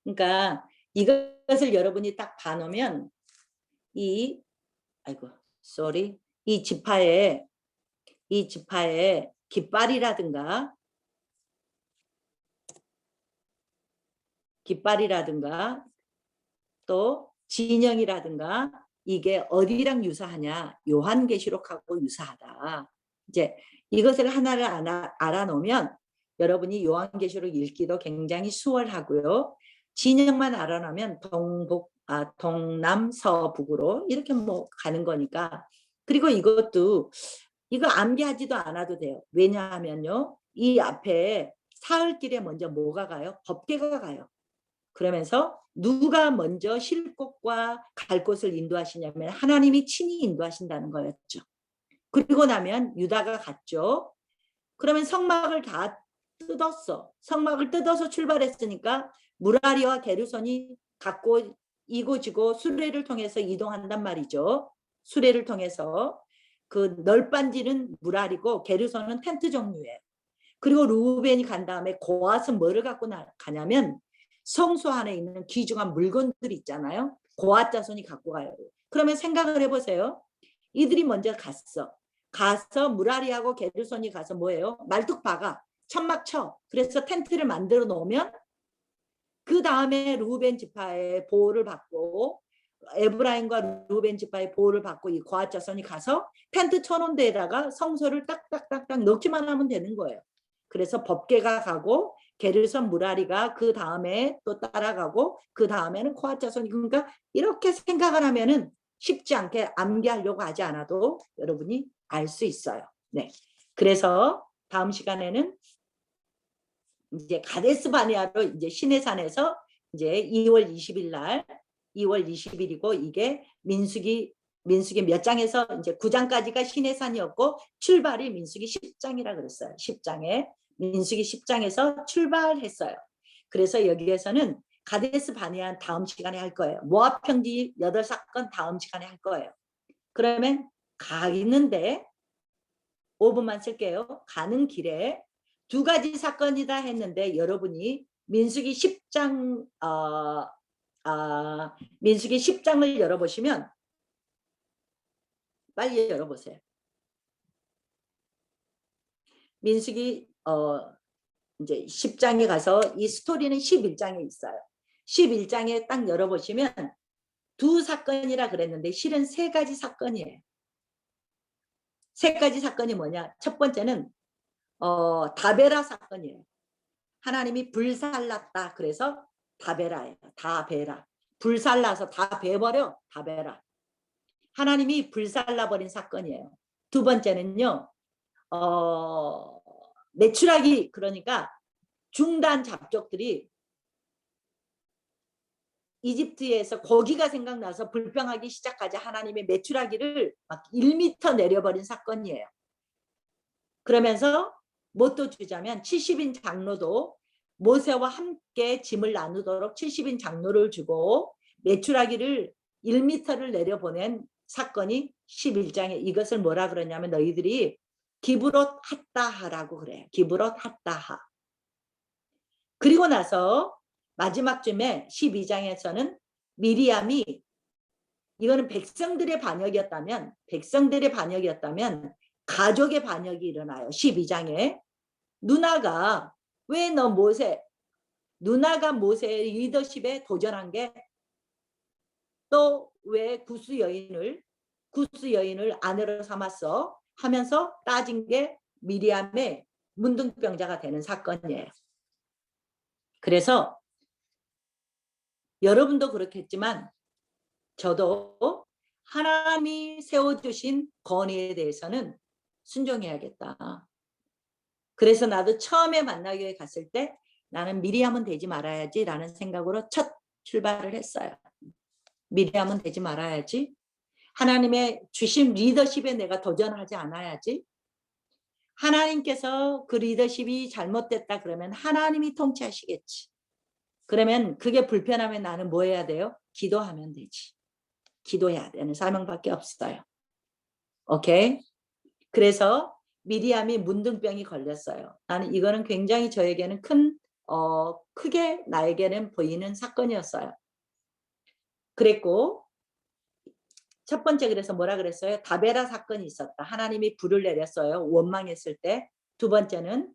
그러니까 이것을 여러분이 딱 봐놓으면 이 지파의 깃발이라든가 또 진영이라든가 이게 어디랑 유사하냐? 요한계시록하고 유사하다. 이제 이것을 하나를 알아놓으면 여러분이 요한계시록 읽기도 굉장히 수월하고요. 진영만 알아놓으면 동남서북으로 이렇게 뭐 가는 거니까. 그리고 이거 암기하지도 않아도 돼요. 왜냐하면요. 이 앞에 사흘길에 먼저 뭐가 가요? 법궤가 가요. 그러면서 누가 먼저 쉴 곳과 갈 곳을 인도하시냐면 하나님이 친히 인도하신다는 거였죠. 그리고 나면 유다가 갔죠. 그러면 성막을 다 뜯었어. 성막을 뜯어서 출발했으니까 무라리와 게르손이 갖고 이고지고 수레를 통해서 이동한단 말이죠. 수레를 통해서 그 널빤지는 무라리고 게르손은 텐트 종류예요. 그리고 루벤이 간 다음에 고앗은 뭐를 갖고 가냐면 성소 안에 있는 귀중한 물건들이 있잖아요. 고아자손이 갖고 가요. 그러면 생각을 해보세요. 이들이 먼저 가서 무라리하고 게르손이 가서 뭐예요? 말뚝 박아 천막 쳐. 그래서 텐트를 만들어 놓으면 그 다음에 루벤 지파의 보호를 받고 에브라임과 루벤 지파의 보호를 받고 이 고아자손이 가서 텐트 쳐놓은 데에다가 성소를 딱딱딱딱 넣기만 하면 되는 거예요. 그래서 법궤가 가고 게르손 무라리가 그 다음에 또 따라가고 그 다음에는 고아자손이 그러니까 이렇게 생각을 하면은 쉽지 않게 암기하려고 하지 않아도 여러분이 알 수 있어요. 네. 그래서 다음 시간에는 이제 가데스 바네아로 이제 시내산에서 이제 2월 20일 날 2월 20일이고 이게 민수기 몇 장에서 이제 9장까지가 시내산이었고 출발이 민수기 10장이라 그랬어요. 10장에 민수기 10장에서 출발했어요. 그래서 여기에서는 가데스 바네아 다음 시간에 할 거예요. 모압 평지 8사건 다음 시간에 할 거예요. 그러면 가 있는데 5분만 쓸게요. 가는 길에 2가지 사건이다 했는데 여러분이 민수기 10장 민수기 10장을 열어보시면 빨리 열어보세요. 민수기 이제 10장에 가서 이 스토리는 11장에 있어요. 11장에 딱 열어보시면 2사건이라 그랬는데 실은 3가지 사건이에요. 3가지 사건이 뭐냐? 첫 번째는 다베라 사건이에요. 하나님이 불살랐다. 그래서 다베라예요. 다베라. 불살라서 다 베버려. 다베라. 하나님이 불살라버린 사건이에요. 두 번째는요. 메추라기 그러니까 중단 잡족들이 이집트에서 고기가 생각나서 불평하기 시작하자 하나님의 메추라기를 막 1m 내려버린 사건이에요. 그러면서 뭣도 주자면 70인 장로도 모세와 함께 짐을 나누도록 70인 장로를 주고 메추라기를 1m를 내려보낸 사건이 11장에 이것을 뭐라 그러냐면 너희들이 기브롯 핫다하라고 그래요. 기브롯 핫다하. 그리고 나서 마지막 쯤에 12장에서는 미리암이 이거는 백성들의 반역이었다면 가족의 반역이 일어나요. 12장에 누나가 왜 너 누나가 모세의 리더십에 도전한 게 또 왜 구스 여인을 아내로 삼았어 하면서 따진 게 미리암의 문둥병자가 되는 사건이에요. 그래서 여러분도 그렇겠지만 저도 하나님이 세워주신 권위에 대해서는 순종해야겠다. 그래서 나도 처음에 만나교회 갔을 때 나는 미리암은 되지 말아야지 라는 생각으로 첫 출발을 했어요. 미리암은 되지 말아야지. 하나님의 주신 리더십에 내가 도전하지 않아야지. 하나님께서 그 리더십이 잘못됐다 그러면 하나님이 통치하시겠지. 그러면 그게 불편하면 나는 뭐 해야 돼요? 기도하면 되지. 기도해야 되는 사명밖에 없어요. 오케이? 그래서 미리암이 문둥병이 걸렸어요. 나는 이거는 굉장히 저에게는 크게 나에게는 보이는 사건이었어요. 그랬고 첫 번째 그래서 뭐라 그랬어요? 다베라 사건이 있었다. 하나님이 불을 내렸어요. 원망했을 때. 두 번째는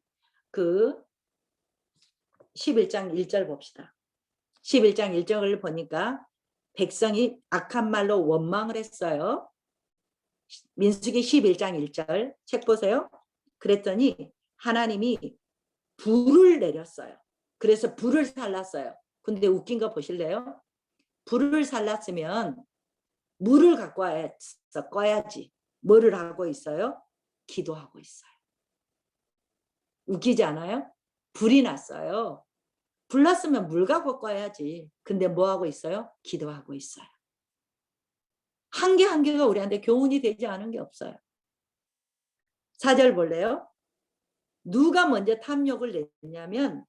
그 11장 1절 봅시다. 11장 1절을 보니까 백성이 악한 말로 원망을 했어요. 민수기 11장 1절 책 보세요. 그랬더니 하나님이 불을 내렸어요. 그래서 불을 살랐어요. 근데 웃긴 거 보실래요? 불을 살랐으면 물을 갖고 와서 꺼야지. 뭐를 하고 있어요? 기도하고 있어요. 웃기지 않아요? 불이 났어요. 불 났으면 물 갖고 꺼야지. 근데 뭐 하고 있어요? 기도하고 있어요. 한 개 한 개가 우리한테 교훈이 되지 않은 게 없어요. 4절 볼래요? 누가 먼저 탐욕을 냈냐면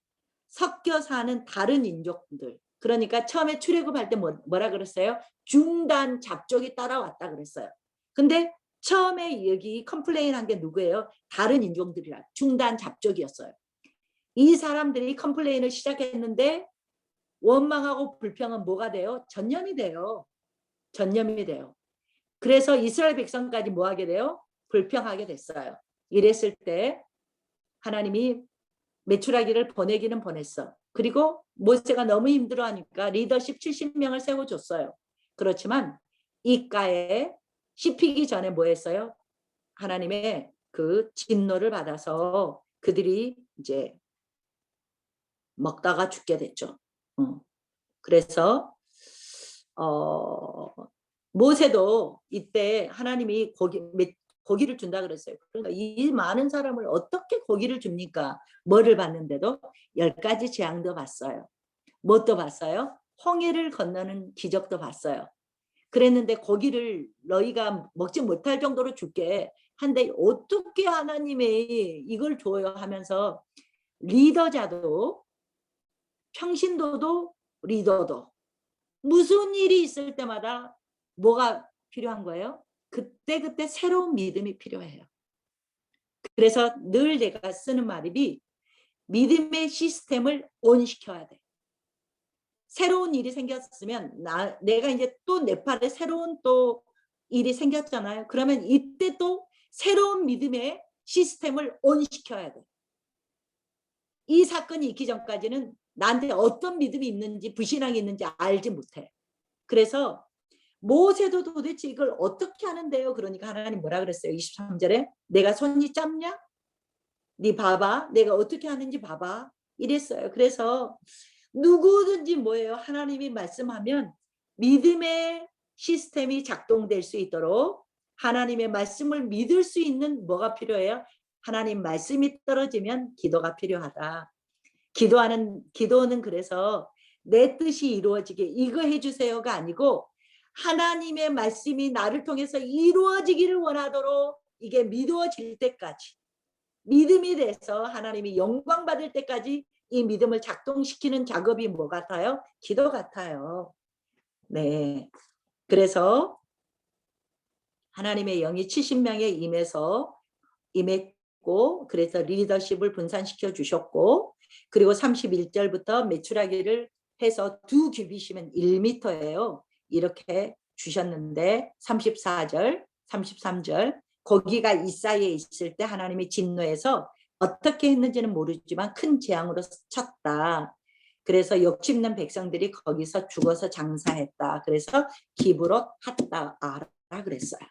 섞여 사는 다른 인종들. 그러니까 처음에 출애굽할 때 뭐라 그랬어요? 중단 잡족이 따라왔다 그랬어요. 근데 처음에 여기 컴플레인한 게 누구예요? 다른 인종들이라 중단 잡족이었어요. 이 사람들이 컴플레인을 시작했는데 원망하고 불평은 뭐가 돼요? 전염이 돼요. 전염이 돼요. 그래서 이스라엘 백성까지 뭐 하게 돼요? 불평하게 됐어요. 이랬을 때 하나님이 메추라기를 보내기는 보냈어. 그리고 모세가 너무 힘들어하니까 리더십 70명을 세워줬어요. 그렇지만 이가에 씹히기 전에 뭐 했어요? 하나님의 그 진노를 받아서 그들이 이제 먹다가 죽게 됐죠. 그래서 모세도 이때 하나님이 고기를 준다 그랬어요. 그러니까 이 많은 사람을 어떻게 고기를 줍니까? 뭐를 받는데도 10가지 재앙도 봤어요. 뭣도 봤어요? 홍해를 건너는 기적도 봤어요. 그랬는데 고기를 너희가 먹지 못할 정도로 줄게 한데 어떻게 하나님이 이걸 줘요 하면서 리더자도 평신도도 리더도 무슨 일이 있을 때마다 뭐가 필요한 거예요? 그때 새로운 믿음이 필요해요. 그래서 늘 내가 쓰는 말이 믿음의 시스템을 온시켜야 돼. 새로운 일이 생겼으면 내가 이제 또 네팔에 새로운 또 일이 생겼잖아요. 그러면 이때 또 새로운 믿음의 시스템을 온시켜야 돼. 이 사건이 있기 전까지는 나한테 어떤 믿음이 있는지 불신앙이 있는지 알지 못해. 그래서 모세도 도대체 이걸 어떻게 하는데요? 그러니까 하나님 뭐라 그랬어요? 23절에 내가 손이 짧냐? 네 봐봐. 내가 어떻게 하는지 봐봐. 이랬어요. 그래서 누구든지 뭐예요? 하나님이 말씀하면 믿음의 시스템이 작동될 수 있도록 하나님의 말씀을 믿을 수 있는 뭐가 필요해요? 하나님 말씀이 떨어지면 기도가 필요하다. 기도는 그래서 내 뜻이 이루어지게 이거 해주세요가 아니고 하나님의 말씀이 나를 통해서 이루어지기를 원하도록 이게 믿어질 때까지 믿음이 돼서 하나님이 영광 받을 때까지 이 믿음을 작동시키는 작업이 뭐 같아요? 기도 같아요. 네. 그래서 하나님의 영이 70명에 임했고 그래서 리더십을 분산시켜 주셨고 그리고 31절부터 메추라기를 해서 2규빗이면 1m예요. 이렇게 주셨는데 34절, 33절 거기가 이 사이에 있을 때 하나님이 진노해서 어떻게 했는지는 모르지만 큰 재앙으로 쳤다. 그래서 욕심낸 백성들이 거기서 죽어서 장사했다. 그래서 기브롯 핫다아라 그랬어요.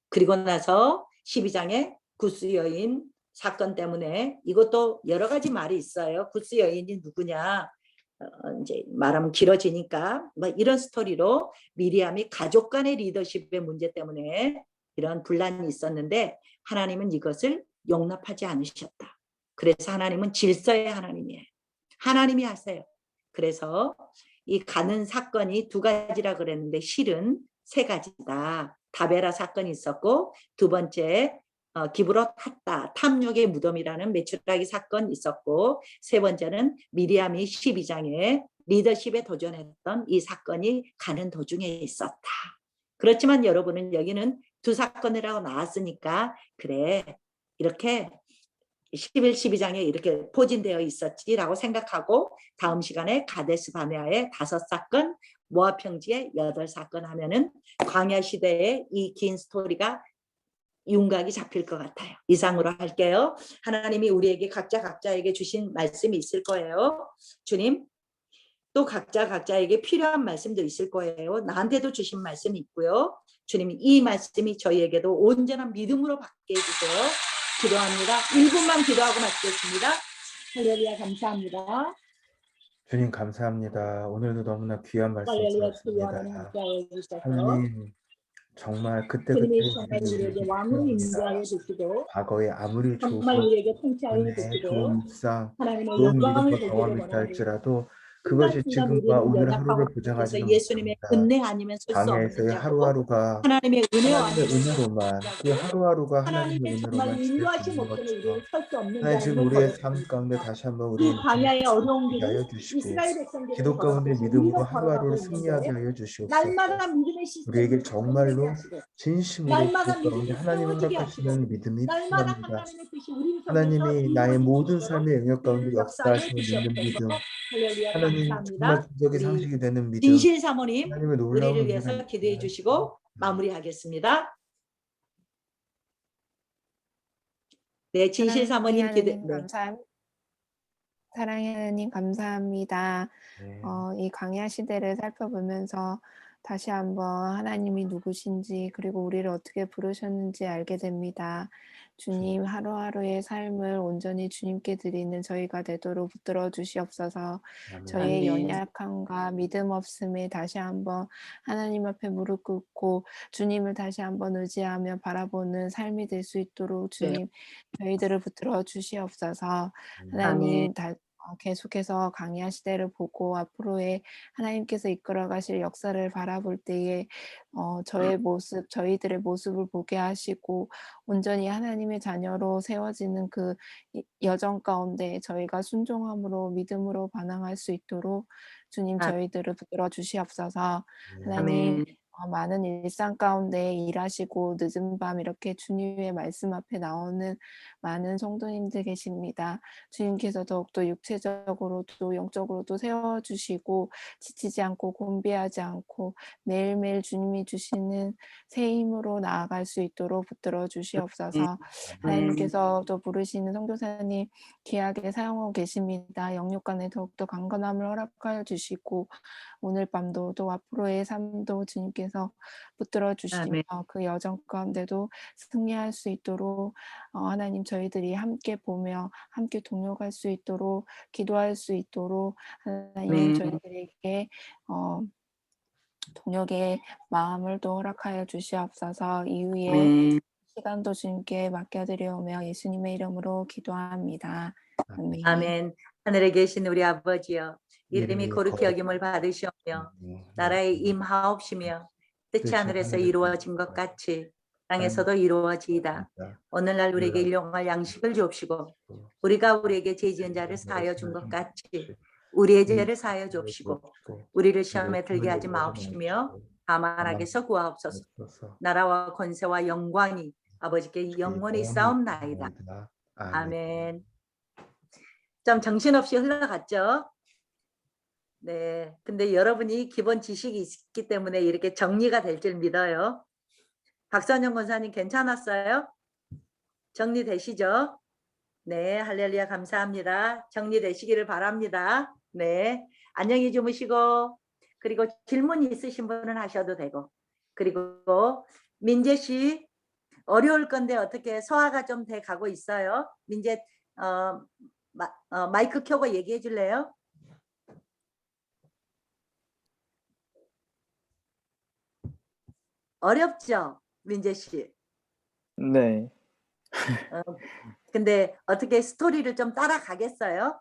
그리고 나서 12장에 구스 여인 사건 때문에 이것도 여러 가지 말이 있어요. 구스 여인이 누구냐? 이제 말하면 길어지니까 뭐 이런 스토리로 미리암이 가족 간의 리더십의 문제 때문에 이런 분란이 있었는데 하나님은 이것을 용납하지 않으셨다. 그래서 하나님은 질서의 하나님이에요. 하나님이 하세요. 그래서 이 가는 사건이 2가지라 그랬는데 실은 3가지다. 다베라 사건이 있었고 두 번째 기브롯 핫다 탐욕의 무덤이라는 메추라기 사건이 있었고 세 번째는 미리암이 12장에 리더십에 도전했던 이 사건이 가는 도중에 있었다. 그렇지만 여러분은 여기는 2 사건이라고 나왔으니까 그래 이렇게 11, 12장에 이렇게 포진되어 있었지라고 생각하고 다음 시간에 가데스 바네아의 5 사건 모압 평지의 8 사건 하면은 광야 시대의 이 긴 스토리가 윤곽이 잡힐 것 같아요. 이상으로 할게요. 하나님이 우리에게 각자에게 주신 말씀이 있을 거예요. 주님 또 각자에게 필요한 말씀도 있을 거예요. 나한테도 주신 말씀이 있고요. 주님 이 말씀이 저희에게도 온전한 믿음으로 받게 해주세요. 기도합니다. 1분만 기도하고 마치겠습니다. 할렐루야 감사합니다. 주님 감사합니다. 오늘도 너무나 귀한 말씀 할렐루야 주셨습니다. 주여 하나님 정말 그때 주님이 정말 우리에게 왕으로 인도하여 주시고 과거에 아무리 좋은 정말 우리에게 통치하여 주시고 좋은 묵상, 하나님의 좋은 영광을 믿음과 보기를 경험이 있다 원합니다. 할지라도 그것이 지금과 오늘 하루를 보장하지는 예수님의 못합니다. 은혜 아니면 설 수 없는 광야에서의 자고 하루하루가 하나님의 은혜와 하나님의 은혜로만 그 하루하루가 하나님의 하나님의 정말 은혜로만 지낼 수 인도하심 있는 없이는 것처럼 우리는 설 수 없는 하나님 지금 자임을 우리의 거듭 삶 가운데 다시 한번 우리의 이 광야의 어려운 믿음을 하여 길을 주시고 이스라엘 백성들이 기도 가운데 걸어가고 믿음으로 우리가 하루하루를 걸어가고 승리하게 있는데 하여 주시옵소서. 날마다 믿음의 우리에게 시스템을 정말로 하시고 진심으로 날마다 기도 가운데 믿음이 하나님을 세워지게 하시고 허락하시는 믿음이 날마다 필요합니다. 하나님의 뜻이 우리 속에서 하나님이 나의 모든 삶의 영역 가운데 역사하여 역사하시는 믿는 주시옵소서. 믿음, 할렐루야 하나님 감사합니다. 정말 기적이 우리 상식이 되는 믿음, 진실 사모님 하나님의 놀라운 의뢰를 은혜가 위해서 있기를 기도해 주시고 마무리하겠습니다. 네, 진실 사랑의 사모님 기도. 하나님 네. 사랑의 하나님 감사합니다. 네. 이 광야 시대를 살펴보면서 다시 한번 하나님이 누구신지 그리고 우리를 어떻게 부르셨는지 알게 됩니다. 주님 하루하루의 삶을 온전히 주님께 드리는 저희가 되도록 붙들어 주시옵소서. 저희의 아멘. 연약함과 믿음 없음에 다시 한번 하나님 앞에 무릎 꿇고 주님을 다시 한번 의지하며 바라보는 삶이 될 수 있도록 주님 저희들을 붙들어 주시옵소서. 하나님 계속해서 광야 시대를 보고 앞으로의 하나님께서 이끌어 가실 역사를 바라볼 때에 저의 모습, 저희들의 모습을 보게 하시고 온전히 하나님의 자녀로 세워지는 그 여정 가운데 저희가 순종함으로 믿음으로 반응할 수 있도록 주님 저희들을 붙들어 주시옵소서. 하나님 아멘. 많은 일상 가운데 일하시고 늦은 밤 이렇게 주님의 말씀 앞에 나오는 많은 성도님들 계십니다. 주님께서 더욱더 육체적으로도 영적으로도 세워주시고 지치지 않고 곤비하지 않고 매일매일 주님이 주시는 새 힘으로 나아갈 수 있도록 붙들어 주시옵소서. 하나님께서 또 부르시는 선교사님 귀하게 사용하고 계십니다. 영육간에 더욱더 강건함을 허락하여 주시고 오늘 밤도 또 앞으로의 삶도 주님께서 붙들어 주시며 아멘. 그 여정 가운데도 승리할 수 있도록 하나님 저희들이 함께 보며 함께 동역할 수 있도록 기도할 수 있도록 하나님 저희들에게 동역의 마음을 또 허락하여 주시옵소서. 이후에 아멘. 시간도 주님께 맡겨드리오며 예수님의 이름으로 기도합니다. 아멘. 아멘. 하늘에 계신 우리 아버지여, 이름이 거룩히 여김을 받으시오며 나라에 임하옵시며 뜻이 하늘에서 이루어진 것 같이 땅에서도 이루어지이다. 오늘날 우리에게 일용할 양식을 주옵시고 우리가 우리에게 죄 지은 자를 사하여 준 것 같이 우리의 죄를 사하여 주옵시고 우리를 시험에 들게 하지 마옵시며 다만 악에서 구하옵소서. 나라와 권세와 영광이 아버지께 영원히 싸움나이다. 아멘. 좀 정신없이 흘러갔죠? 네. 근데 여러분이 기본 지식이 있기 때문에 이렇게 정리가 될 줄 믿어요. 박선영 권사님 괜찮았어요? 정리되시죠? 네. 할렐루야 감사합니다. 정리되시기를 바랍니다. 네. 안녕히 주무시고 그리고 질문 있으신 분은 하셔도 되고 그리고 민재 씨 어려울 건데 어떻게 소화가 좀 돼 가고 있어요? 민재 마이크 켜고 얘기해 줄래요? 어렵죠, 민재 씨. 네. 근데 어떻게 스토리를 좀 따라가겠어요?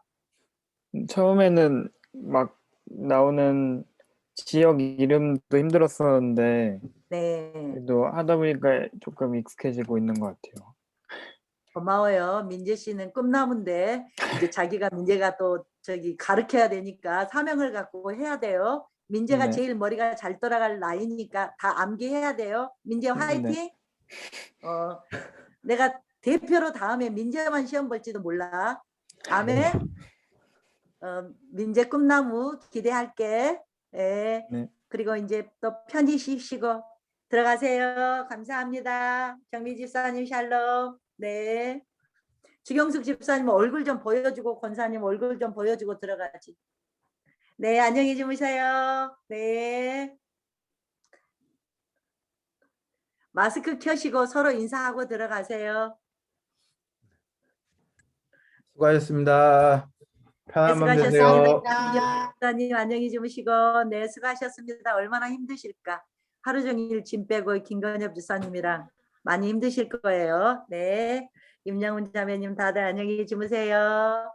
처음에는 막 나오는 지역 이름도 힘들었었는데 네, 그래도 하다 보니까 조금 익숙해지고 있는 것 같아요. 고마워요. 민재 씨는 꿈나무인데 이제 자기가 민재가 또 저기 가르쳐야 되니까 사명을 갖고 해야 돼요. 민재가 네. 제일 머리가 잘 돌아갈 나이니까 다 암기해야 돼요. 민재 화이팅! 내가 대표로 다음에 민재만 시험 볼지도 몰라. 아멘. 민재 꿈나무 기대할게. 예. 네. 그리고 이제 또 편히 쉬시고 들어가세요. 감사합니다. 정미 집사님 샬롬. 네. 주경숙 집사님 얼굴 좀 보여주고 권사님 얼굴 좀 보여주고 들어가지. 네, 안녕히 주무세요. 네. 마스크 켜시고 서로 인사하고 들어가세요. 수고하셨습니다. 편한 밤 되세요. 수고하셨습니다. 집사님 안녕히 주무시고 네 수고하셨습니다. 얼마나 힘드실까. 하루 종일 짐 빼고 김건엽 집사님이랑 많이 힘드실 거예요. 네. 임영훈 자매님 다들 안녕히 주무세요.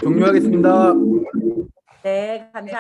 종료하겠습니다. 네, 감사합니다.